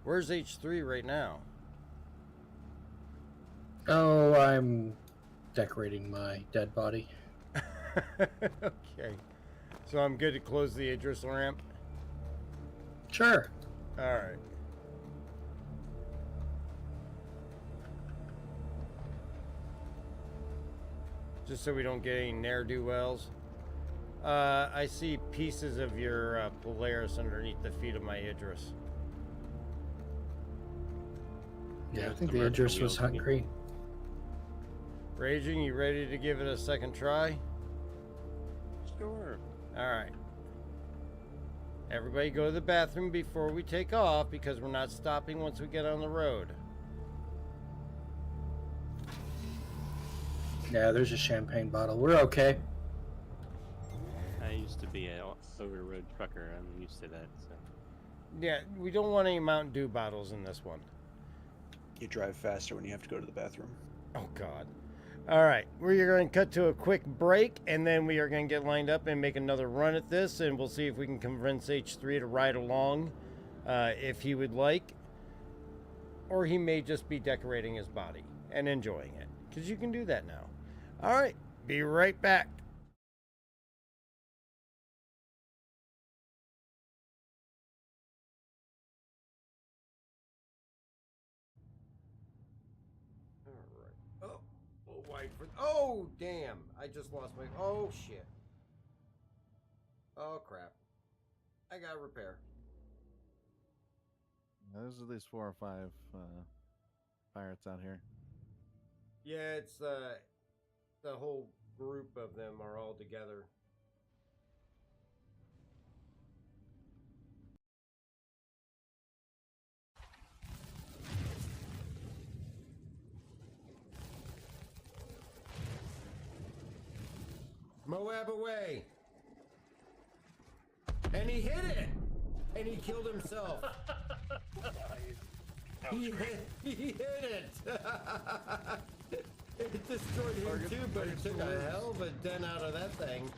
Where's H3 right now? Oh, I'm decorating my dead body. Okay. So I'm good to close the Idris ramp? Sure. Alright. Just so we don't get any ne'er-do-wells. I see pieces of your Polaris underneath the feet of my Idris. Yeah, I think the Idris was hungry. Raging, you ready to give it a second try? Sure. Alright. Everybody go to the bathroom before we take off because we're not stopping once we get on the road. Yeah, there's a champagne bottle. We're okay. I used to be a over-road trucker. I'm used to that. So. Yeah, we don't want any Mountain Dew bottles in this one. You drive faster when you have to go to the bathroom. Oh, God. All right, we're going to cut to a quick break, and then we are going to get lined up and make another run at this, and we'll see if we can convince H3 to ride along if he would like. Or he may just be decorating his body and enjoying it, because you can do that now. All right, be right back. Oh, damn. I just lost my... Oh, shit. Oh, crap. I got to repair. There's at least 4 or 5 pirates out here. Yeah, it's the whole group of them are all together. Moab away. And he hit it. And he killed himself. He hit it. It destroyed him too, but it took a hell of a dent out of that thing.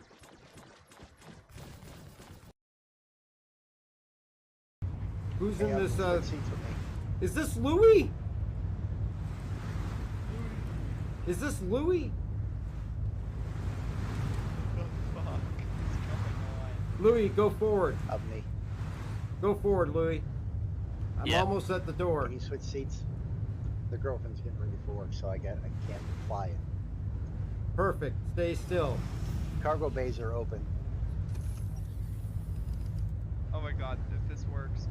Who's Hang in on, this? switch seats with me. Is this Louis? Is this Louis? Louis, go forward. Of me. Go forward, Louis. I'm Yeah. almost at the door. Can you switch seats? The girlfriend's getting ready for work, so I can't fly it. Perfect. Stay still. Cargo bays are open. Oh my god, if this works.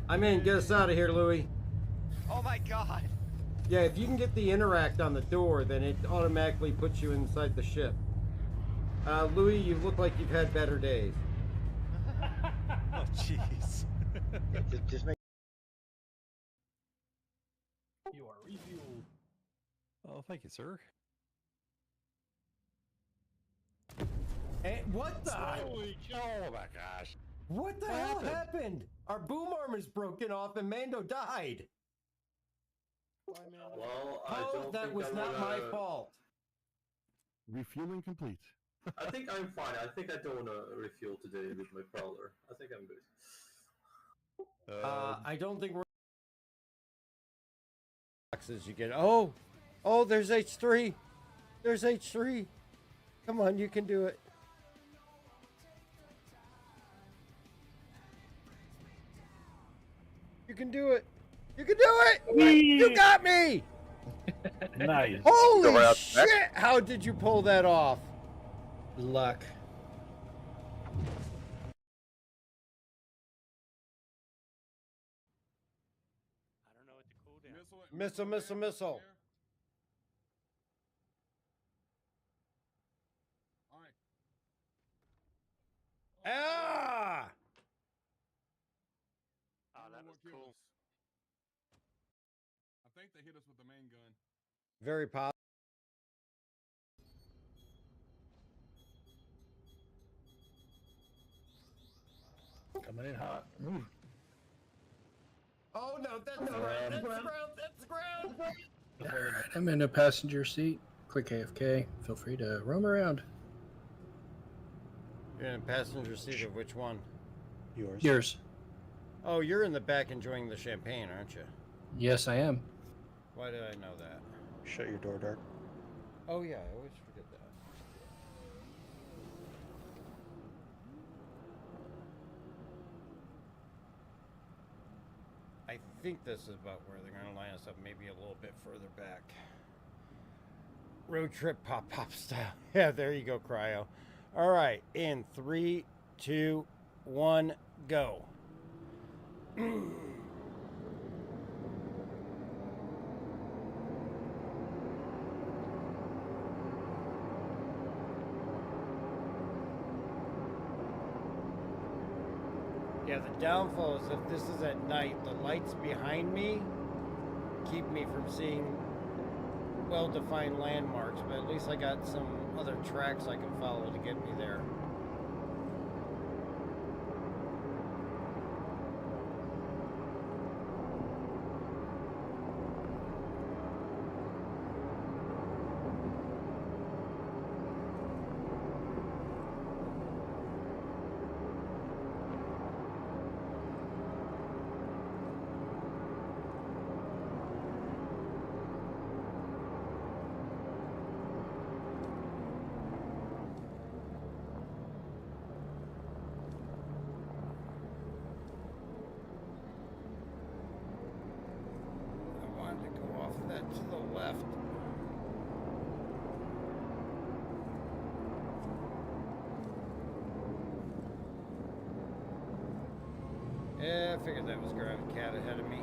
I'm in. Get us out of here, Louis. Oh my god. Yeah, if you can get the interact on the door, then it automatically puts you inside the ship. Louis, you look like you've had better days. Oh jeez. Just make. You are refueled. Oh, thank you, sir. Hey, what the? Holy cow! Oh my gosh! What the hell happened? Our boom arm is broken off and Mando died. Well, I Paul, don't that think was I'm not my gonna- fault. Refueling complete. I think I'm fine. I think I don't want to refuel today with my Prowler. I think I'm good. I don't think we're boxes you get. Oh, there's H3. There's H3. Come on, you can do it. You can do it. You can do it. You got me. Nice. Holy shit! How did you pull that off? Luck. I don't know what the cooldown. Missile, missile, missile. Ah! Oh, that was cool. I think they hit us with the main gun. Very positive. Coming in hot. Oh no, that's the ground. That's the ground. That's the ground. I'm in a passenger seat. Click AFK. Feel free to roam around. You're in a passenger seat of which one? Yours. Oh, you're in the back enjoying the champagne, aren't you? Yes, I am. Why did I know that? Shut your door, Dark. Oh yeah, I always forget that. I think this is about where they're going to line us up, maybe a little bit further back. Road trip pop style. Yeah, there you go, Cryo. All right, in 3, 2, 1, go. Yeah, the downfall is if this is at night, the lights behind me keep me from seeing well-defined landmarks, but at least I got some other tracks I can follow to get me there. To the left. Yeah, I figured that was Gravity Cat ahead of me.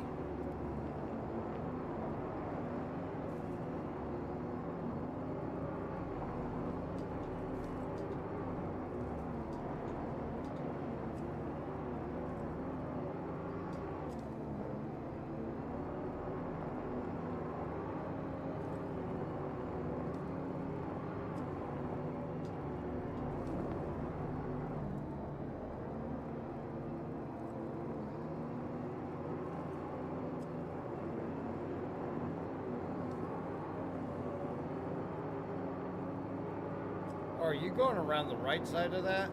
are you going around the right side of that?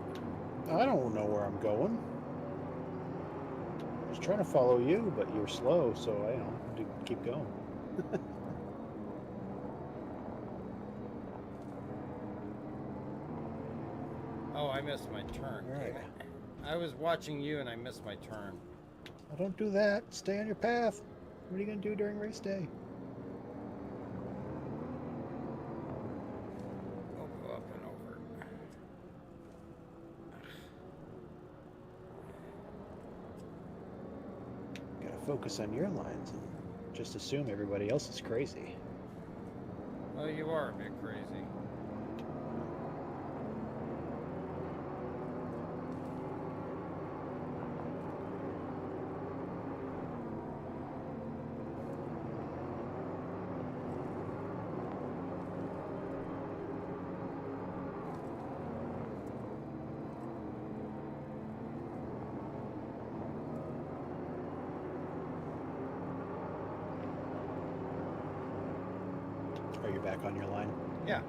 I don't know where I'm going. I was trying to follow you, but you're slow, so I have to keep going. Oh, I missed my turn. Damn it. I was watching you and I missed my turn. Oh, don't do that. Stay on your path. What are you going to do during race day? Oh, go up and over. Gotta focus on your lines and just assume everybody else is crazy. Well, you are a bit crazy. Are you back on your line? Yeah.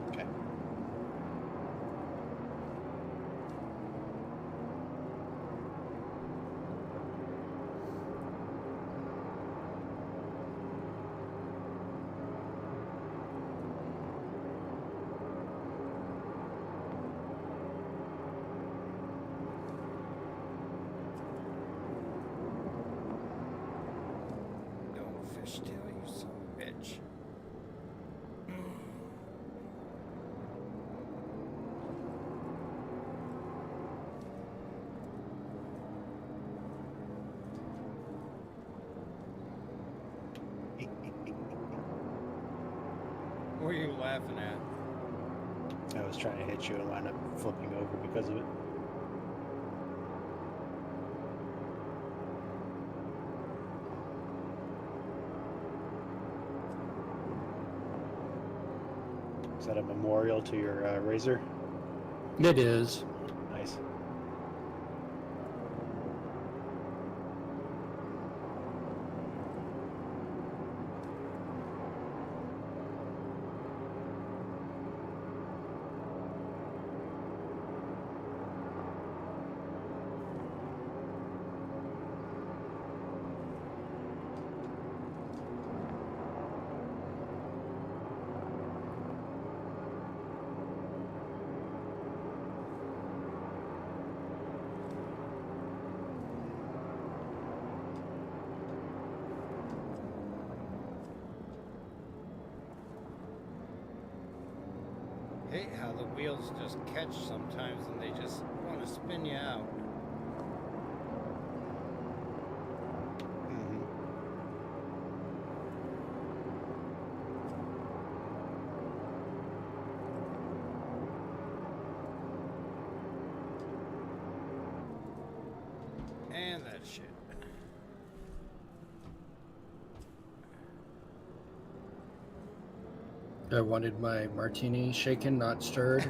Okay. Don't fishtail, you son of a bitch. What are you laughing at? I was trying to hit you and wound up flipping over because of it. Is that a memorial to your Razor? It is. Nice. Hate how the wheels just catch sometimes and they just want to spin you out. And that shit. I wanted my martini shaken, not stirred.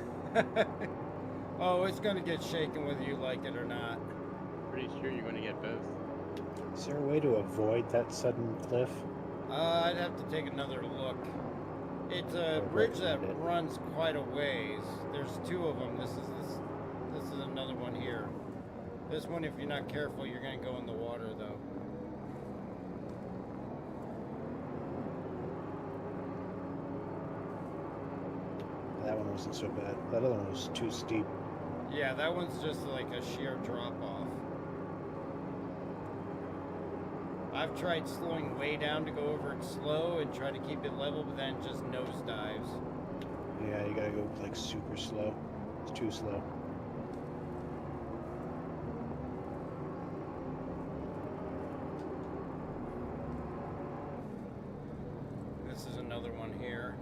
Oh, it's gonna get shaken whether you like it or not. Pretty sure you're going to get both. Is there a way to avoid that sudden cliff? I'd have to take another look. It's a bridge that runs quite a ways. There's two of them. This is another one here. This one, if you're not careful, you're gonna go in the water though. That one wasn't so bad. That other one was too steep. Yeah, that one's just like a sheer drop off. I've tried slowing way down to go over it slow and try to keep it level, but then it just nosedives. Yeah, you gotta go like super slow. It's too slow. This is another one here.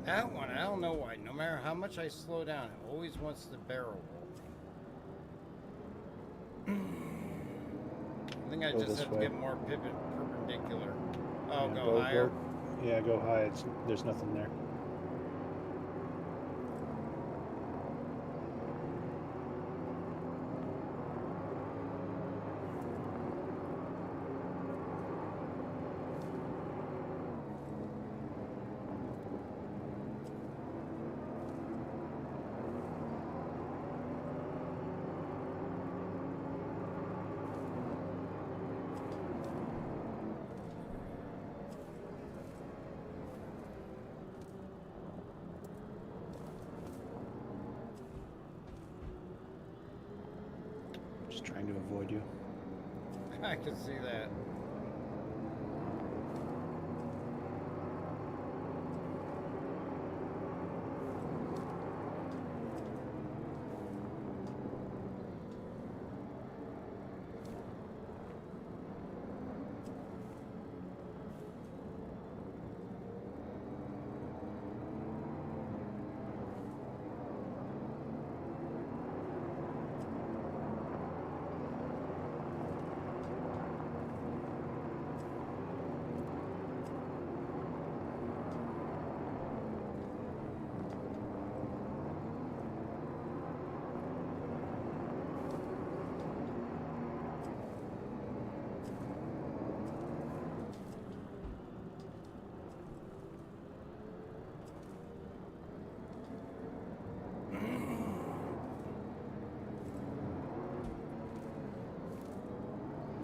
That one, I don't know why. No matter how much I slow down, it always wants to barrel roll. I think I Go just this have to way. get more perpendicular. Oh, Yeah, go higher. Yeah, go high. There's nothing there. Just trying to avoid you. I can see that.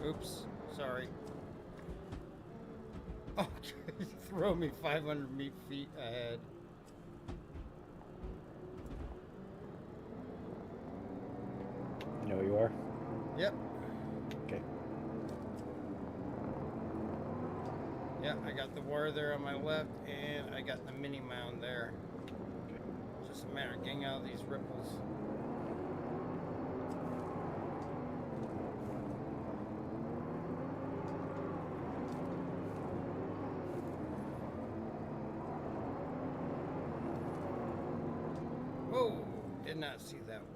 Oops, sorry. Oh, throw me 500 feet ahead. You know where you are? Yep. Okay. Yeah, I got the water there on my left, and I got the mini mound there. Just a matter of getting out of these ripples. Whoa, did not see that one.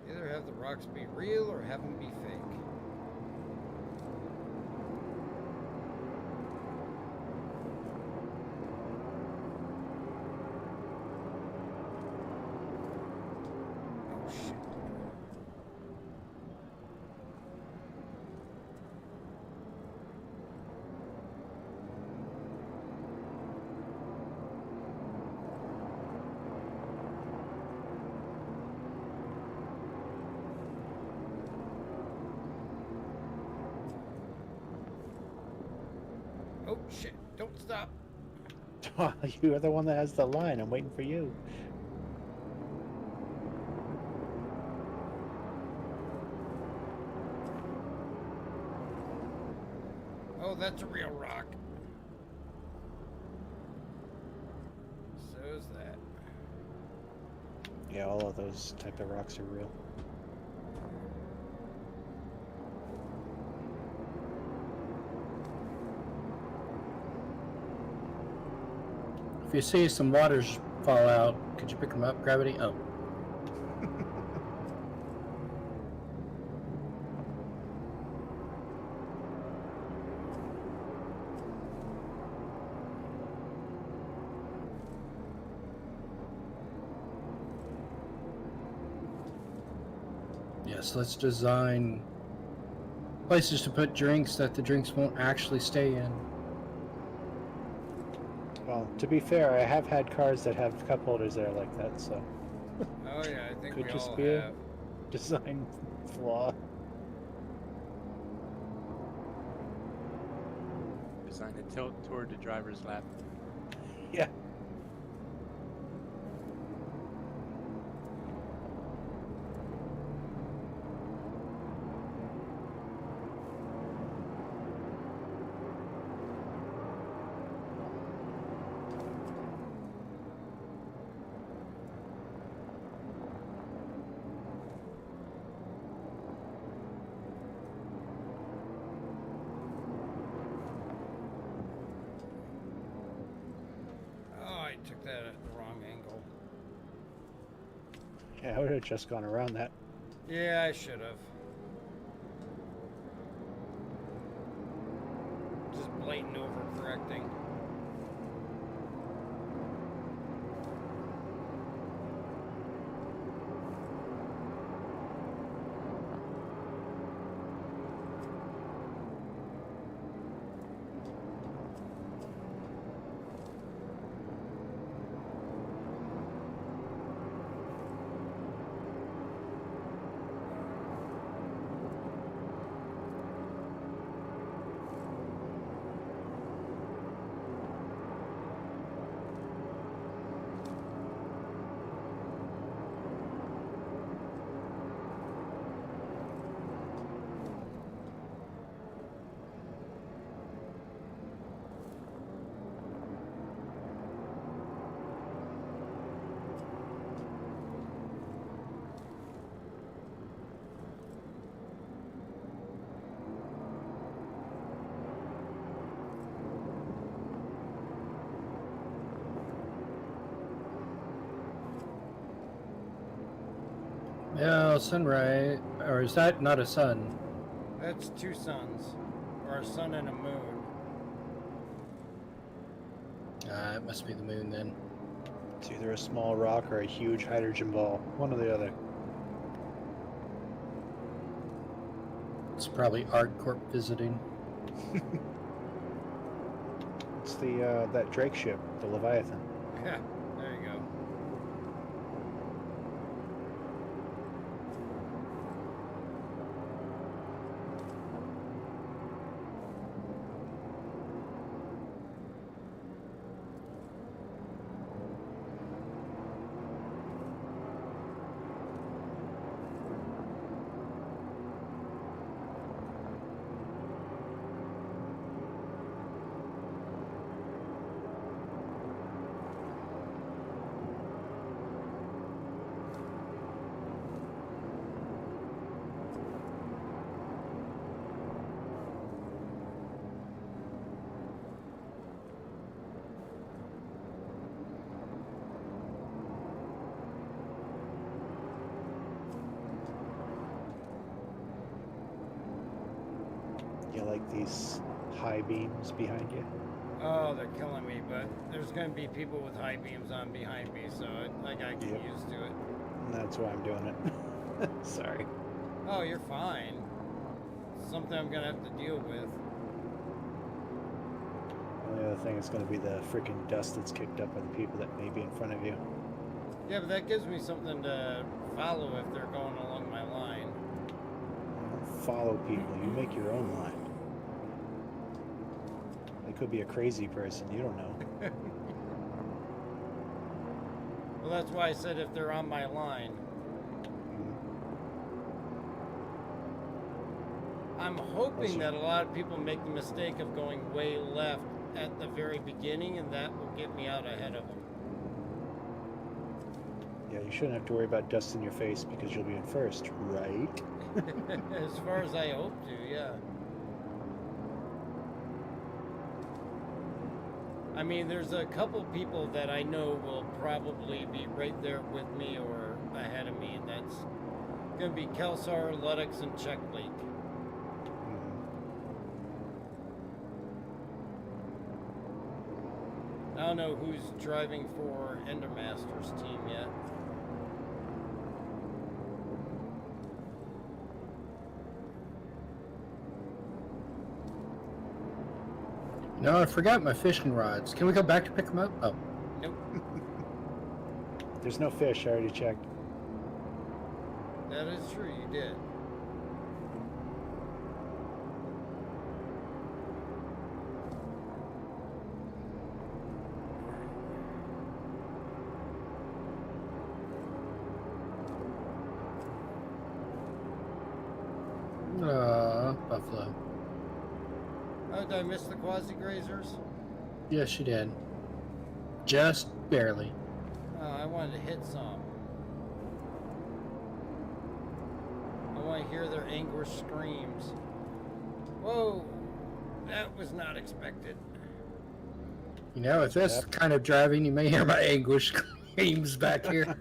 Either have the rocks be real or have them be fake. Oh shit. Oh shit, don't stop. You are the one that has the line. I'm waiting for you. Oh, that's a real rock. So is that. Yeah, all of those type of rocks are real. If you see some waters fall out, could you pick them up, Gravity? Oh. Yes, let's design places to put drinks that the drinks won't actually stay in. Well, to be fair, I have had cars that have cup holders that are like that, so Oh yeah, I think could we just all be have. a design flaw. Design a tilt toward the driver's lap. Yeah. took that at the wrong angle. Yeah, I would have just gone around that. Yeah, I should have. Just blatant overcorrecting. Yeah, sunrise. Or is that not a sun? That's two suns, or a sun and a moon. It must be the moon then. It's either a small rock or a huge hydrogen ball. One or the other. It's probably ArcCorp visiting. It's the that Drake ship, the Leviathan. Yeah, there you go. You like these high beams behind you? Oh, they're killing me, but there's going to be people with high beams on behind me, so I get used to it. And that's why I'm doing it. Sorry. Oh, you're fine. Something I'm going to have to deal with. The other thing is going to be the freaking dust that's kicked up by the people that may be in front of you. Yeah, but that gives me something to follow if they're going along my line. Follow people. You make your own line. They could be a crazy person. You don't know. Well, that's why I said if they're on my line. I'm hoping that a lot of people make the mistake of going way left at the very beginning, and that will get me out ahead of them. Yeah, you shouldn't have to worry about dust in your face because you'll be in first, right? As far as I hope to, yeah. I mean, there's a couple people that I know will probably be right there with me or ahead of me, and that's going to be Kelsar, Ludex, and Checkleak. I don't know who's driving for Endermaster's team yet. No, I forgot my fishing rods. Can we go back to pick them up? Oh. Nope. There's no fish. I already checked. That is true, you did. Buffalo. Oh, did I miss the quasi-grazers? Yes, you did. Just barely. Oh, I wanted to hit some. I want to hear their anguish screams. Whoa, that was not expected. You know, with this kind of driving, you may hear my anguish screams back here.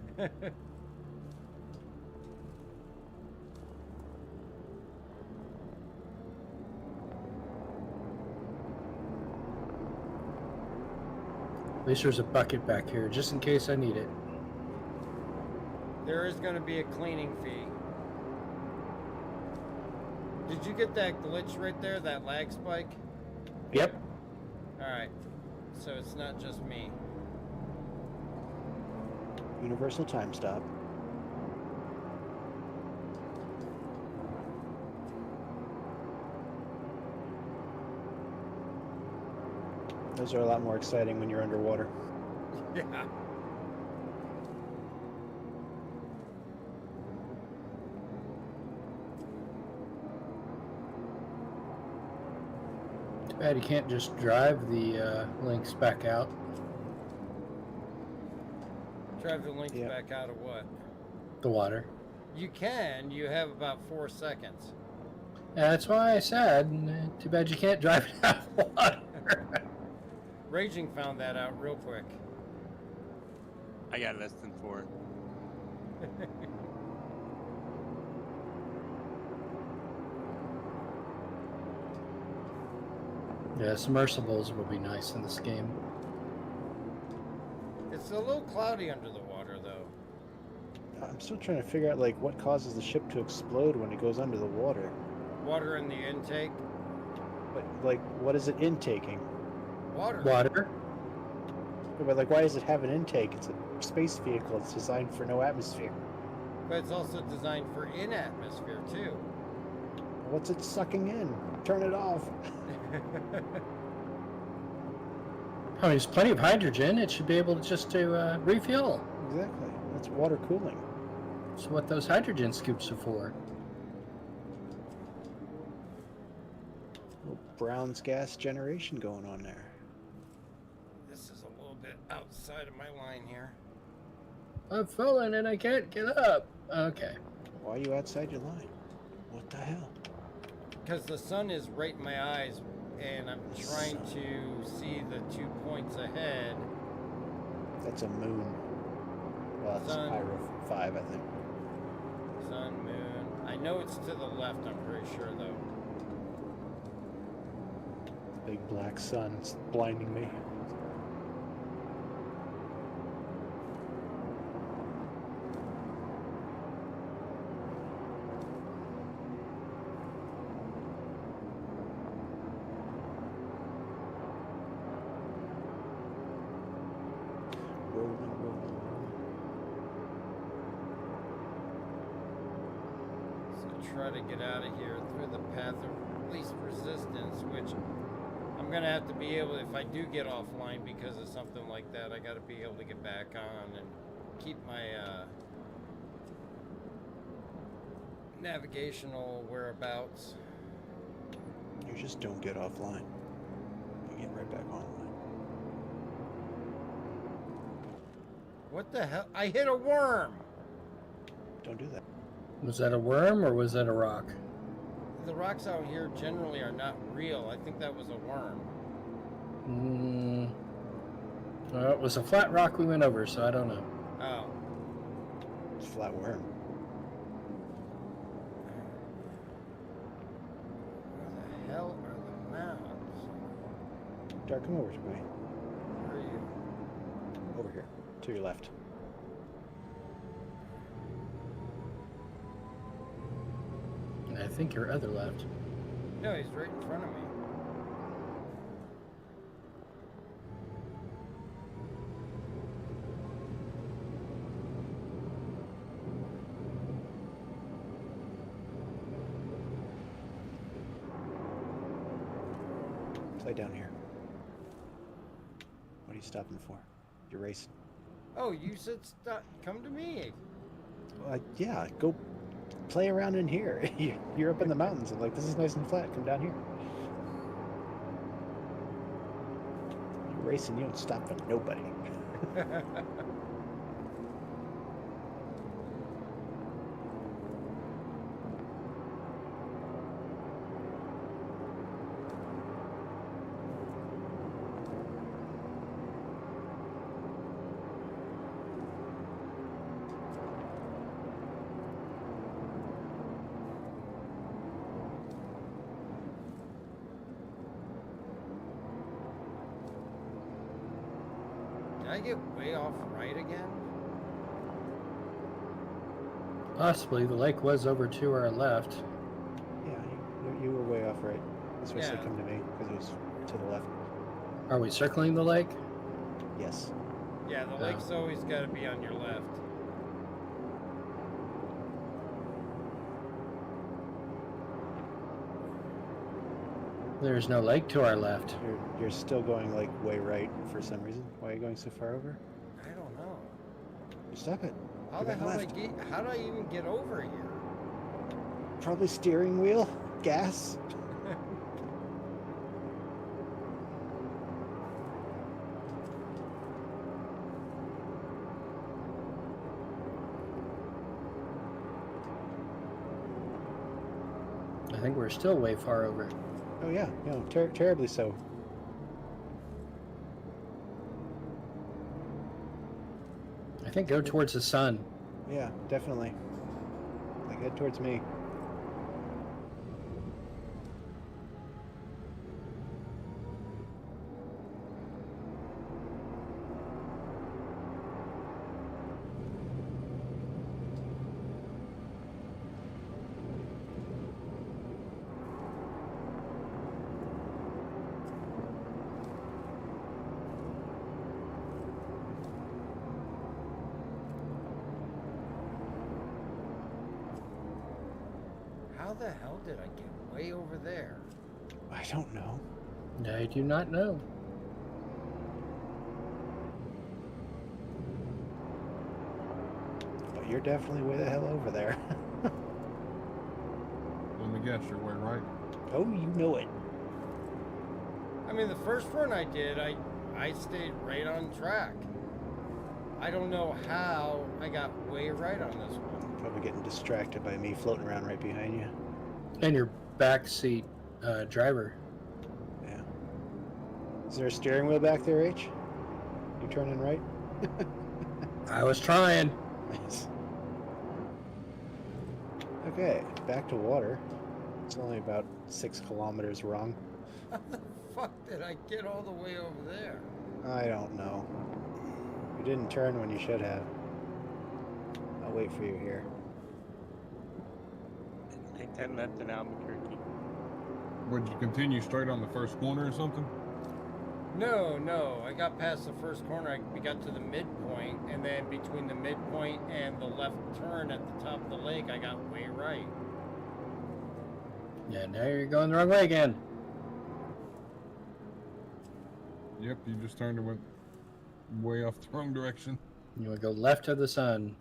At least there's a bucket back here, just in case I need it. There is going to be a cleaning fee. Did you get that glitch right there, that lag spike? Yep. Alright, so it's not just me. Universal time stop. Those are a lot more exciting when you're underwater. Yeah. Too bad you can't just drive the links back out. Drive the links back out of what? The water. You can. You have about 4 seconds. That's why I said, too bad you can't drive it out of water. Raging found that out real quick. I got less than 4. Yeah, submersibles would be nice in this game. It's a little cloudy under the water, though. I'm still trying to figure out like what causes the ship to explode when it goes under the water. Water in the intake. But like, what is it intaking? Water. Water? But like, why does it have an intake? It's a space vehicle. It's designed for no atmosphere. But it's also designed for in-atmosphere, too. What's it sucking in? Turn it off. Oh, there's plenty of hydrogen. It should be able to refuel. Exactly. That's water cooling. That's what those hydrogen scoops are for. Little Brown's gas generation going on there. This is a little bit outside of my line here. I've fallen and I can't get up. Okay. Why are you outside your line? What the hell? Because the sun is right in my eyes, and I'm trying to see the 2 points ahead. That's a moon. Well, that's Sun. Pyro 5, I think. Sun, moon. I know it's to the left, I'm pretty sure, though. The big black sun's blinding me. Try to get out of here through the path of least resistance, which I'm gonna have to be able, if I do get offline because of something like that, I gotta be able to get back on and keep my navigational whereabouts. You just don't get offline. You get right back online. What the hell? I hit a worm! Don't do that. Was that a worm or was that a rock? The rocks out here generally are not real. I think that was a worm. Well, it was a flat rock we went over, so I don't know. Oh. It's a flat worm. Where the hell are the mounds? Dark, come over to me. Where are you? Over here. To your left. I think your other left. No, he's right in front of me. Play down here. What are you stopping for? You're racing. Oh, you said stop. Come to me. Yeah, go play around in here. You're up in the mountains and like, this is nice and flat. Come down here. You're racing, you don't stop for nobody. Did I get way off right again? Possibly. The lake was over to our left. Yeah, you were way off right. Especially Yeah. come to me, because it was to the left. Are we circling the lake? Yes. Yeah, the lake's always got to be on your left. There's no lake to our left. You're still going like way right for some reason. Why are you going so far over? I don't know. Stop it. How Go the back hell left. how did I even get over here? Probably steering wheel, gas. I think we're still way far over. Oh yeah, no, terribly so. I think go towards the sun. Yeah, definitely. Like head towards me. How the hell did I get way over there? I don't know. I do not know. But you're definitely way the hell over there. Let me guess, you're way right. Oh, you know it. I mean, the first run I did, I stayed right on track. I don't know how I got way right on this one. Probably getting distracted by me floating around right behind you. And your backseat driver. Yeah. Is there a steering wheel back there, H? You turning right? I was trying. Nice. Okay, back to water. It's only about 6 kilometers wrong. How the fuck did I get all the way over there? I don't know. You didn't turn when you should have. I'll wait for you here. I 10 left in Albuquerque. Would you continue straight on the first corner or something? No. I got past the first corner. We got to the midpoint, and then between the midpoint and the left turn at the top of the lake, I got way right. Yeah, now you're going the wrong way again. Yep, you just turned and went way off the wrong direction. You want to go left of the sun.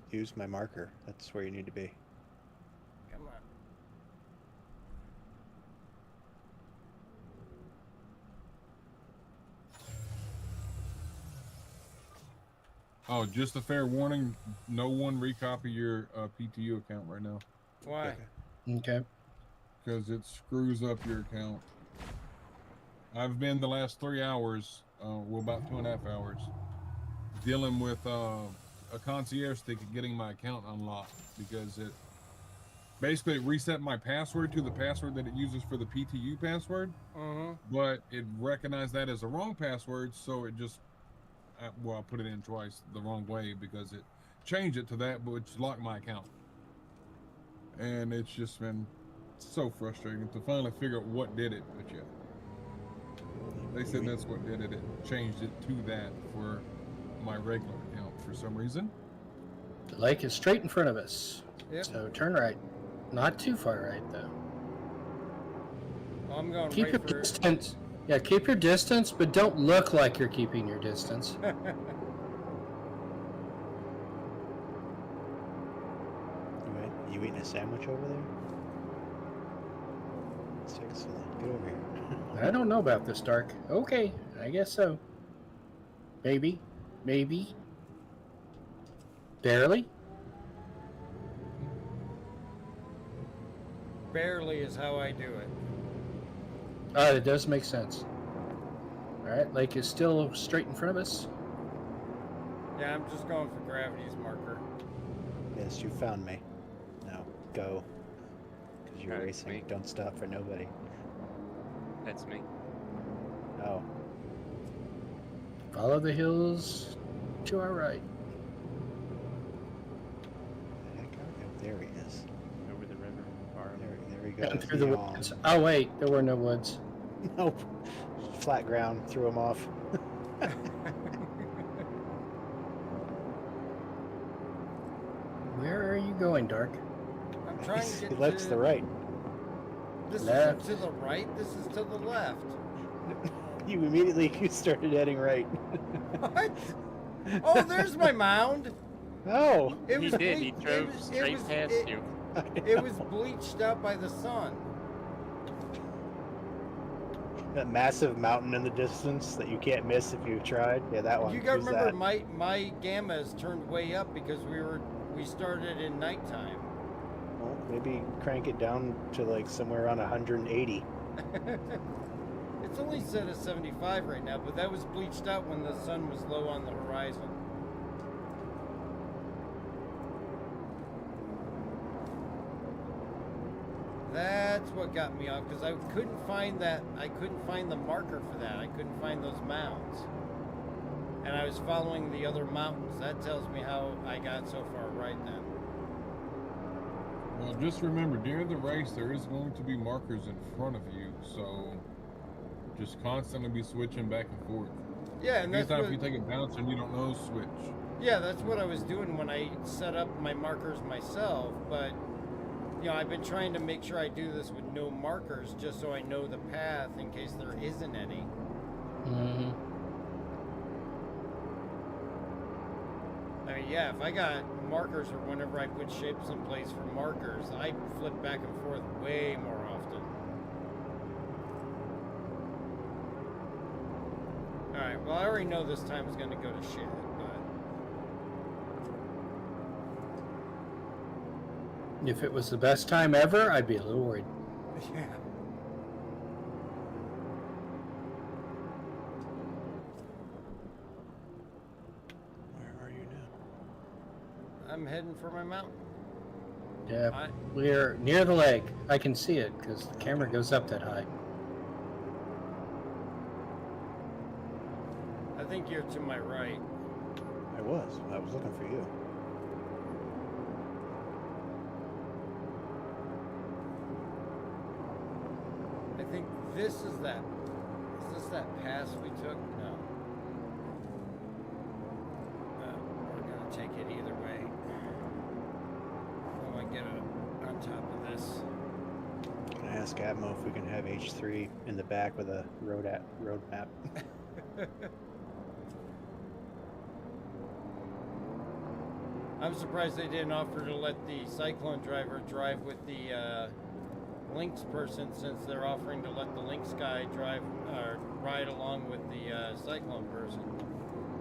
Use my marker. That's where you need to be. Come on. Oh, just a fair warning, no one recopy your PTU account right now. Why? Okay. Because it screws up your account. I've been the last 3 hours, well about 2.5 hours, dealing with a concierge ticket getting my account unlocked because it basically reset my password to the password that it uses for the PTU password, but it recognized that as a wrong password, so it just, well, I put it in twice the wrong way because it changed it to that, which locked my account. And it's just been so frustrating to finally figure out what did it, but yeah. They said that's what did it. It changed it to that for my regular account for some reason. The lake is straight in front of us. Yep. So turn right. Not too far right, though. I'm going Keep right your for distance. Yeah, keep your distance, but don't look like you're keeping your distance. You eating a sandwich over there? Seriously, get over here. I don't know about this, Dark. Okay, I guess so. Maybe. Maybe. Barely? Barely is how I do it. It does make sense. Alright, lake is still straight in front of us. Yeah, I'm just going for gravity's marker. Yes, you found me. Now, go. Because you're racing. Don't stop for nobody. That's me. Oh. Follow the hills to our right. There he is. Over the river. Far There he goes. And through the woods. Oh wait, there were no woods. Nope. Flat ground. Threw him off. Where are you going, Dark? I'm trying to get He likes the right. This Left. isn't to the right. This is to the left. You immediately started heading right. What? Oh, there's my mound. Oh. It He was did. He ble- drove it was- it straight was- past it- you. It was bleached out by the sun. That massive mountain in the distance that you can't miss if you've tried. Yeah, that one. You gotta Who's remember, that? my gamma is turned way up because we started in nighttime. Well, maybe crank it down to like somewhere around 180. It's only set at 75 right now, but that was bleached out when the sun was low on the horizon. That's what got me off, because I couldn't find that. I couldn't find the marker for that. I couldn't find those mounds, and I was following the other mountains. That tells me how I got so far right then. Well, just remember, during the race, there is going to be markers in front of you, so just constantly be switching back and forth. Yeah, and that's anytime what, you take a bounce and you don't know, switch. yeah, that's what I was doing when I set up my markers myself. But you know, I've been trying to make sure I do this with no markers, just so I know the path in case there isn't any. Mm-hmm. I mean, yeah, if I got markers or whenever I put shapes in place for markers, I flip back and forth way more often. Alright, well, I already know this time is going to go to shit, but... If it was the best time ever, I'd be a little worried. Yeah. Where are you now? I'm heading for my mountain. Yeah, we're near the lake. I can see it because the camera goes up that high. I think you're to my right. I was looking for you. I think this is that... Is this that pass we took? No. We're gonna take it either way. I want to get on top of this. Can I ask Atmo if we can have H3 in the back with a road map? I'm surprised they didn't offer to let the Cyclone driver drive with the Lynx person, since they're offering to let the Lynx guy drive or ride along with the Cyclone person.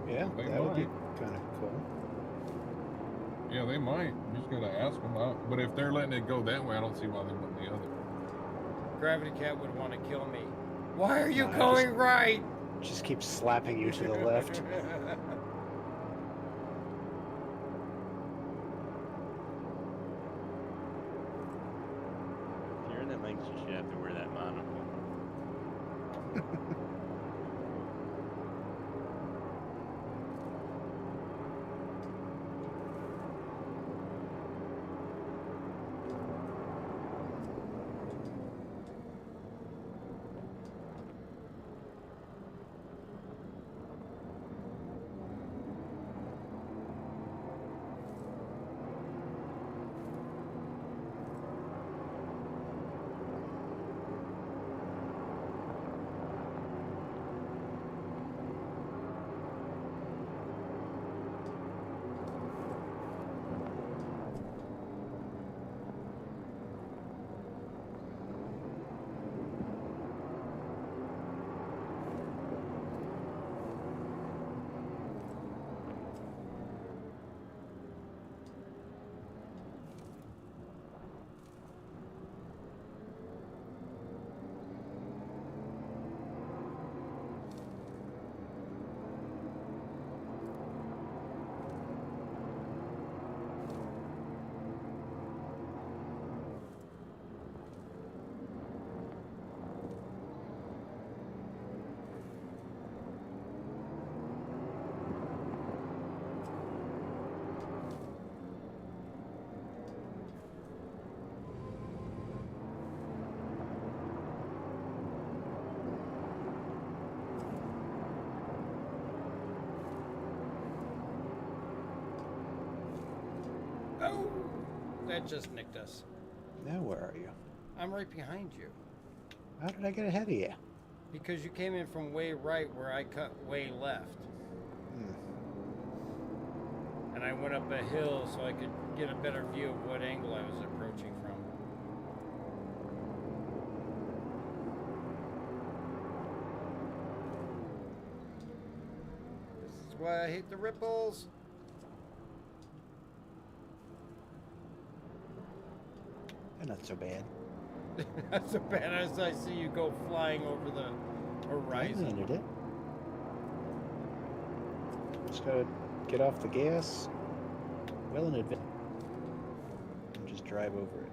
Yeah, They that would be might. kind of cool. Yeah, they might. You just gotta ask them out. But if they're letting it go that way, I don't see why they wouldn't the other. Gravity Cat would want to kill me. Why are you No, I going just- right? Just keep slapping you to the left. If you're in the Lynx, you should have to wear that monocle. That just nicked us. Now where are you? I'm right behind you. How did I get ahead of you? Because you came in from way right where I cut way left. And I went up a hill so I could get a better view of what angle I was approaching from. This is why I hate the ripples. They're not so bad. Not so bad as I see you go flying over the horizon. I landed it. Just gotta get off the gas well in advance and just drive over it.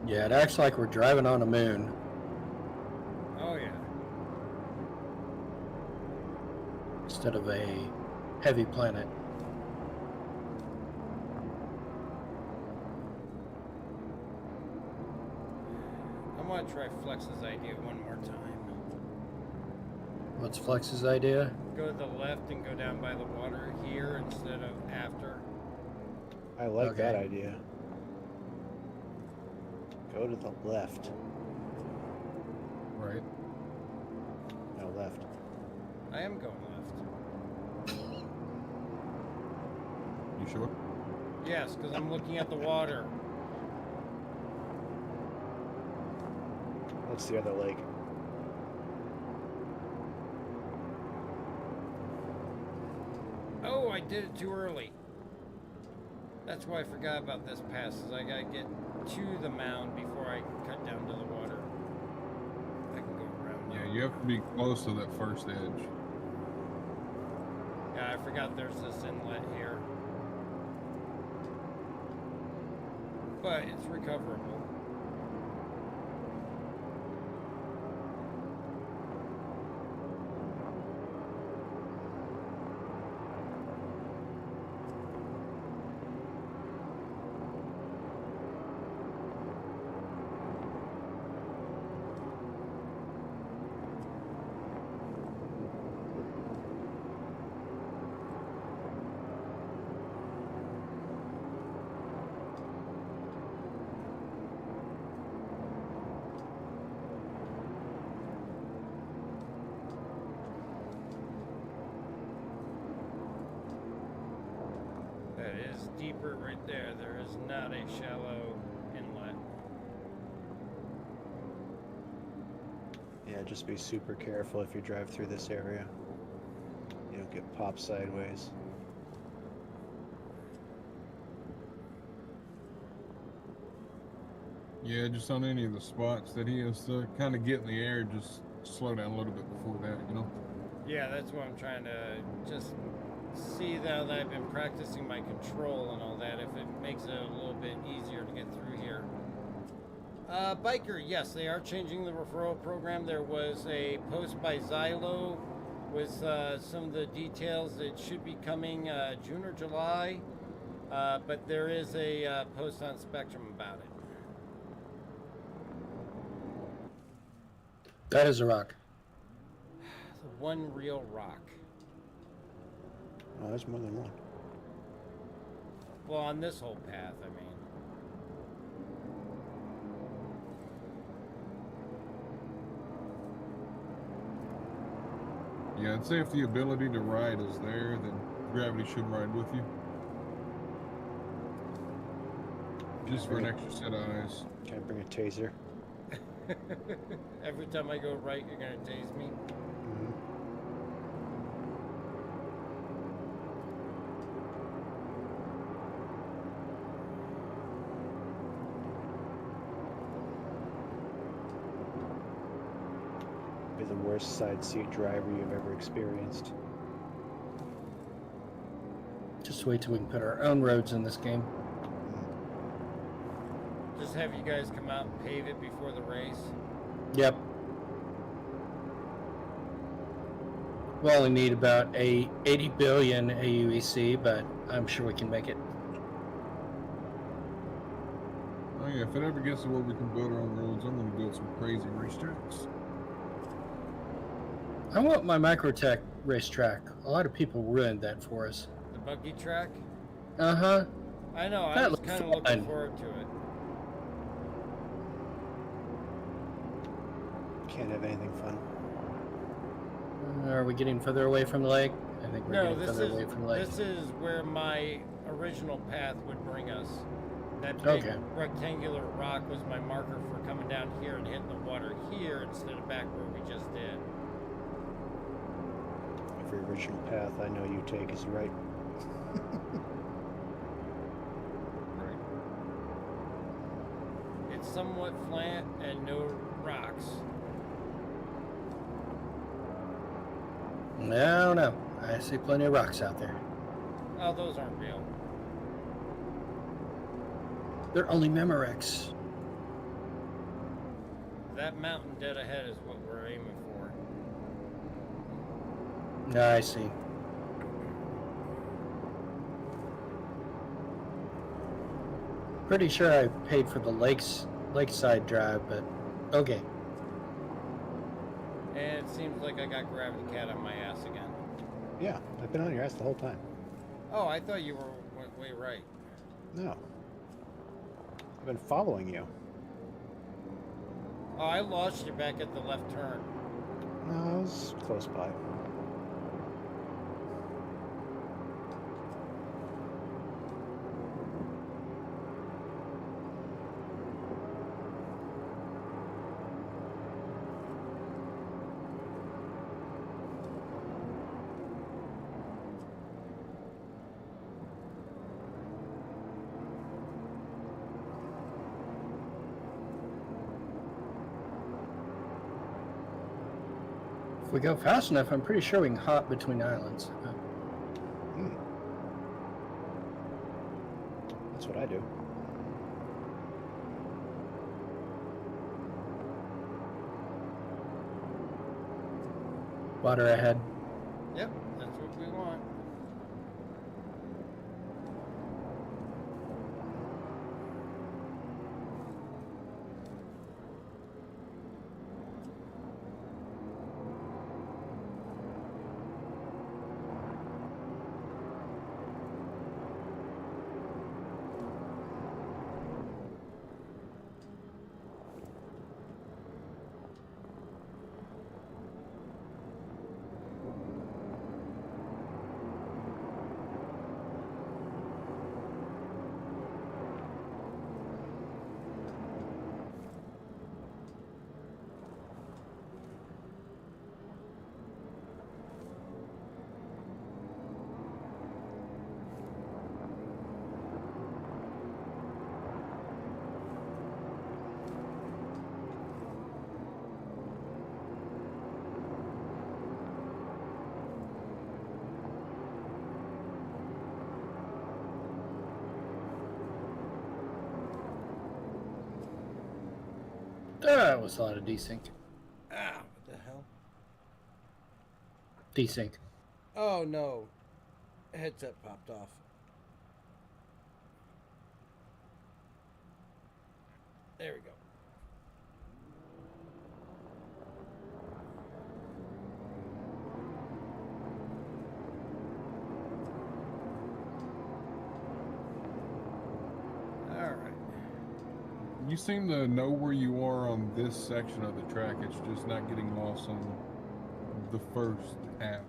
Yeah, it acts like we're driving on a moon. Oh yeah. Instead of a heavy planet. I want to try Flex's idea one more time. What's Flex's idea? Go to the left and go down by the water here instead of after. I like that idea. Go to the left. Right. No, left. I am going left. You sure? Yes, because I'm looking at the water. What's the other lake? Oh, I did it too early. That's why I forgot about this pass, is I gotta get to the mound before I cut down to the water. I can go around. Yeah, you have to be close to that first edge. Yeah, I forgot there's this inlet here. But it's recoverable. Deeper right there. There is not a shallow inlet. Yeah, just be super careful if you drive through this area. You don't get popped sideways. Yeah, just on any of the spots that he is kind of get in the air, just slow down a little bit before that, you know? Yeah, that's what I'm trying to just see now that I've been practicing my control and all that, if it makes it a little bit easier to get through here. Biker, yes, they are changing the referral program. There was a post by Xylo with some of the details. It should be coming June or July, but there is a post on Spectrum about it. That is a rock. one real rock. Oh, there's more than one. Well, on this whole path, I mean. Yeah, I'd say if the ability to ride is there, then gravity should ride with you. Just for an extra set of eyes. Can I bring a taser? Every time I go right, you're gonna tase me. Be the worst side seat driver you've ever experienced. Just wait till we can put our own roads in this game. Just have you guys come out and pave it before the race. Yep. We only need about 80 billion AUEC, but I'm sure we can make it. Oh yeah, if it ever gets to where we can build our own roads, I'm gonna build some crazy racetracks. I want my Microtech racetrack. A lot of people ruined that for us. The buggy track? Uh-huh. I know, I That was looked kind of fun. looking forward to it. Can't have anything fun. Are we getting further away from the lake? I think we're No, getting this further is away from the lake. this is where my original path would bring us. That big Okay. rectangular rock was my marker for coming down here and hitting the water here instead of back where we just did. Every original path I know you take is right. It's somewhat flat and no rocks. No, no. I see plenty of rocks out there. Oh, those aren't real. They're only Memorex. That mountain dead ahead is what we're aiming for. No, I see. Pretty sure I paid for the lakeside drive, but okay. And it seems like I got Gravity Cat on my ass again. Yeah, I've been on your ass the whole time. Oh, I thought you were way right. No. I've been following you. Oh, I lost you back at the left turn. No, I was close by. If we go fast enough, I'm pretty sure we can hop between islands. That's what I do. Water ahead. Yep, that's what we want. That was a lot of desync. Ah, what the hell? Desync. Oh no. Headset popped off. There we go. You seem to know where you are on this section of the track. It's just not getting lost on the first half.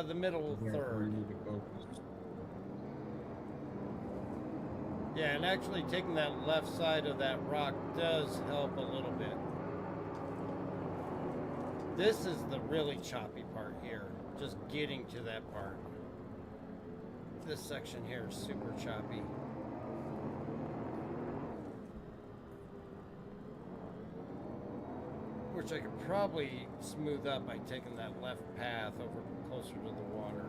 The middle Where third. you need to focus. Yeah, and actually taking that left side of that rock does help a little bit. This is the really choppy part here, just getting to that part. This section here is super choppy. Which I could probably smooth up by taking that left path over closer to the water.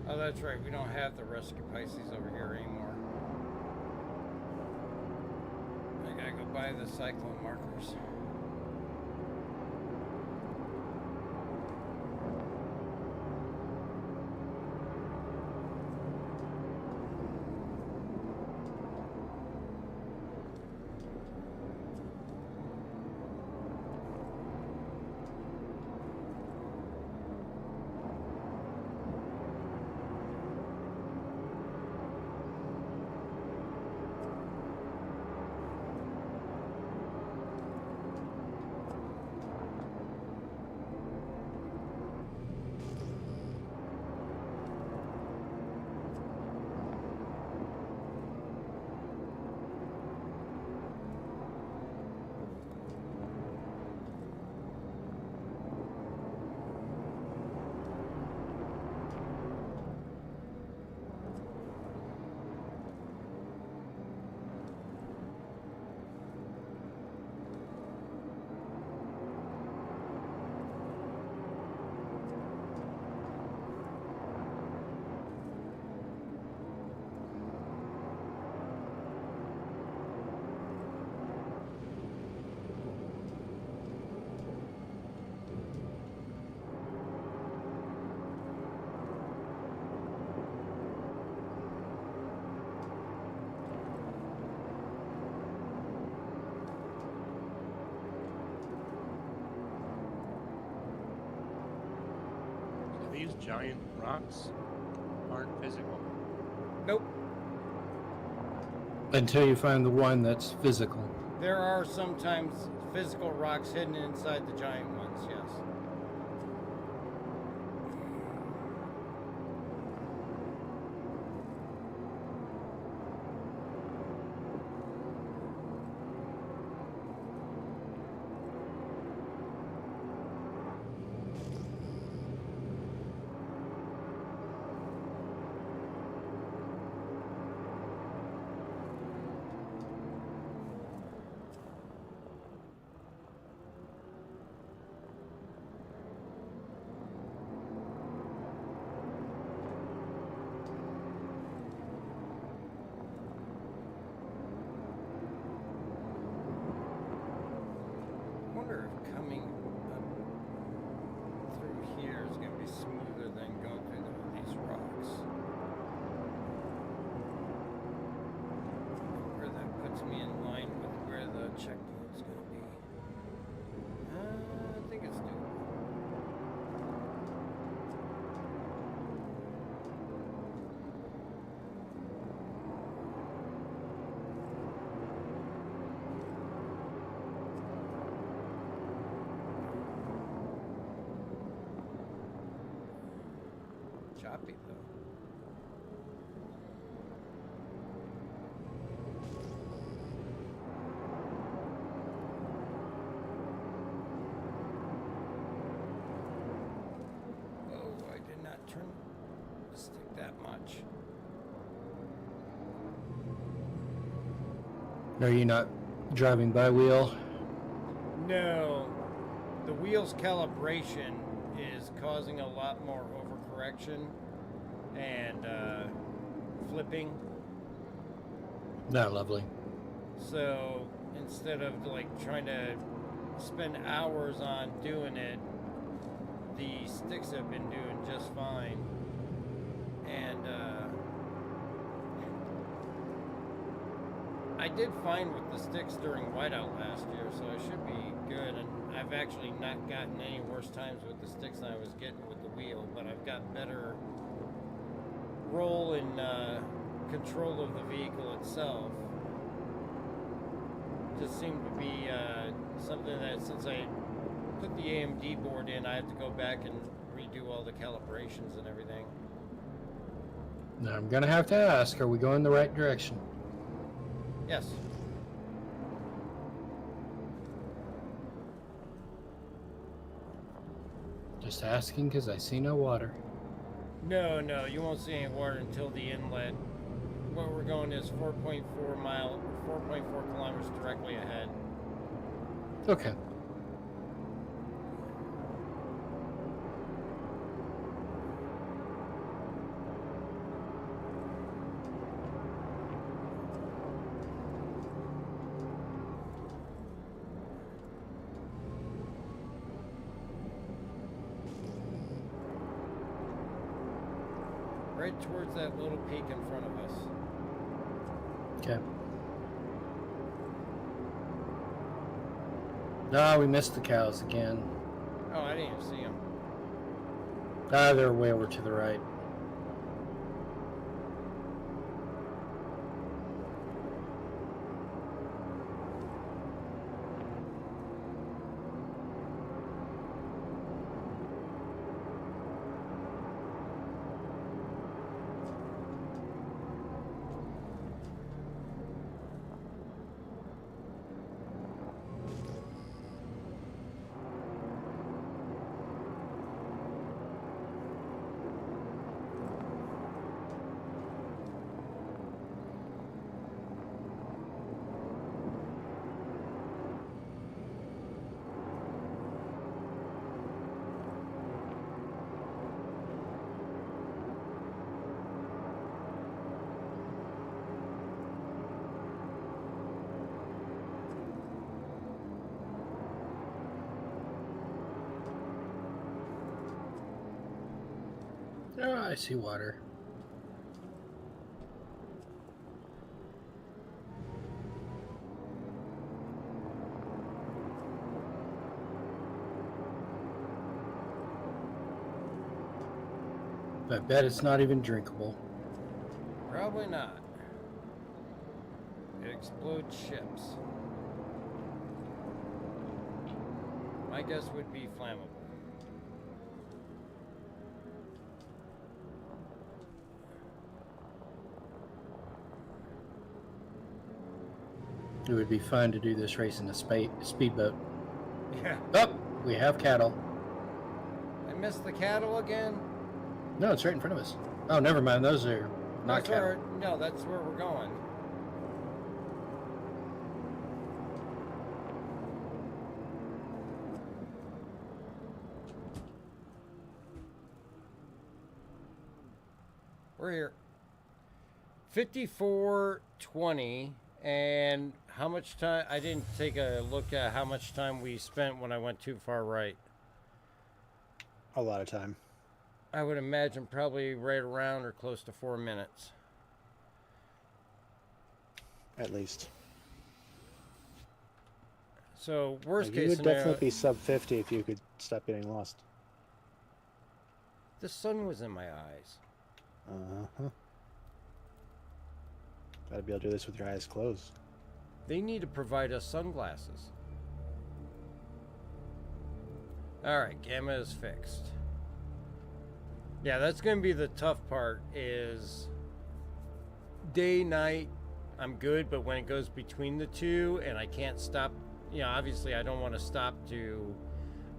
Oh, that's right. We don't have the rescue Pisces over here anymore. I gotta go buy the cyclone markers. These giant rocks. aren't physical. Nope. Until you find the one that's physical. There are sometimes physical rocks hidden inside the giant ones, yes. Choppy though. Oh, I did not turn the stick that much. Are you not driving by wheel? No, the wheel's calibration is causing a lot more overcorrection and flipping. Not lovely. So instead of like trying to spend hours on doing it, the sticks have been doing just fine. And I did fine with the sticks during whiteout last year, so I should be good. And I've actually not gotten any worse times with the sticks than I was getting with the wheel, but I've got better roll and control of the vehicle itself. Just seemed to be something that since I put the AMD board in, I have to go back and redo all the calibrations and everything. Now I'm gonna have to ask, are we going the right direction? Yes. Just asking because I see no water. No, you won't see any water until the inlet. Where we're going is 4.4 kilometers directly ahead. Okay. Right towards that little peak in front of us. Okay. No, we missed the cows again. Oh, I didn't even see them. Ah, they're way over to the right. Oh, I see water. I bet it's not even drinkable. Probably not. It explodes ships. My guess would be flammable. It would be fun to do this race in a speedboat. Yeah. Oh, we have cattle. I missed the cattle again. No, it's right in front of us. Oh, never mind. Those are not That's cattle. where, no, that's where we're going. We're here. 54:20, and how much time? I didn't take a look at how much time we spent when I went too far right. A lot of time. I would imagine probably right around or close to 4 minutes. At least. So worst You case would scenario, definitely be sub 50 if you could stop getting lost. the sun was in my eyes. Uh-huh. Gotta be able to do this with your eyes closed. They need to provide us sunglasses. Alright, gamma is fixed. Yeah, that's going to be the tough part is day, night, I'm good, but when it goes between the two and I can't stop, you know, obviously I don't want to stop to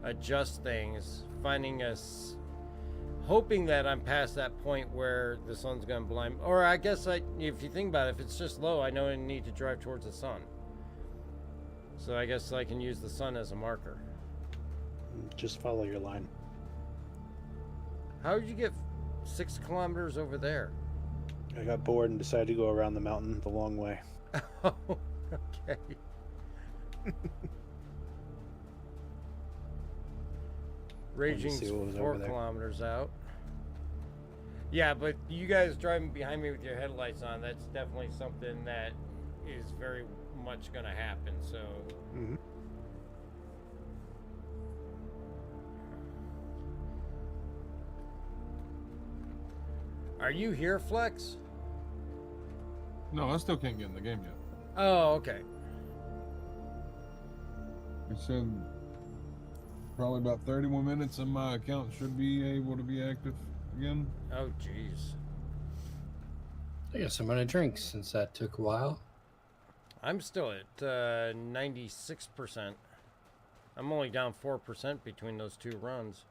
adjust things, finding us, hoping that I'm past that point where the sun's going to blind, or I guess if you think about it, if it's just low, I know I need to drive towards the sun. So I guess I can use the sun as a marker. Just follow your line. How did you get 6 kilometers over there? I got bored and decided to go around the mountain the long way. Oh, okay. Raging's see what was 4 over there. kilometers out. Yeah, but you guys driving behind me with your headlights on, that's definitely something that is very much going to happen, so... Mm-hmm. Are you here, Flex? No, I still can't get in the game yet. Oh, okay. It said probably about 30 more minutes and my account should be able to be active again. Oh, jeez. I guess I'm gonna drink since that took a while. I'm still at 96%. I'm only down 4% between those two runs.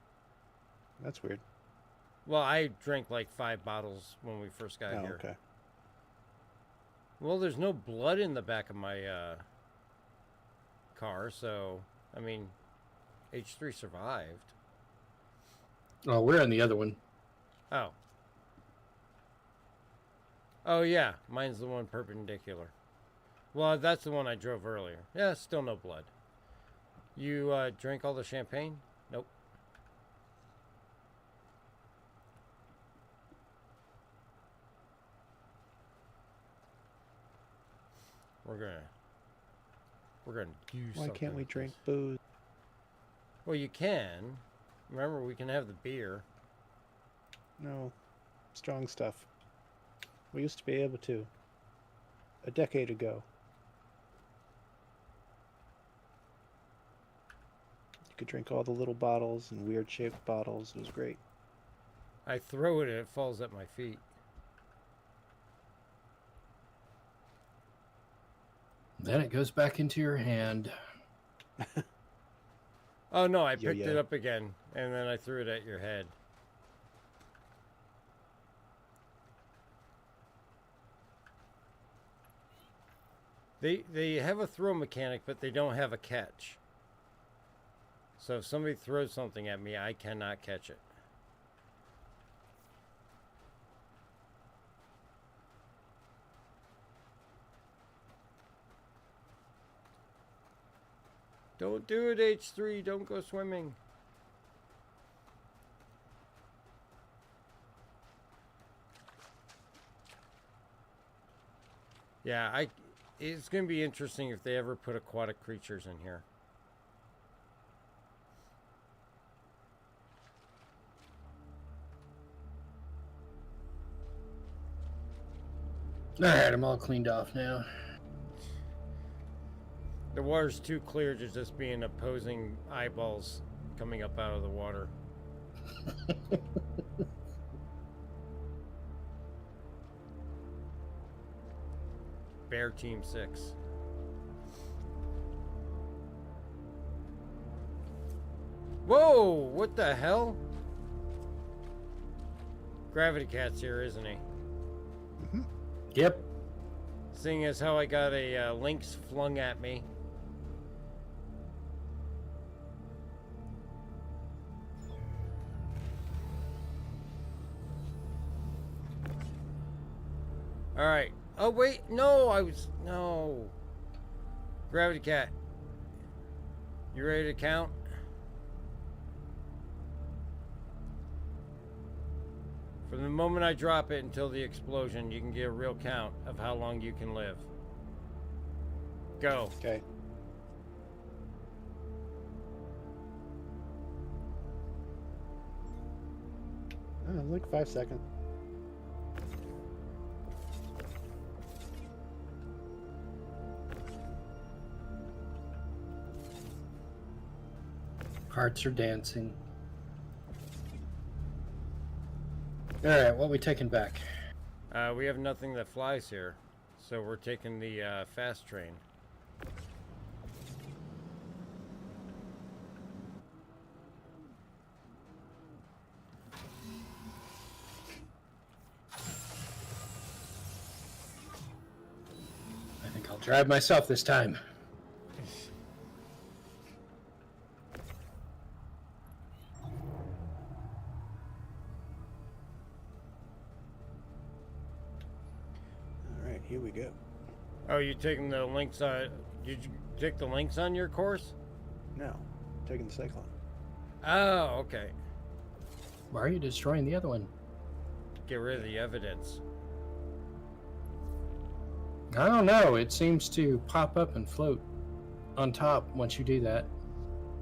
That's weird. Well, I drank like 5 bottles when we first got here. Okay. Well, there's no blood in the back of my car, so, I mean, H3 survived. Oh, we're on the other one. Oh. Oh, yeah. Mine's the one perpendicular. Well, that's the one I drove earlier. Yeah, still no blood. You drank all the champagne? Nope. We're gonna do something. Why can't we with drink this. booze? Well, you can. Remember, we can have the beer. No. Strong stuff. We used to be able to. A decade ago. You could drink all the little bottles and weird shaped bottles. It was great. I throw it and it falls at my feet. Then it goes back into your hand. Oh no, I Yo, picked it up again, and then I threw it at your head. They have a throw mechanic, but they don't have a catch. So if somebody throws something at me, I cannot catch it. Don't do it, H3. Don't go swimming. Yeah, it's going to be interesting if they ever put aquatic creatures in here. Alright, I'm all cleaned off now. The water's too clear to just be an opposing eyeballs coming up out of the water. Bear Team 6. Whoa! What the hell? Gravity Cat's here, isn't he? Yep. Seeing as how I got a lynx flung at me. Alright. Oh, wait. No, no. Gravity Cat. You ready to count? From the moment I drop it until the explosion, you can get a real count of how long you can live. Go. Okay. Like 5 seconds. Hearts are dancing. Alright, what are we taking back? We have nothing that flies here, so we're taking the fast train. I think I'll drive myself this time. Here we go. Oh, you taking the links on? Did you take the links on your course? No, taking the Cyclone. Oh, okay. Why are you destroying the other one? Get rid of the evidence. I don't know. It seems to pop up and float on top once you do that.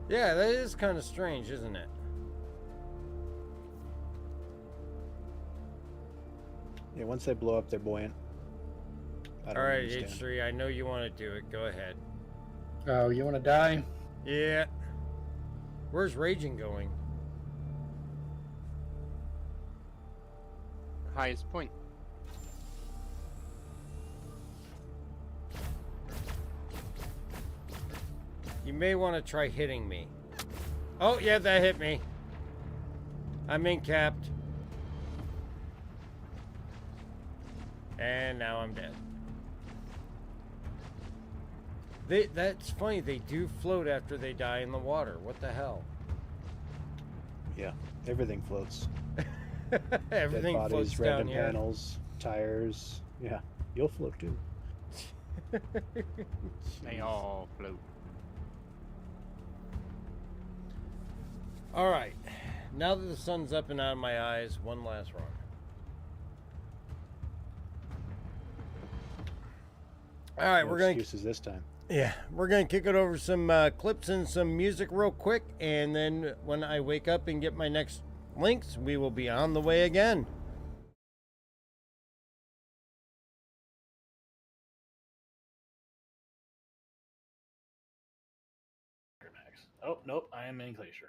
Yeah, that is kind of strange, isn't it? Yeah, once they blow up, they're buoyant. Alright, H3, I know you want to do it. Go ahead. Oh, you want to die? Yeah. Where's Raging going? Highest point. You may want to try hitting me. Oh, yeah, that hit me. I'm incapped. And now I'm dead. That's funny, they do float after they die in the water. What the hell? Yeah, everything floats. Everything Dead bodies, floats down random here. panels, tires. Yeah, you'll float too. They all float. Alright, now that the sun's up and out of my eyes, one last run. Alright, No we're gonna excuses this time. Yeah, we're gonna kick it over some clips and some music real quick, and then when I wake up and get my next links, we will be on the way again. Oh, nope, I am in Glacier.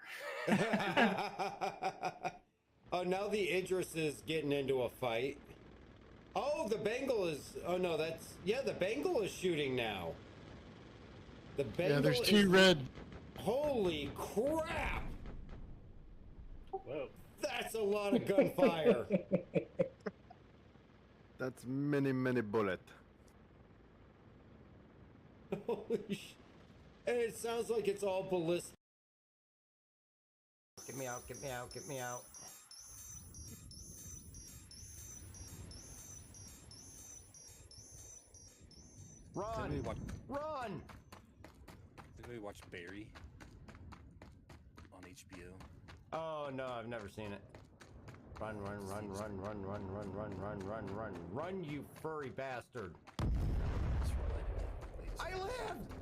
Oh, now the Idris is getting into a fight. Oh, the Bengal is... Oh, no, that's... Yeah, the Bengal is shooting now. The Bengal Yeah, there's two is... red. Holy crap! Whoa. That's a lot of gunfire. That's many bullet. Holy sh... And it sounds like it's all ballistic. Get me out, get me out, get me out. Run! Run! Did we watch Barry on HBO? Oh no, I've never seen it. Run, run, run, run, run, run, run, run, run, run, run. Run, you furry bastard. I lived!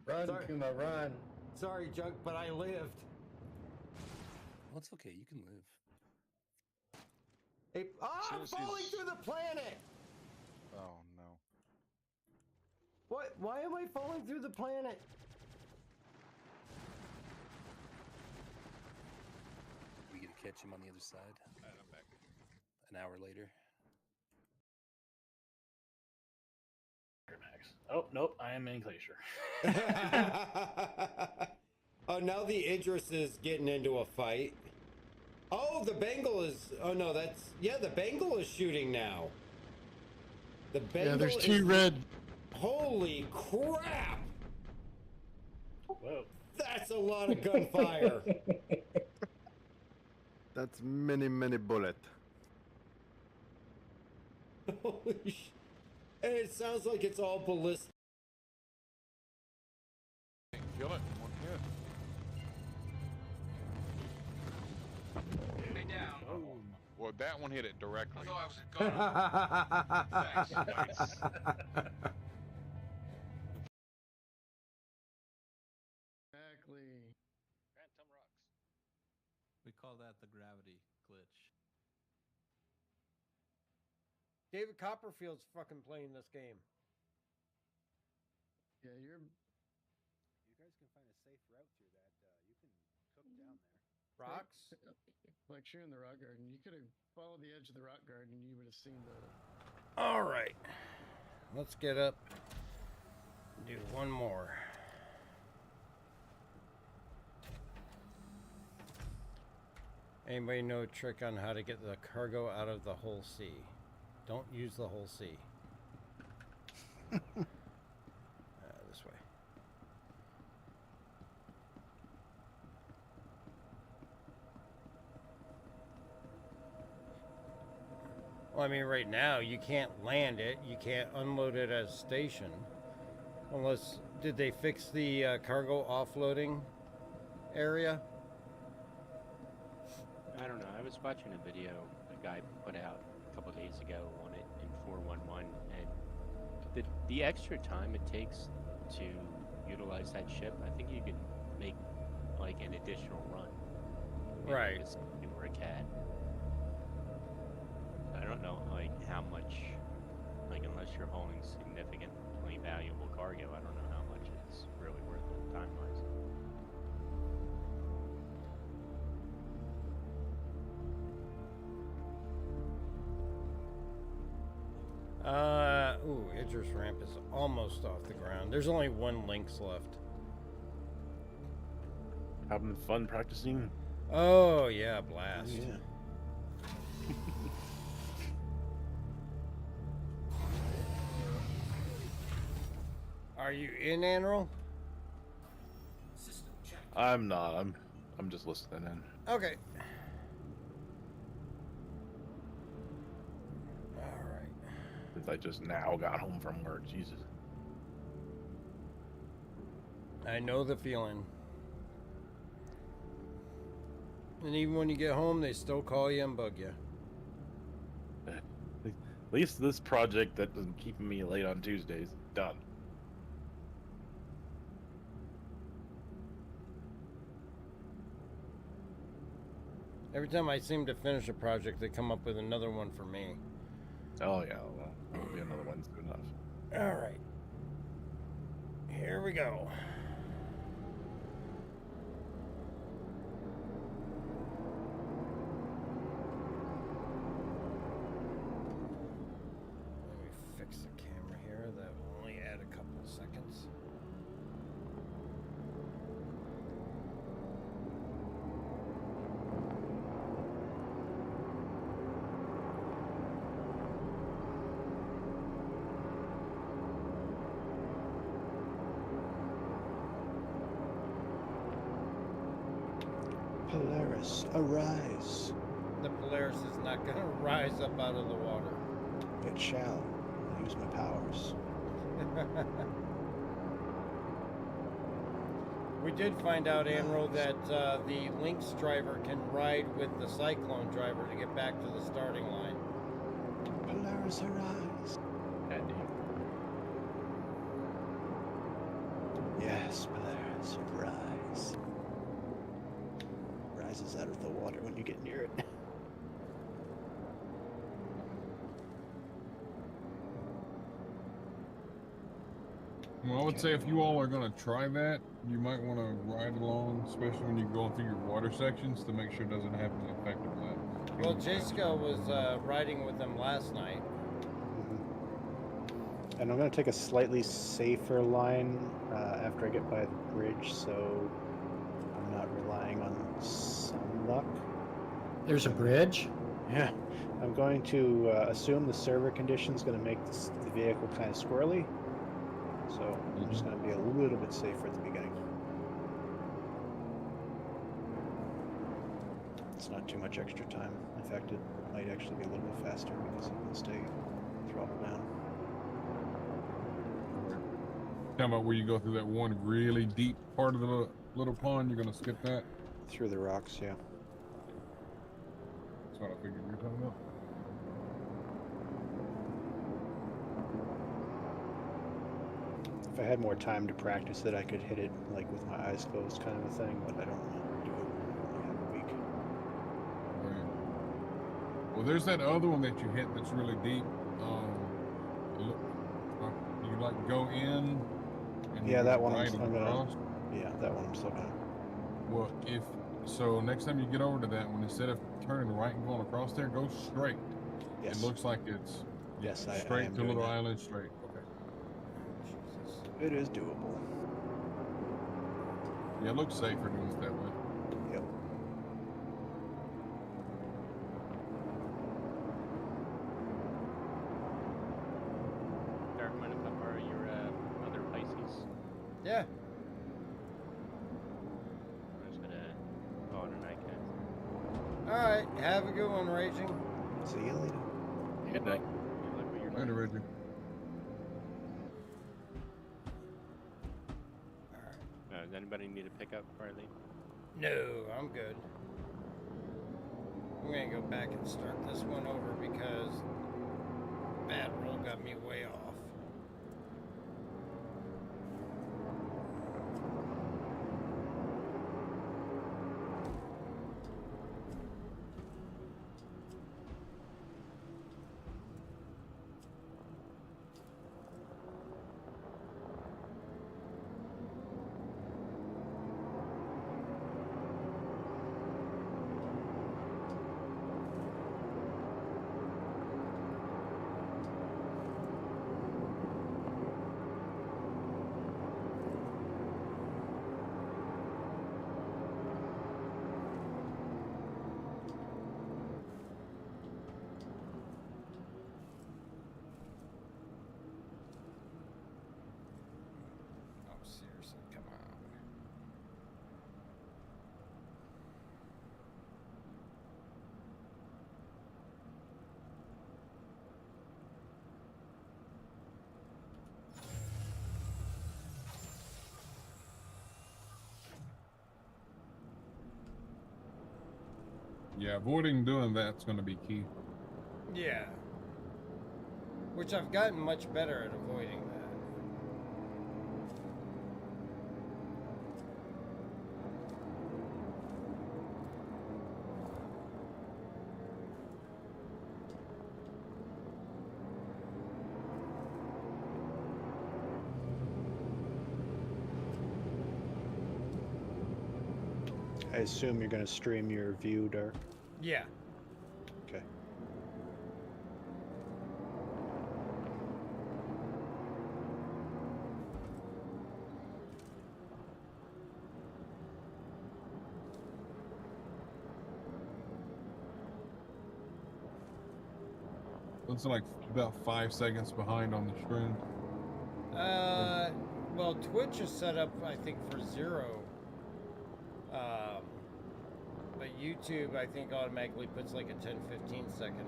Run, Sorry. Kuma, run. Sorry, Junk, but I lived. Well, it's okay. You can live. Hey, I'm falling through the planet! Oh no. What? Why am I falling through the planet? We gonna catch him on the other side? Alright, I'm back. An hour later. Max. Oh, nope, I am in Glacier. Oh, now the Idris is getting into a fight. Oh, the Bengal is... Oh, no, that's... Yeah, the Bengal is shooting now. The Bengal there's two is... red. Holy crap! Whoa. That's a lot of gunfire. That's many, many bullets. Holy sh... And it sounds like it's all ballistic. Kill it. One hit. Stay down. Oh. Well, that one hit it directly. I thought I was a gunner. Thanks. Exactly. Phantom rocks. We call that the gravity glitch. David Copperfield's fucking playing this game. Yeah, You guys can find a safe route through that. You can cook down there. Rocks? like shooting the rock garden. You could have followed the edge of the rock garden and you would have seen the... All right. Let's get up. Do one more. Anybody know a trick on how to get the cargo out of the whole sea? Don't use the whole sea. This way. Well, I mean, right now, you can't land it. You can't unload it at a station. Unless, did they fix the cargo offloading area? I don't know. I was watching a video a guy put out a couple days ago on it in 411, and the extra time it takes to utilize that ship, I think you could make like an additional run. Maybe Right. If you were a cat. I don't know, like how much, like unless you're hauling significantly valuable cargo, I don't know how much it's really worth it time-wise. Ooh, Idris ramp is almost off the ground. There's only one Lynx left. Having fun practicing? Oh, yeah, blast. Yeah. Are you in, Anral? I'm not. I'm just listening in. Okay. Alright. Since I just now got home from work, Jesus. I know the feeling. And even when you get home, they still call you and bug you. At least this project that doesn't keep me late on Tuesdays is done. Every time I seem to finish a project, they come up with another one for me. Oh yeah, well, there'll be another one soon enough. Alright. Here we go. Let me fix the camera here. That will only add a couple of seconds. Polaris, arise. The Polaris is not going to rise up out of the water. It shall. I'll use my powers. We did find out, Anro, that the Lynx driver can ride with the Cyclone driver to get back to the starting line. Polaris, arise. Andy. Yes, Polaris, arise. Rises out of the water when you get near it. Well, I would say if you all are going to try that, you might want to ride along, especially when you're going through your water sections, to make sure it doesn't have any effect of that. Well, Jessica was riding with them last night. And I'm going to take a slightly safer line after I get by the bridge, so I'm not relying on some luck. There's a bridge? Yeah. I'm going to assume the server condition's going to make the vehicle kind of squirrely. So I'm just going to be a little bit safer at the beginning. It's not too much extra time. In fact, it might actually be a little bit faster because it can stay throttled down. Talking about where you go through that one really deep part of the little pond, you're going to skip that? Through the rocks, yeah. That's what I figured you were talking about. If I had more time to practice it, I could hit it like with my eyes closed kind of a thing, but I don't want to do it. I only have a week. Right. Well, there's that other one that you hit that's really deep. You like go in and Yeah, that one right I'm gonna. across. Yeah, that one I'm still gonna. Well, if so, next time you get over to that one, instead of turning right and going across there, go straight. Yes. It looks like it's I straight am to doing Little that. Island, straight. Okay. It is doable. Yeah, it looks safer doing it that way. Yep. Dark, mind if I borrow your other Pisces? Yeah. I'm just gonna go on an icon. Alright, have a good one, Raging. See you later. Good night. Good luck with your Later, Reggie. Does anybody need a pickup before I leave? No, I'm good. I'm gonna go back and start this one over because bad roll got me way off. Oh, seriously, come on. Yeah, avoiding doing that's going to be key. Yeah. Which I've gotten much better at avoiding that. I assume you're going to stream your view, Dark. Yeah. Okay. It's like about 5 seconds behind on the stream. Well, Twitch is set up, I think, for 0. But YouTube, I think, automatically puts like a 10-15 second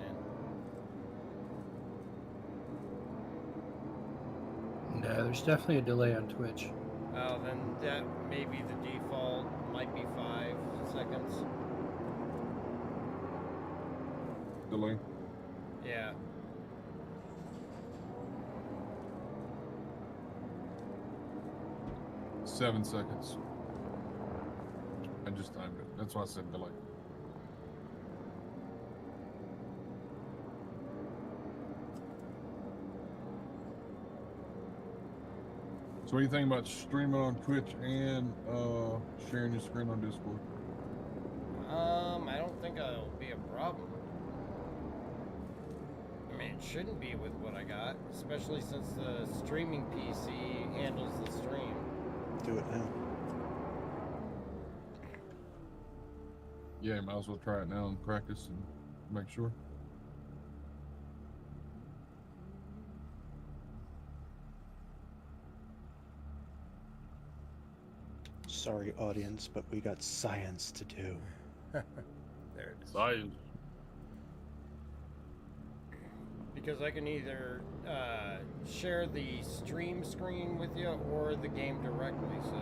in. No, there's definitely a delay on Twitch. Oh, then that may be the default. Might be 5 seconds. Delay. Yeah. Seven seconds. I just timed it. That's why I said delay. So what do you think about streaming on Twitch and sharing your screen on Discord? I don't think it'll be a problem. I mean, it shouldn't be with what I got, especially since the streaming PC handles the stream. Do it now. Yeah, you might as well try it now and practice and make sure. Sorry, audience, but we got science to do. There it is. Science. Because I can either share the stream screen with you or the game directly, so.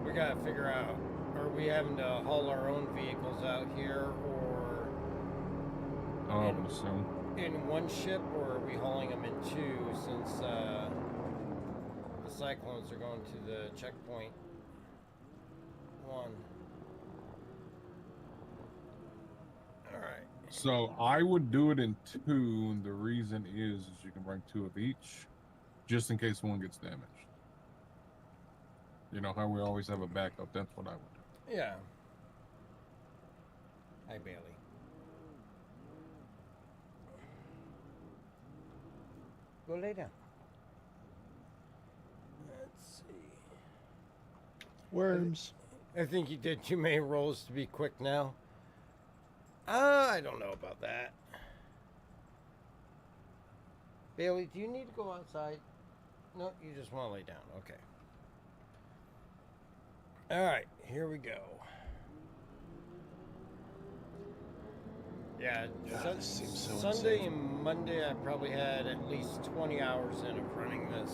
We gotta figure out, are we having to haul our own vehicles out here, or I would assume. in one ship, or are we hauling them in two, since the Cyclones are going to the checkpoint one? Alright. So I would do it in two, and the reason is you can bring two of each, just in case one gets damaged. You know how we always have a backup. That's what I would do. Yeah. Hi, Bailey. Go lay down. Let's see. Worms. I think you did too many rolls to be quick now. I don't know about that. Bailey, do you need to go outside? No, you just want to lay down. Okay. All right, here we go. Yeah, God, this seems so Sunday insane. and Monday I probably had at least 20 hours in of running this.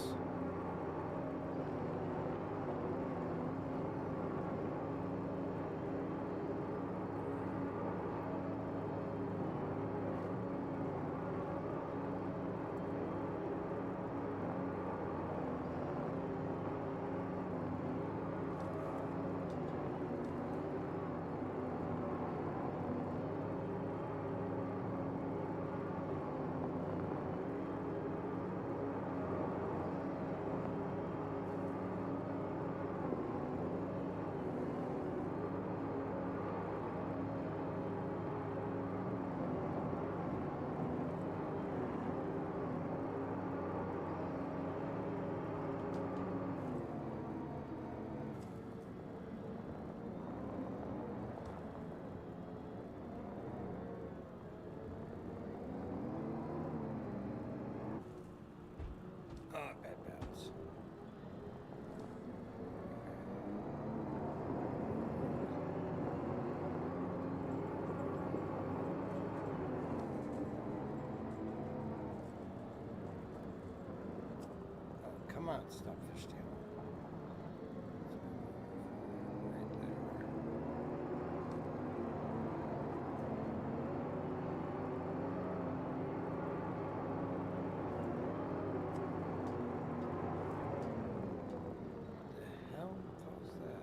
Bad bounce. Oh, come on, stop fish tail. Right there. The hell caused that?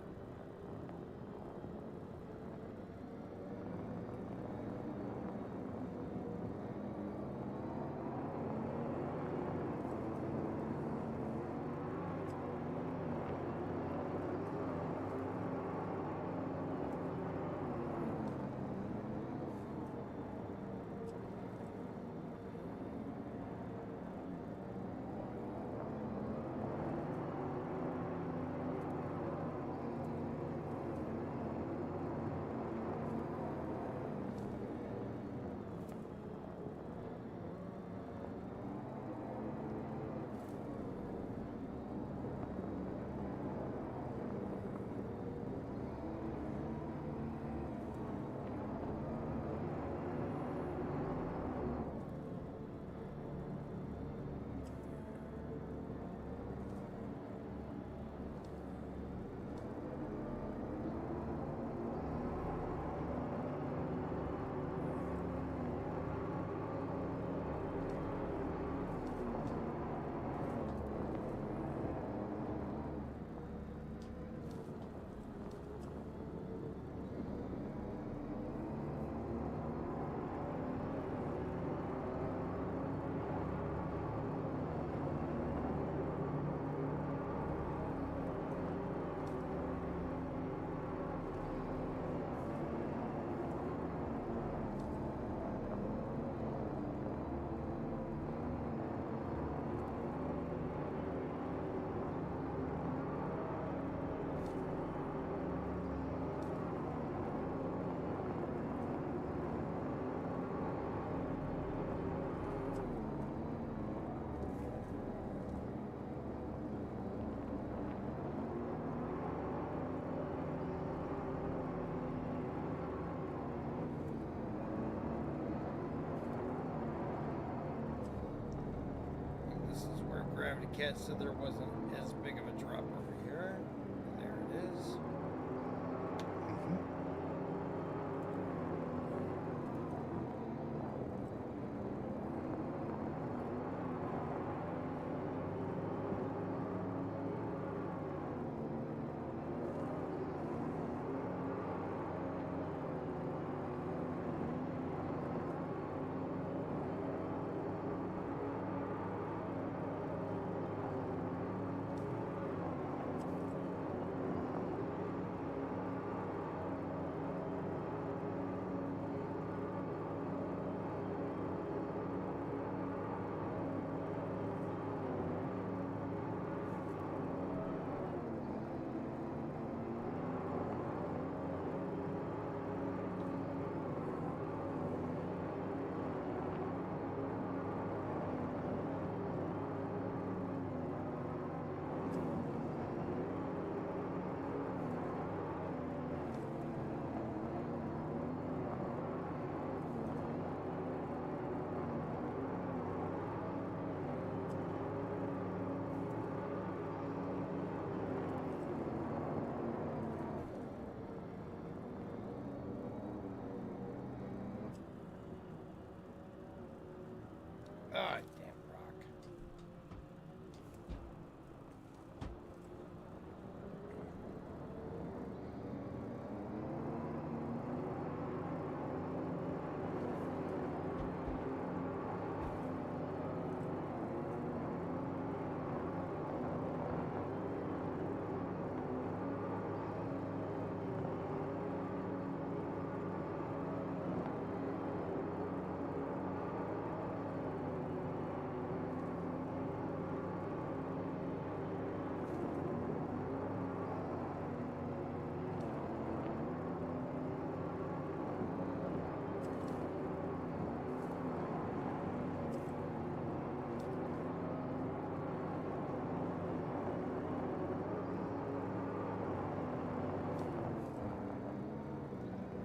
Gravity Cat said there wasn't as big of a drop over here. There it is. Ah, damn rock.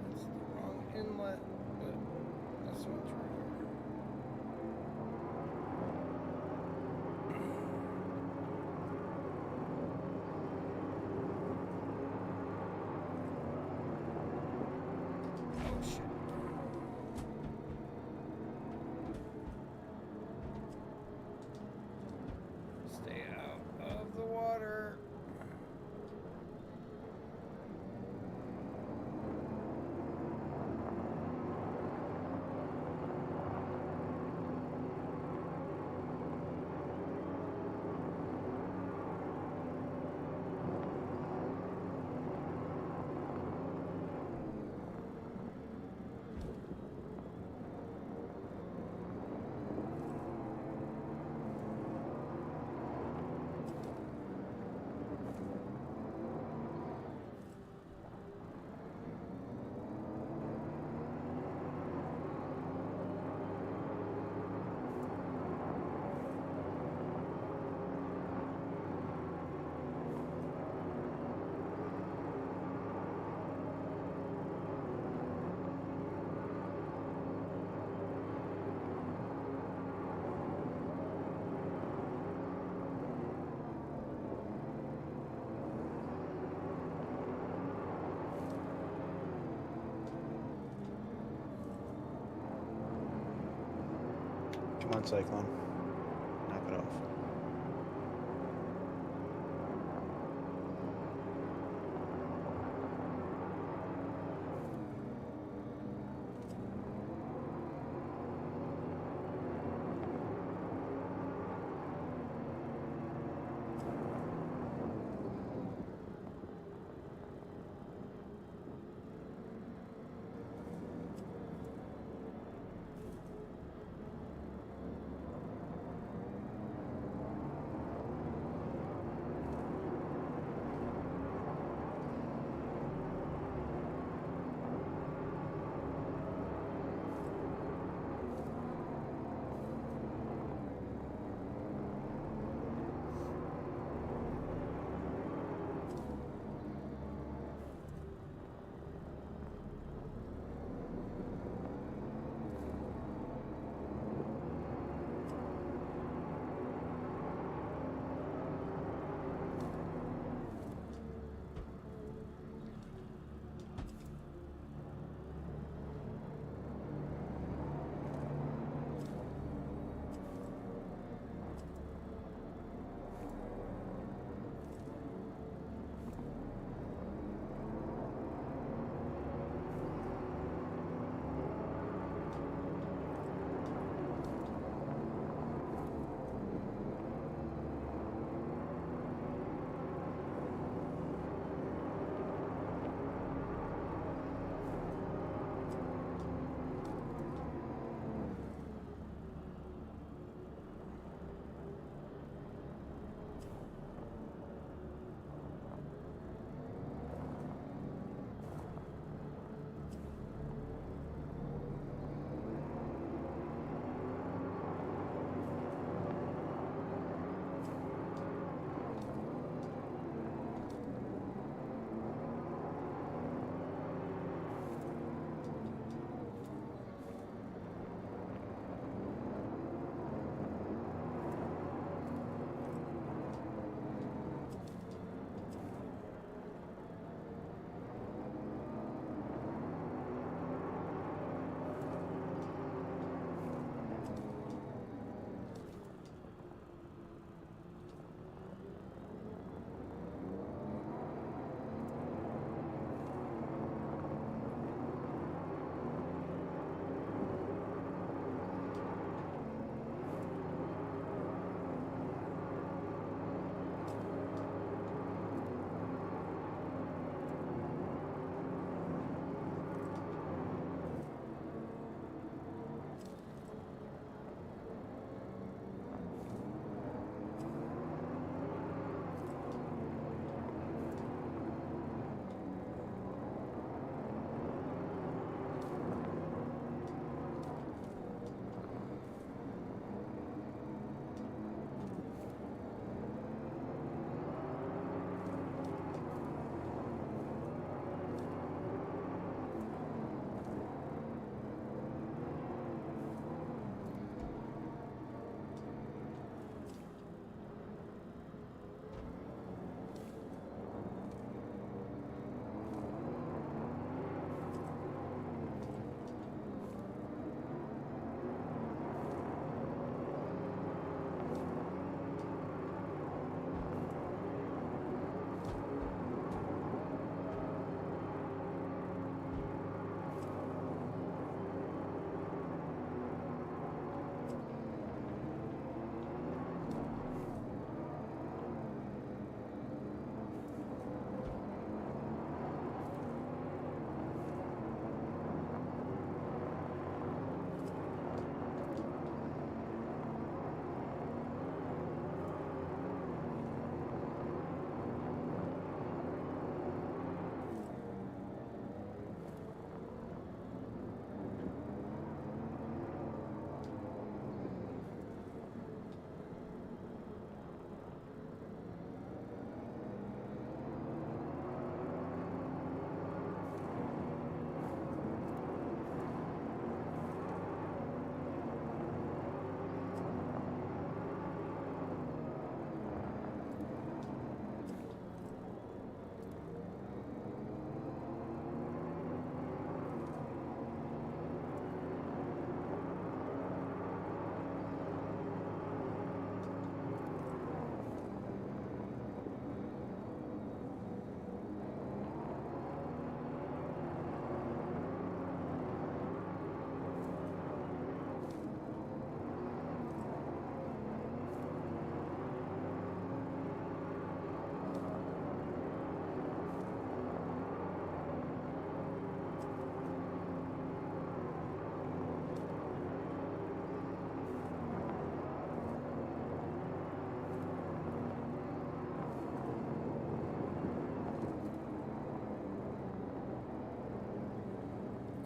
That's the wrong inlet, but this one's right here. Oh shit. Stay out of the water. Come on, Cyclone. Knock it off.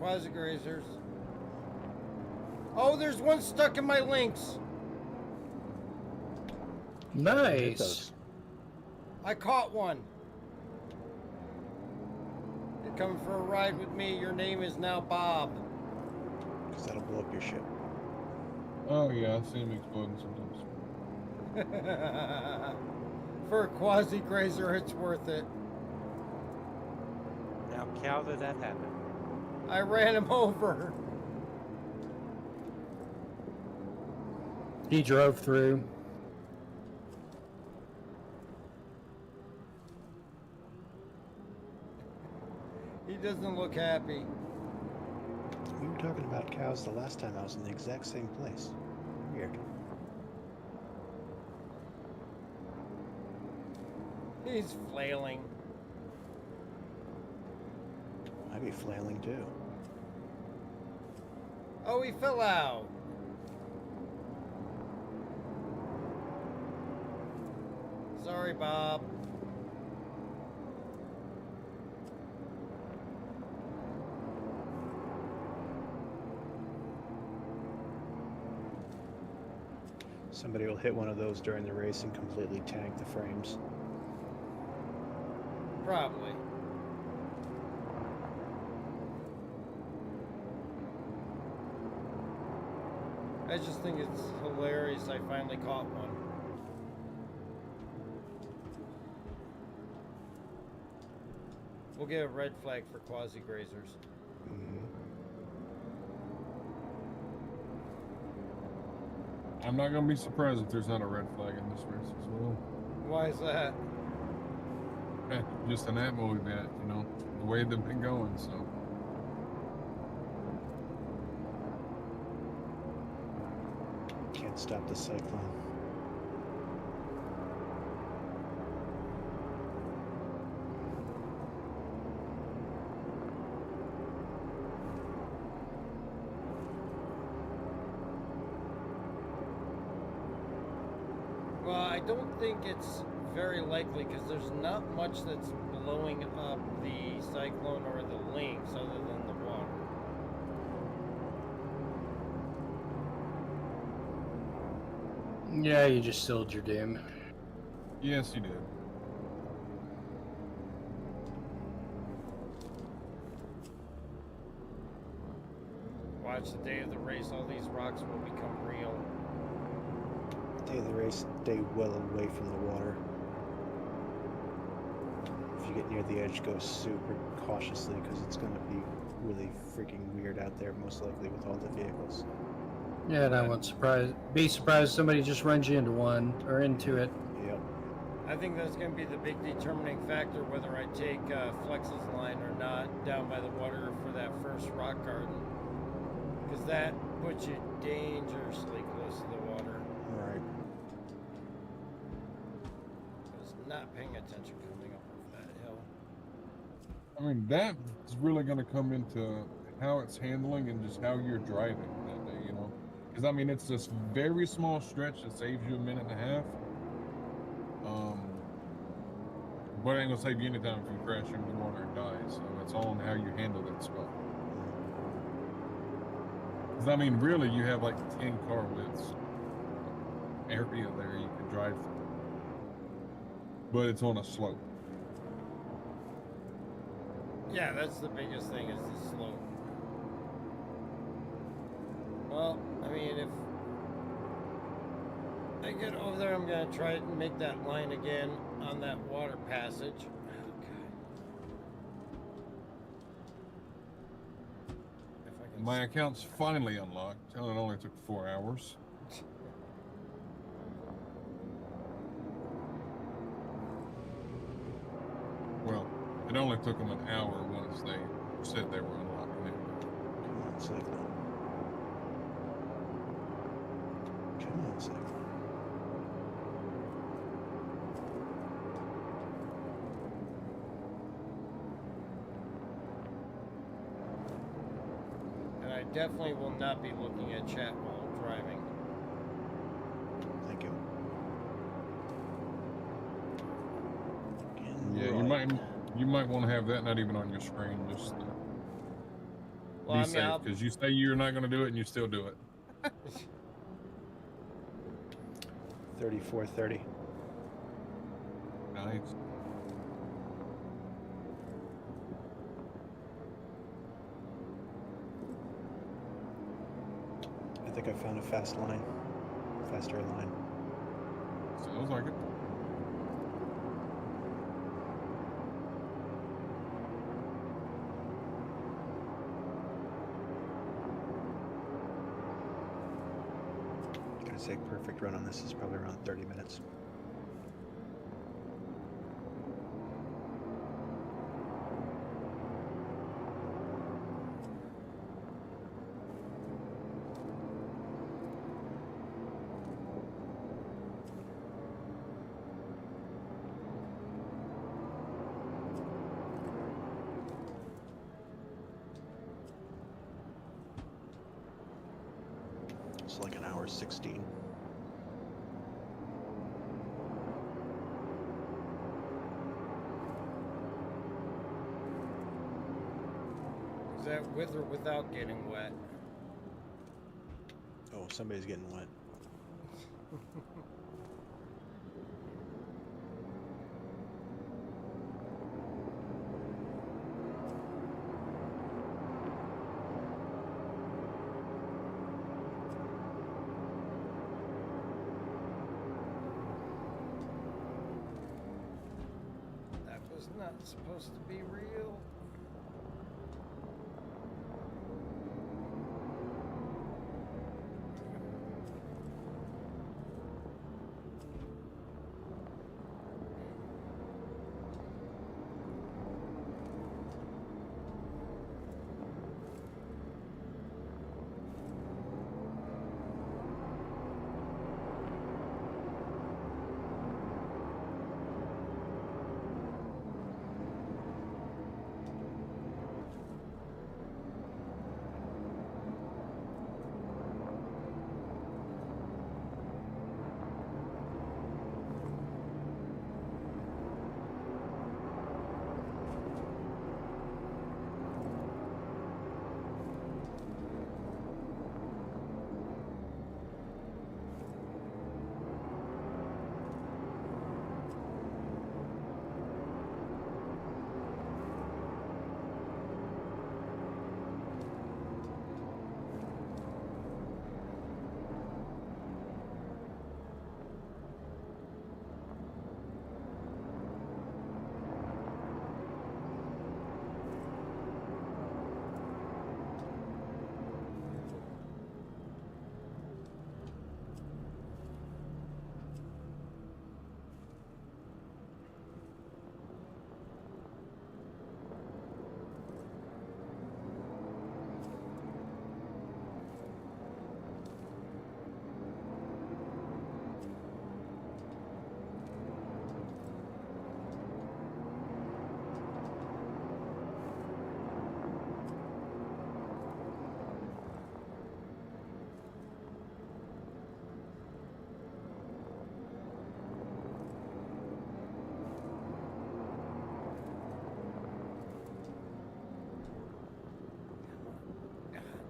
Quasi grazers. Oh, there's one stuck in my links. Nice. I caught one. You're coming for a ride with me. Your name is now Bob. Because that'll blow up your ship. Oh yeah, I see him exploding sometimes. For a quasi grazer, it's worth it. Now, how did that happen? I ran him over. He drove through. He doesn't look happy. We were talking about cows the last time I was in the exact same place. Weird. He's flailing. I'd be flailing too. Oh, he fell out. Sorry, Bob. Somebody will hit one of those during the race and completely tank the frames. Probably. I just think it's hilarious I finally caught one. We'll get a red flag for quasi grazers. I'm not gonna be surprised if there's not a red flag in this race as well. Why is that? Just an ammo event, you know, the way they've been going, so. Can't stop the cyclone. Well, I don't think it's very likely because there's not much that's blowing up the cyclone or the links other than the water. Yeah, you just sealed your doom. Yes, you did. Watch the day of the race, all these rocks will become real. Day of the race, stay well away from the water. If you get near the edge, go super cautiously because it's going to be really freaking weird out there, most likely with all the vehicles. Yeah, and I won't be surprised if somebody just runs you into one or into it. Yep. I think that's going to be the big determining factor whether I take Flex's line or not down by the water for that first rock garden. Because that puts you dangerously close to the water. Right. I was not paying attention coming up over that hill. I mean, that is really going to come into how it's handling and just how you're driving that day, you know? Because, I mean, it's this very small stretch that saves you a minute and a half. But it ain't going to save you any time if you crash into the water and die. So it's all on how you handle that spot. Because, I mean, really, you have like 10 car widths area there you can drive through. But it's on a slope. Yeah, that's the biggest thing is the slope. Well, I mean, if I get over there, I'm going to try and make that line again on that water passage. My account's finally unlocked, and it only took 4 hours. Well, it only took them an hour once they said they were unlocking it. Come on, Cyclone. Come on, Cyclone. And I definitely will not be looking at chat while driving. Thank you. Yeah, you might want to have that not even on your screen, just Well, Be I mean, safe, because you say you're not going to do it and you still do it. 3430. Nice. I think I found a faster line. Sounds like it. I'm gonna say perfect run on this is probably around 30 minutes. It's like an hour 16. Is that with or without getting wet? Oh, somebody's getting wet. That was not supposed to be real.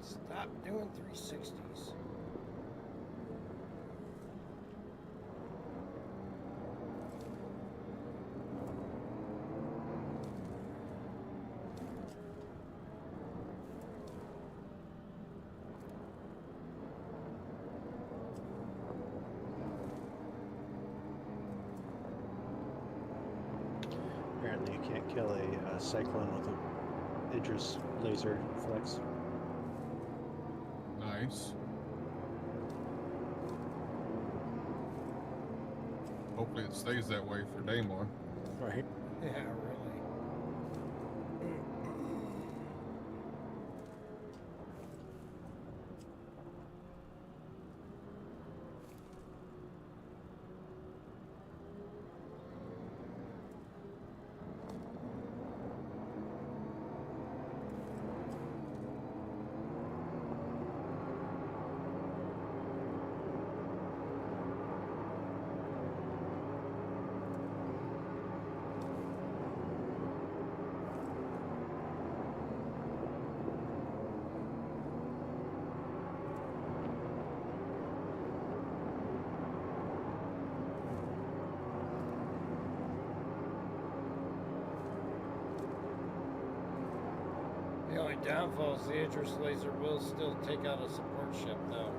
Stop doing 360s. Apparently, you can't kill a cyclone with a Idris laser flex. Nice. Hopefully it stays that way for Daymar. Right. Yeah, really. The only downfall is the Idris laser will still take out a support ship, though.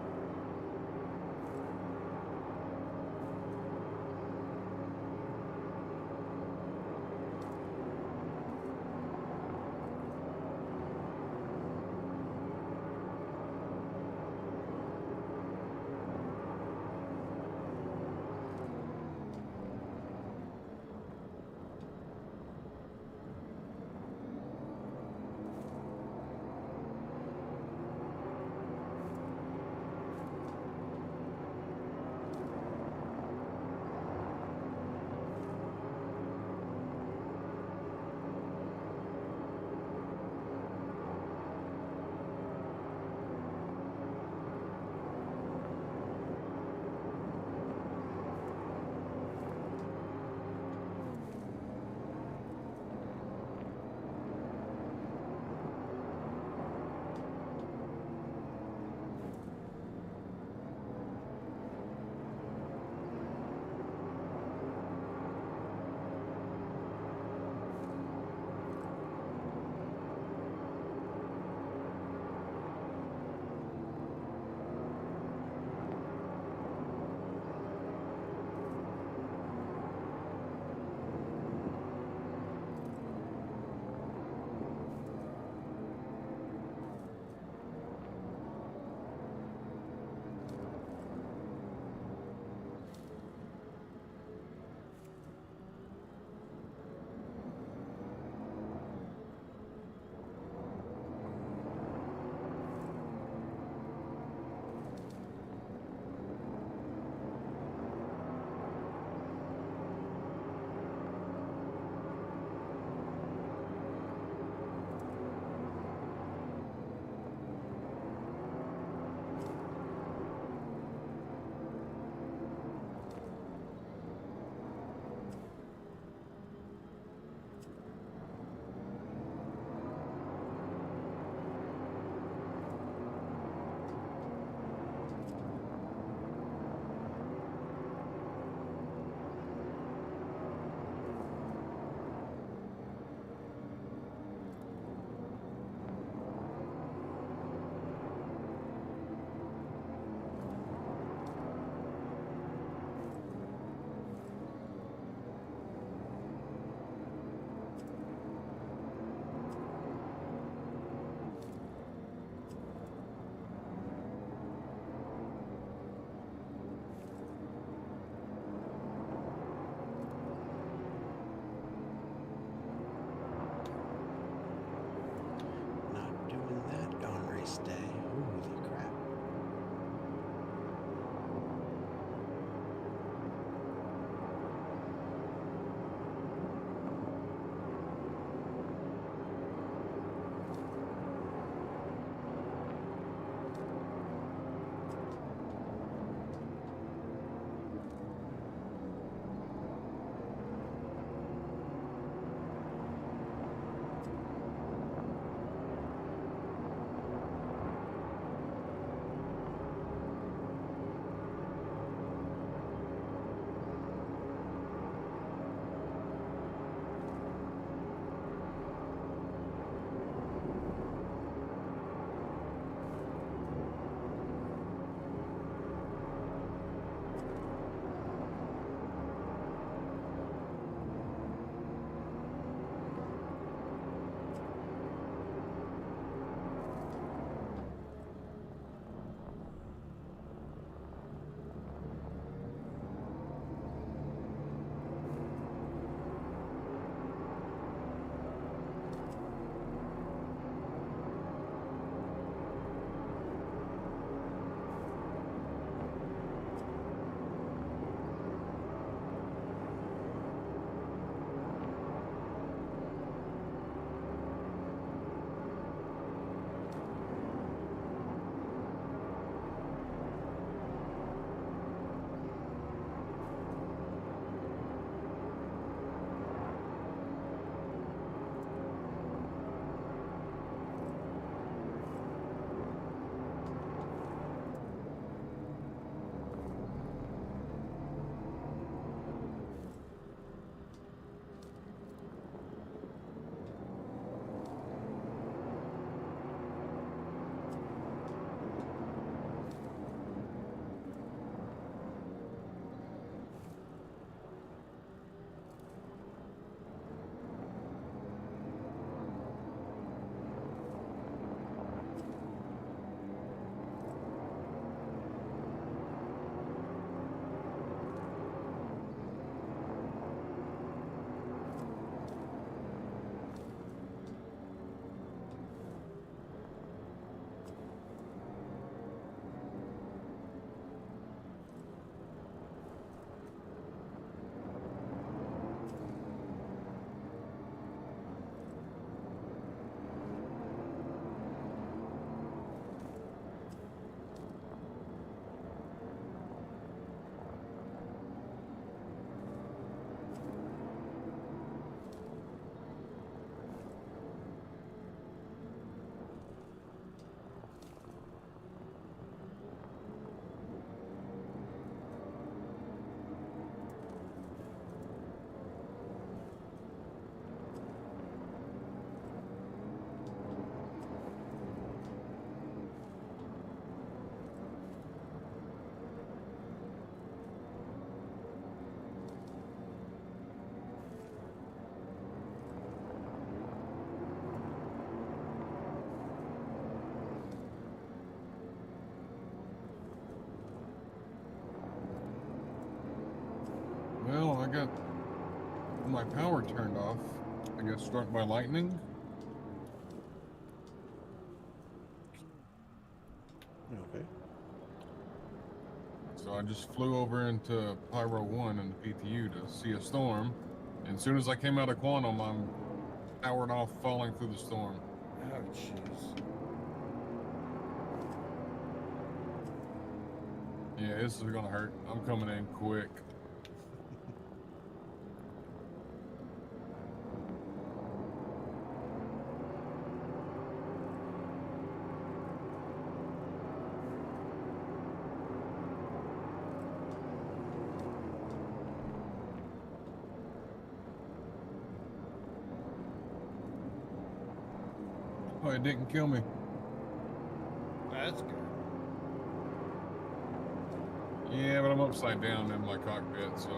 I got my power turned off. I got struck by lightning. Okay. So I just flew over into Pyro 1 in the PTU to see a storm. And as soon as I came out of Quantum, I'm powered off, falling through the storm. Oh, jeez. Yeah, this is gonna hurt. I'm coming in quick. Oh, it didn't kill me. That's good. Yeah, but I'm upside down in my cockpit, so.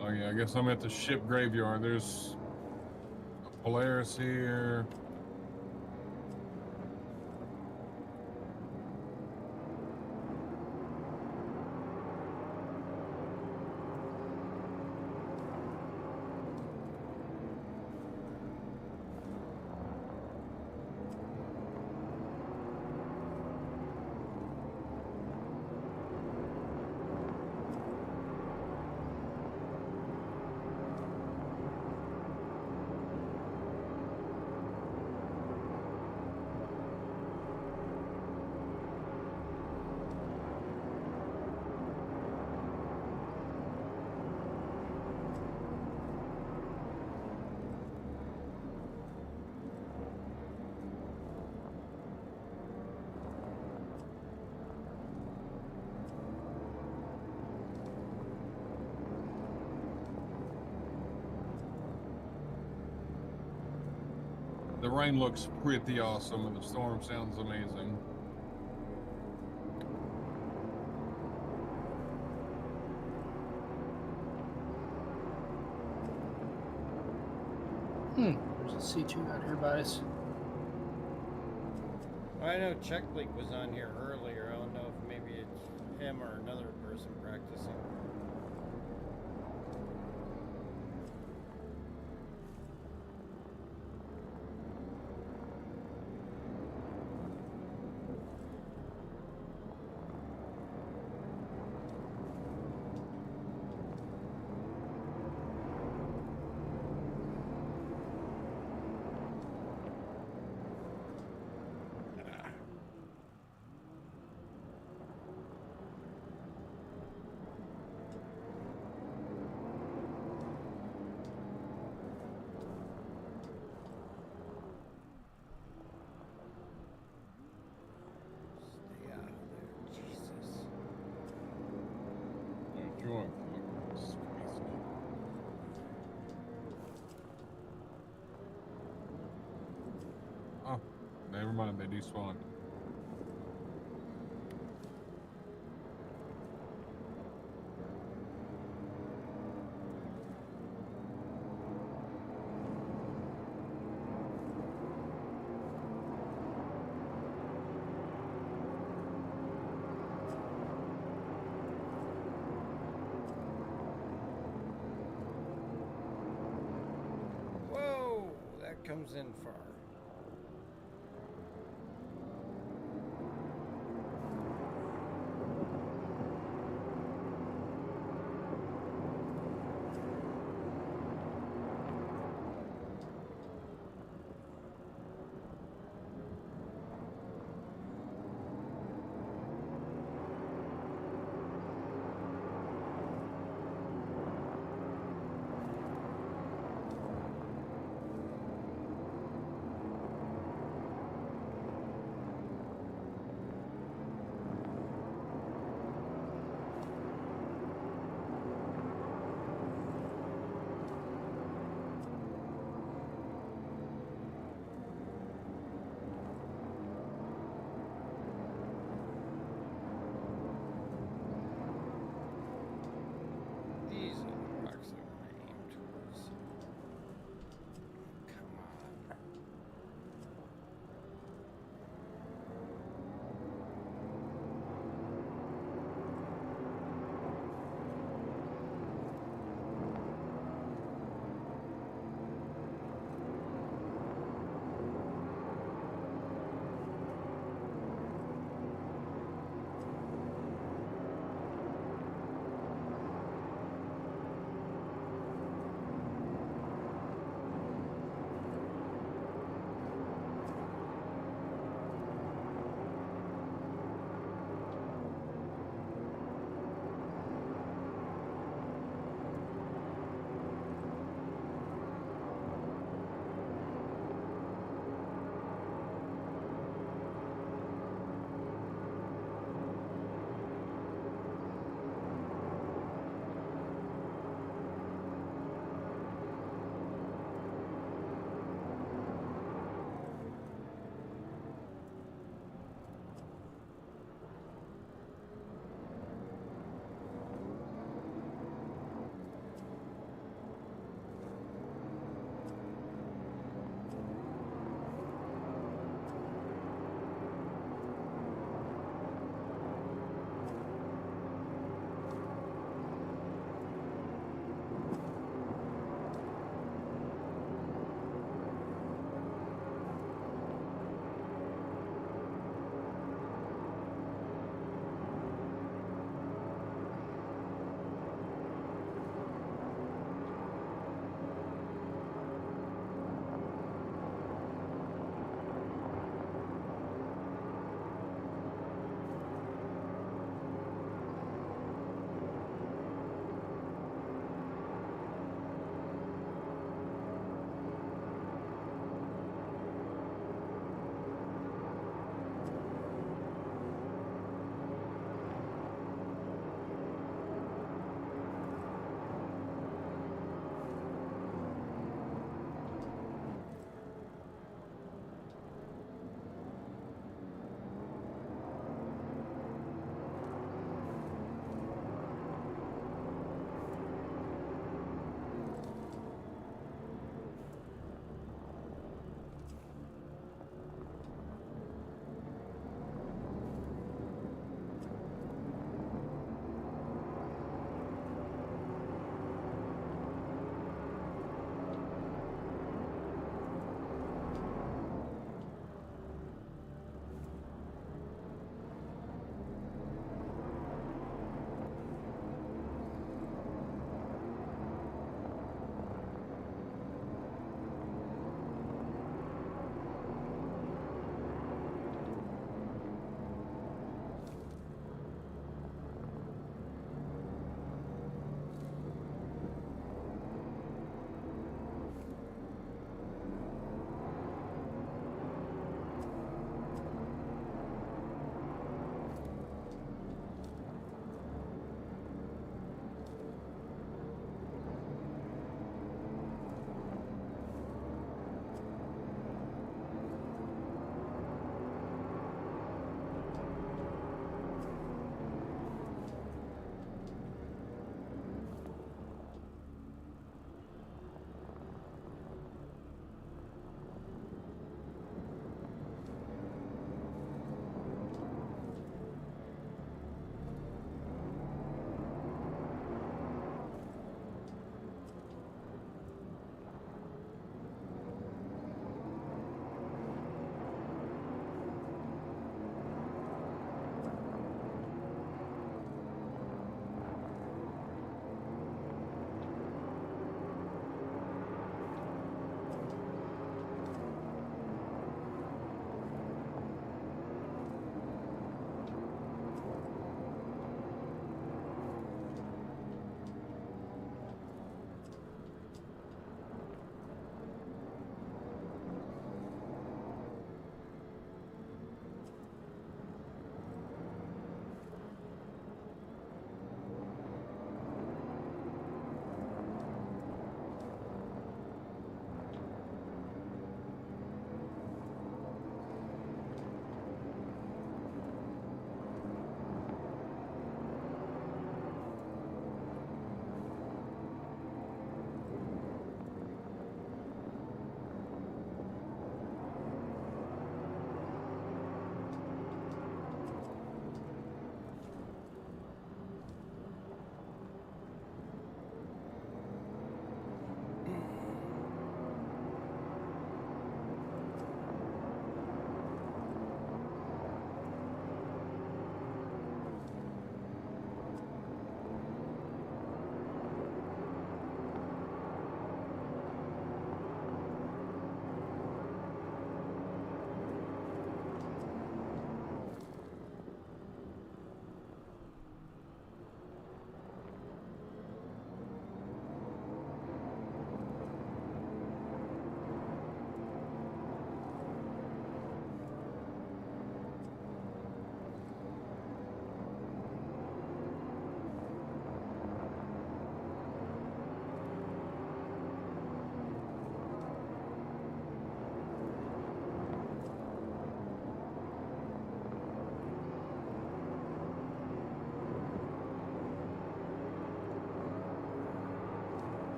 Oh yeah, I guess I'm at the ship graveyard. There's a Polaris here. The rain looks pretty awesome and the storm sounds amazing. There's a C2 out here by us. I know Check Leak was on here earlier. I don't know if maybe it's him or another person practicing. Stay out of there, Jesus. Sure. Oh, never mind, they despawned. Whoa, that comes in far.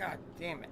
God damn it.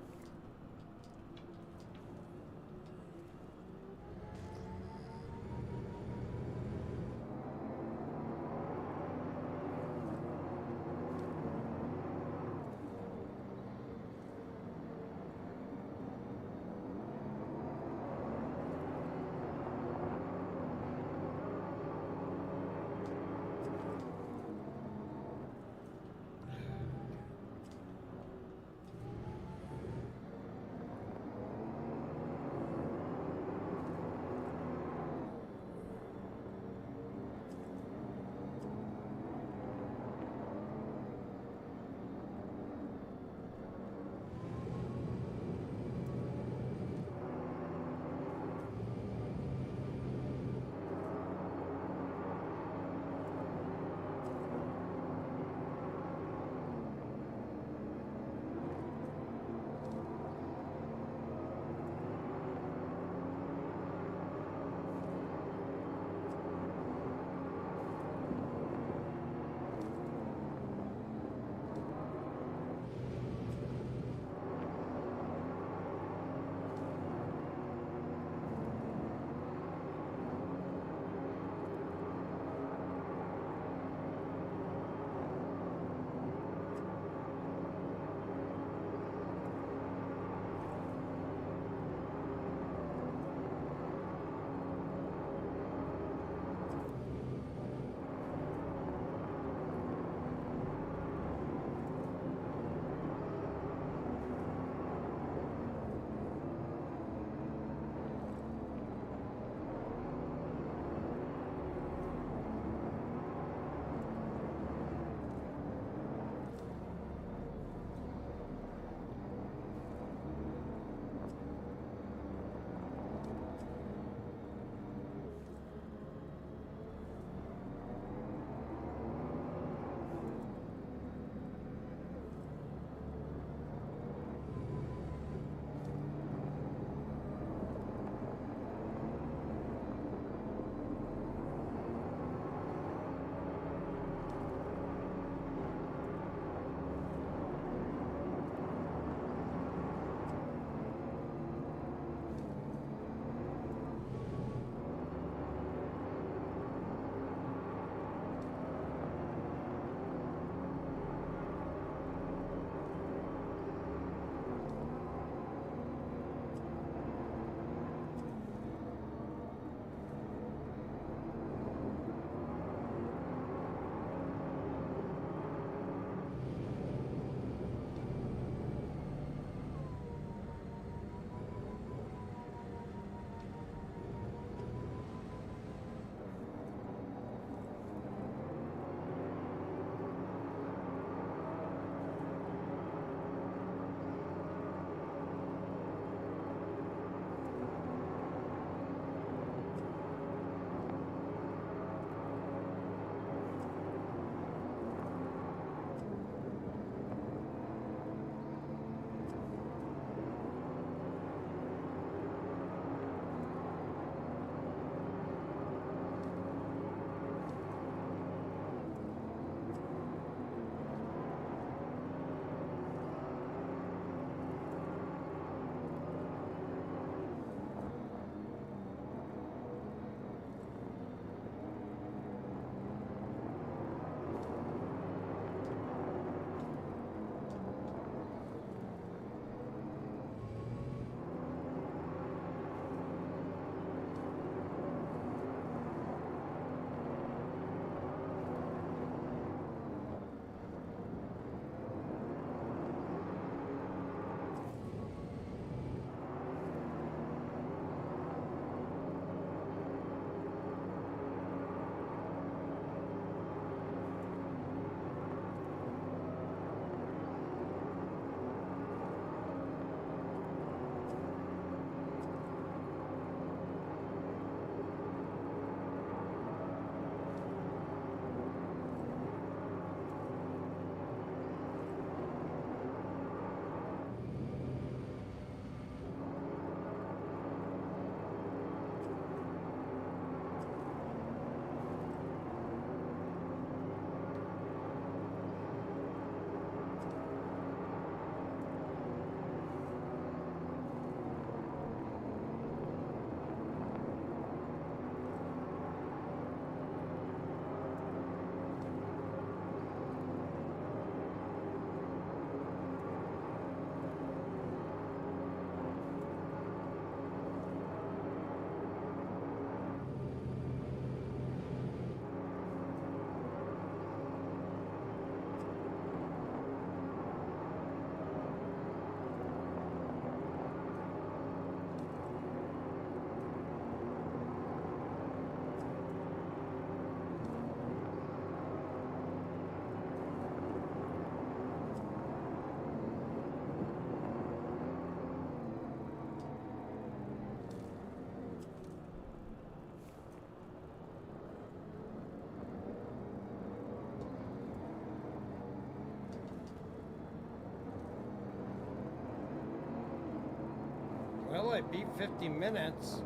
Well, I beat 50 minutes.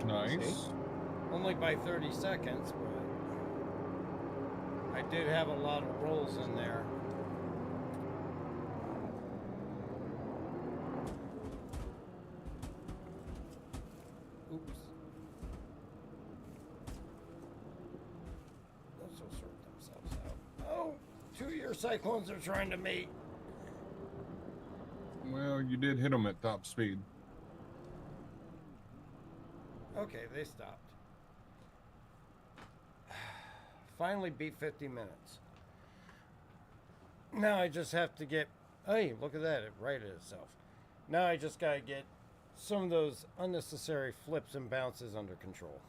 Nice. Only by 30 seconds, but I did have a lot of rolls in there. Oops. Those will sort themselves out. Oh, 2-year cyclones are trying to mate. Well, you did hit them at top speed. Okay, they stopped. Finally beat 50 minutes. Now I just have to get... Hey, look at that. It righted itself. Now I just gotta get some of those unnecessary flips and bounces under control.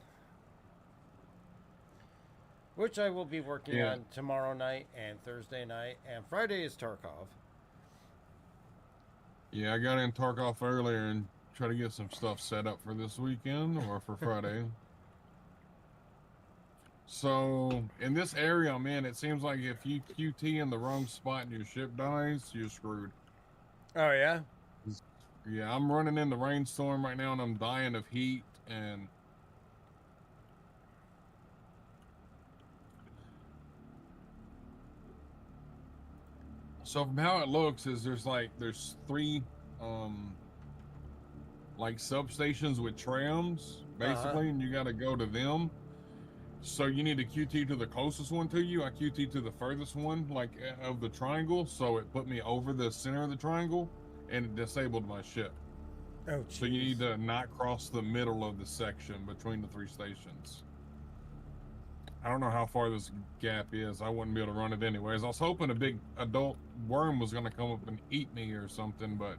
Which I will be working on tomorrow night and Thursday night. And Friday is Tarkov. Yeah, I got in Tarkov earlier and try to get some stuff set up for this weekend or for Friday. So, in this area I'm in, it seems like if you QT in the wrong spot and your ship dies, you're screwed. Oh, yeah? Yeah, I'm running in the rainstorm right now and I'm dying of heat and... So from how it looks is there's 3 like substations with trams basically, and you got to go to them. So you need to QT to the closest one to you. I QT to the furthest one, like of the triangle, so it put me over the center of the triangle and it disabled my ship. Oh, so you need to not cross the middle of the section between the 3 stations. I don't know how far this gap is. I wouldn't be able to run it anyways. I was hoping a big adult worm was going to come up and eat me or something, but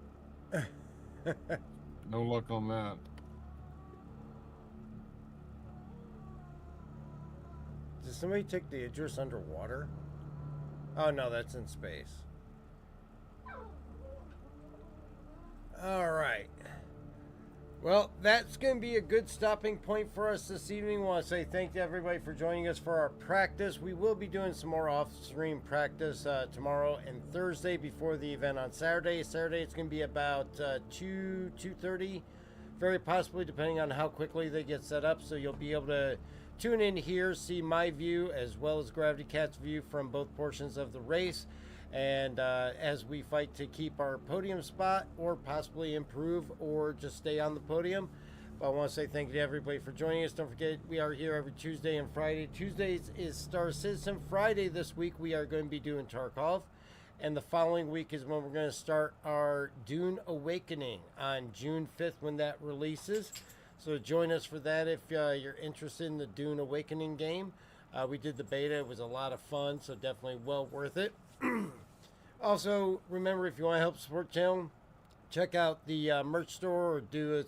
no luck on that. Did somebody take the Idris underwater? Oh, no, that's in space. All right. Well, that's going to be a good stopping point for us this evening. I want to say thank you to everybody for joining us for our practice. We will be doing some more off-stream practice tomorrow and Thursday before the event on Saturday. Saturday, it's going to be about 2:30, very possibly, depending on how quickly they get set up. So you'll be able to tune in here, see my view, as well as Gravity Cat's view from both portions of the race. And as we fight to keep our podium spot or possibly improve or just stay on the podium. But I want to say thank you to everybody for joining us. Don't forget, we are here every Tuesday and Friday. Tuesdays is Star Citizen. Friday this week, we are going to be doing Tarkov. And the following week is when we're going to start our Dune Awakening on June 5th when that releases. So join us for that if you're interested in the Dune Awakening game. We did the beta. It was a lot of fun, so definitely well worth it. Also, remember, if you want to help support the channel, check out the merch store or do a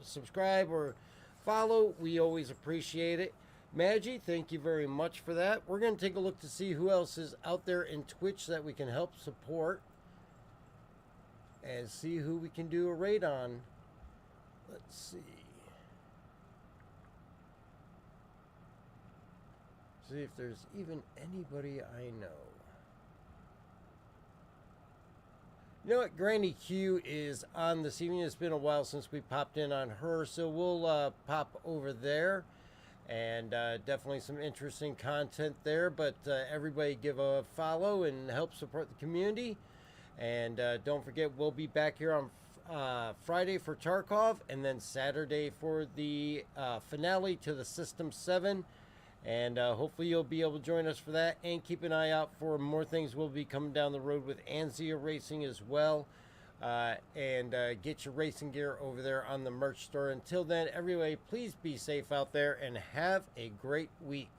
subscribe or follow. We always appreciate it. Maggie, thank you very much for that. We're going to take a look to see who else is out there in Twitch that we can help support and see who we can do a raid on. Let's see. See if there's even anybody I know. You know what? Granny Q is on this evening. It's been a while since we popped in on her, so we'll pop over there. And definitely some interesting content there. But everybody give a follow and help support the community. And don't forget, we'll be back here on Friday for Tarkov. And then Saturday for the finale to the System 7. And hopefully you'll be able to join us for that, and keep an eye out for more things will be coming down the road with Anzia Racing as well. And get your racing gear over there on the merch store. Until then, everybody, please be safe out there and have a great week.